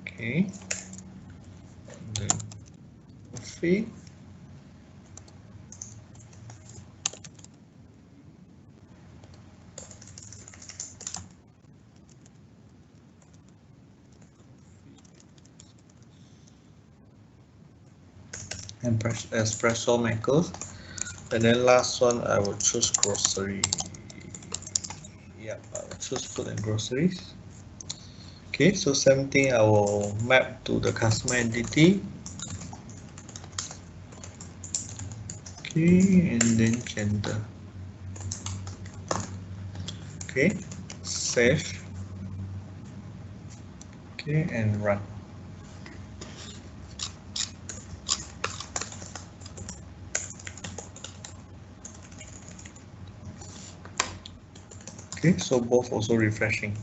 Okay, and then coffee. And espresso makers. And then last one, I will choose grocery. Yeah, I will choose food and groceries. Okay, so same thing, I will map to the customer entity. Okay, and then gender. Okay, save. Okay, and run. Okay, so both also refreshing.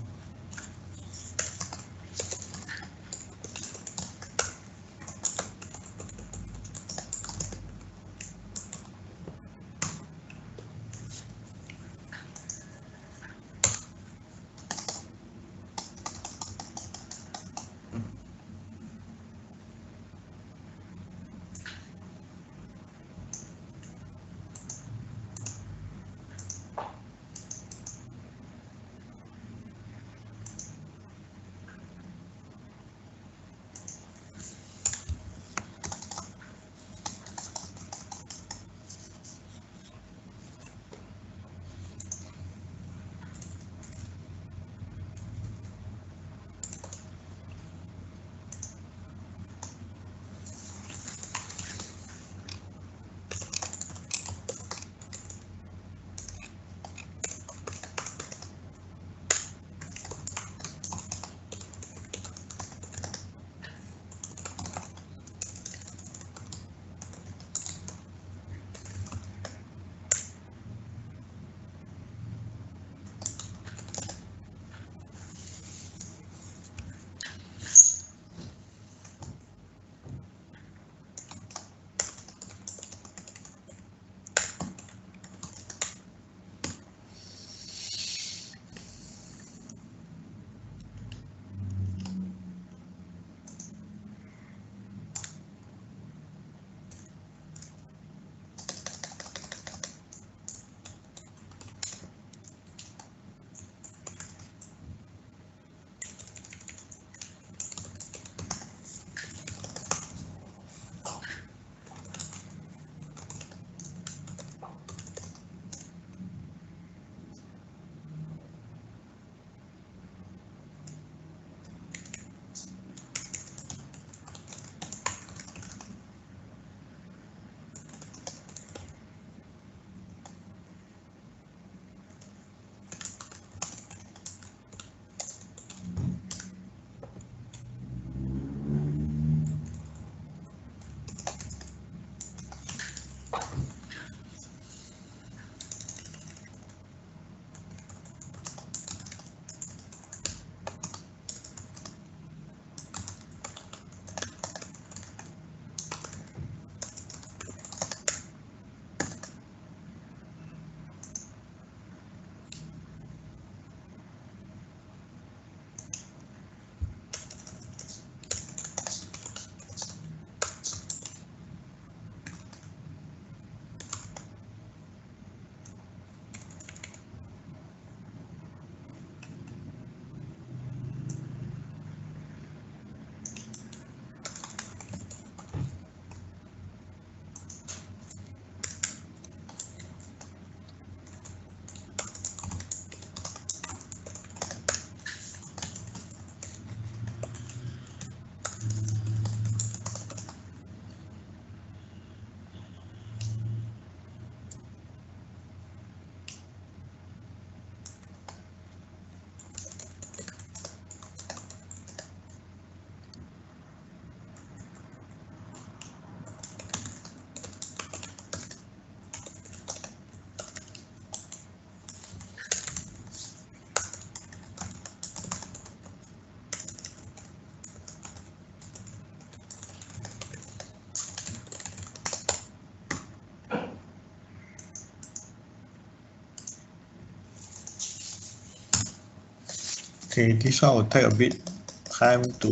Okay, this one will take a bit time to.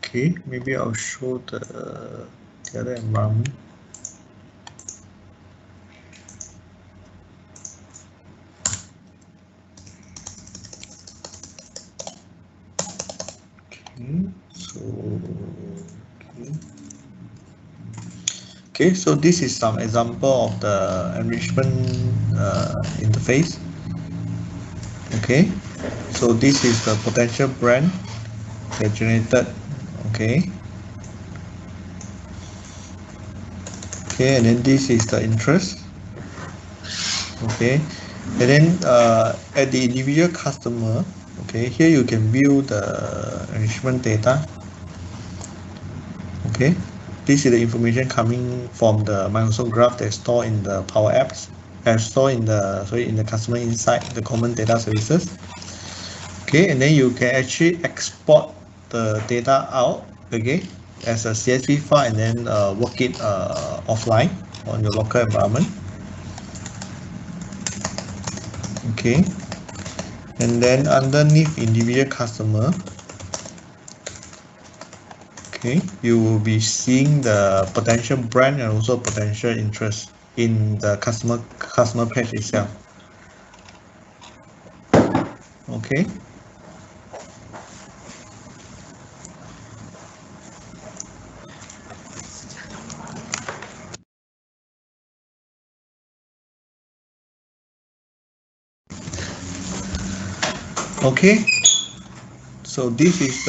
Okay, maybe I'll show the other environment. Okay, so okay, so this is some example of the enrichment interface. Okay, so this is the potential brand that generated. Okay, okay, and then this is the interest. Okay, and then at the individual customer, okay, here you can view the enrichment data. Okay, this is the information coming from the Microsoft Graph that's stored in the Power Apps, stored in the customer insight, the common data services. Okay, and then you can actually export the data out, okay, as a CSV file, and then work it offline on your local environment. Okay, and then underneath individual customer, okay, you will be seeing the potential brand and also potential interest in the customer page itself. Okay. Okay. So this is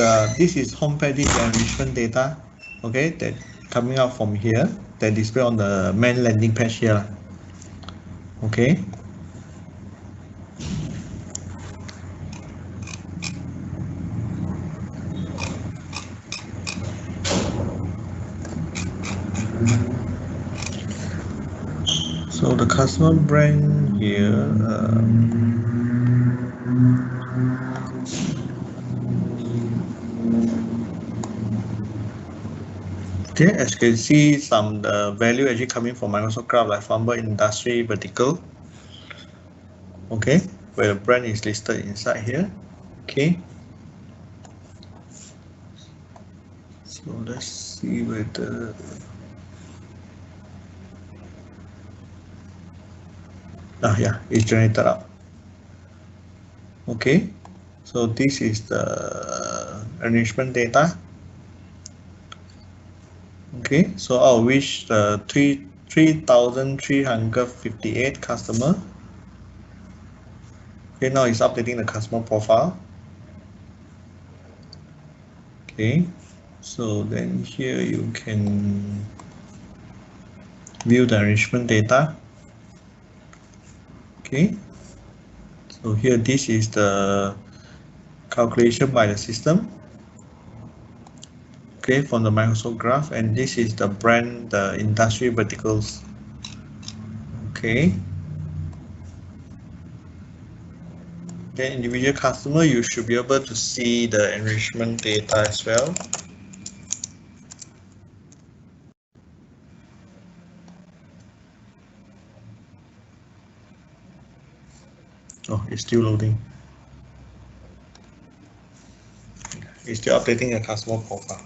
homepage enrichment data. Okay, that coming out from here that display on the main landing page here. Okay. So the customer brand here. Okay, as you can see, some value actually coming from Microsoft Graph, like for example, industry vertical. Okay, where the brand is listed inside here. Okay. So let's see whether. Yeah, it's generated up. Okay, so this is the enrichment data. Okay, so out of which the 3,358 customer. Okay, now it's updating the customer profile. Okay, so then here you can view the enrichment data. Okay, so here this is the calculation by the system. Okay, from the Microsoft Graph, and this is the brand, the industry verticals. Okay. Then individual customer, you should be able to see the enrichment data as well. Oh, it's still loading. It's still updating the customer profile.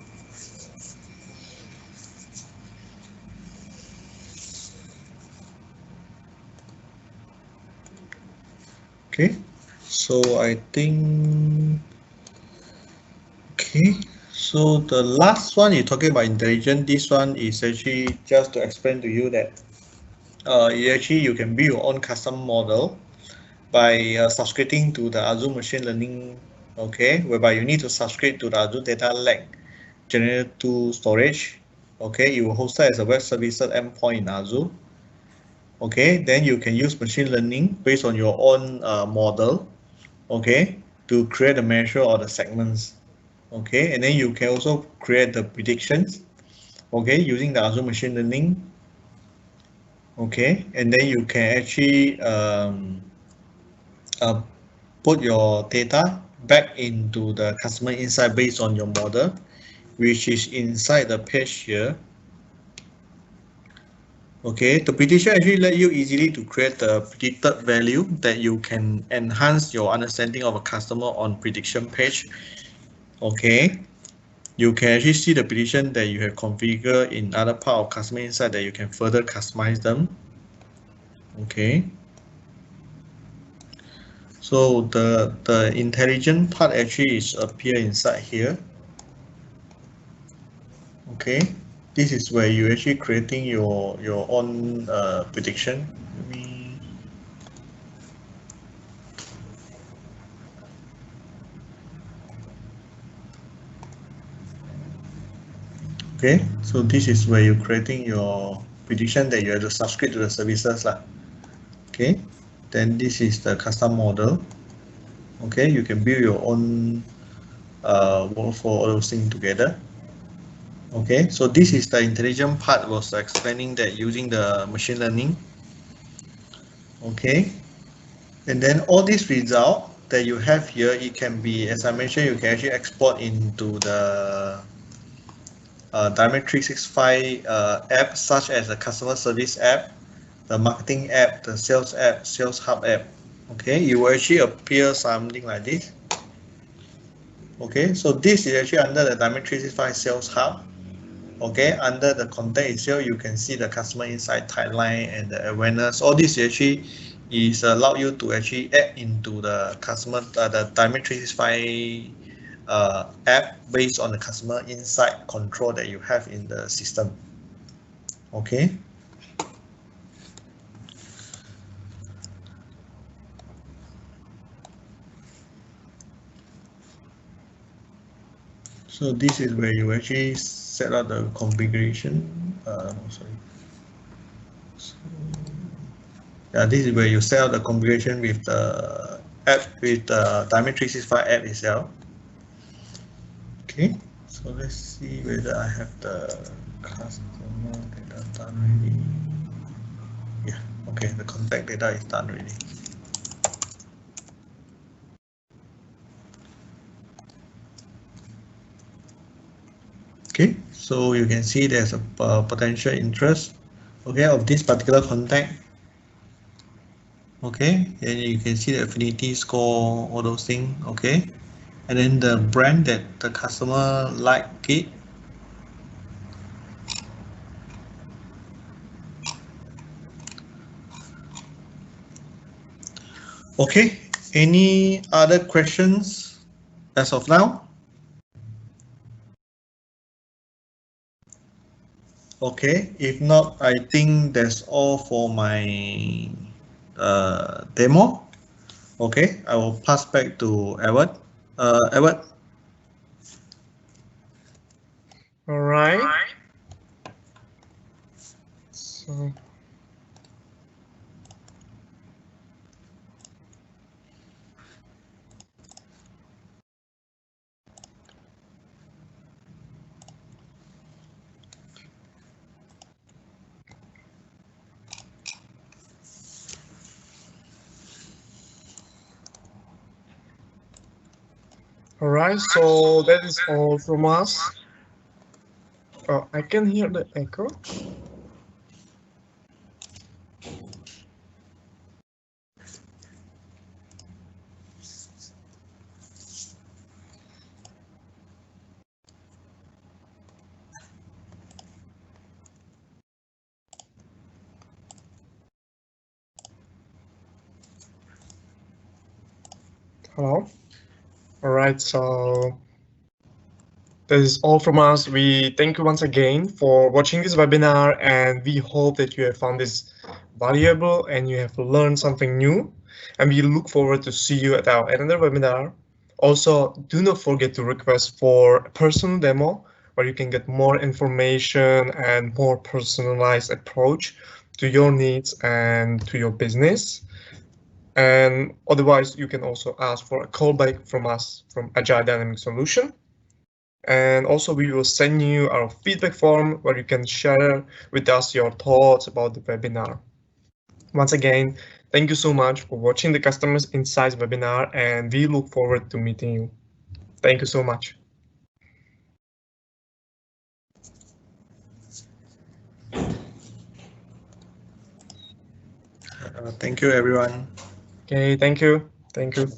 Okay, so I think, okay, so the last one you're talking about intelligent, this one is actually just to explain to you that you can build your own custom model by subscribing to the Azure machine learning, okay, whereby you need to subscribe to the Azure data lake generator 2 storage. Okay, you will host it as a web services endpoint in Azure. Okay, then you can use machine learning based on your own model, okay, to create a measure or the segments. Okay, and then you can also create the predictions, okay, using the Azure machine learning. Okay, and then you can actually put your data back into the customer insight based on your model, which is inside the page here. Okay, the prediction actually let you easily to create the predicted value that you can enhance your understanding of a customer on prediction page. Okay, you can actually see the prediction that you have configured in other part of customer insight that you can further customize them. Okay, so the intelligent part actually is appear inside here. Okay, this is where you actually creating your own prediction. Okay, so this is where you're creating your prediction that you have to subscribe to the services lah. Okay, then this is the custom model. Okay, you can build your own workflow, all those things together. Okay, so this is the intelligent part, was explaining that using the machine learning. Okay, and then all these result that you have here, it can be, as I mentioned, you can actually export into the Dynamic 365 app, such as the customer service app, the marketing app, the sales app, sales hub app. Okay, you will actually appear something like this. Okay, so this is actually under the Dynamic 365 sales hub. Okay, under the content itself, you can see the customer insight timeline and the awareness. All this actually is allow you to actually add into the customer the Dynamic 365 app based on the customer insight control that you have in the system. Okay. So this is where you actually set up the configuration. Sorry. So, yeah, this is where you set up the configuration with the app, with the Dynamic 365 app itself. Okay, so let's see whether I have the customer data done already. Yeah, okay, the contact data is done already. Okay, so you can see there's a potential interest, okay, of this particular contact. Okay, and you can see the affinity score, all those things. Okay, and then the brand that the customer like it. Okay, any other questions as of now? Okay, if not, I think that's all for my demo. Okay, I will pass back to Edward. Edward. All right. So, all right. So that is all from us. I can hear the echo. Hello. All right. So that is all from us. We thank you once again for watching this webinar, and we hope that you have found this valuable and you have learned something new. And we look forward to see you at our another webinar. Also, do not forget to request for a personal demo where you can get more information and more personalized approach to your needs and to your business. And otherwise, you can also ask for a callback from us from Agile Dynamic Solution. And also we will send you our feedback form where you can share with us your thoughts about the webinar. Once again, thank you so much for watching the Customers Insights webinar, and we look forward to meeting you. Thank you so much. Thank you, everyone. Okay, thank you. Thank you.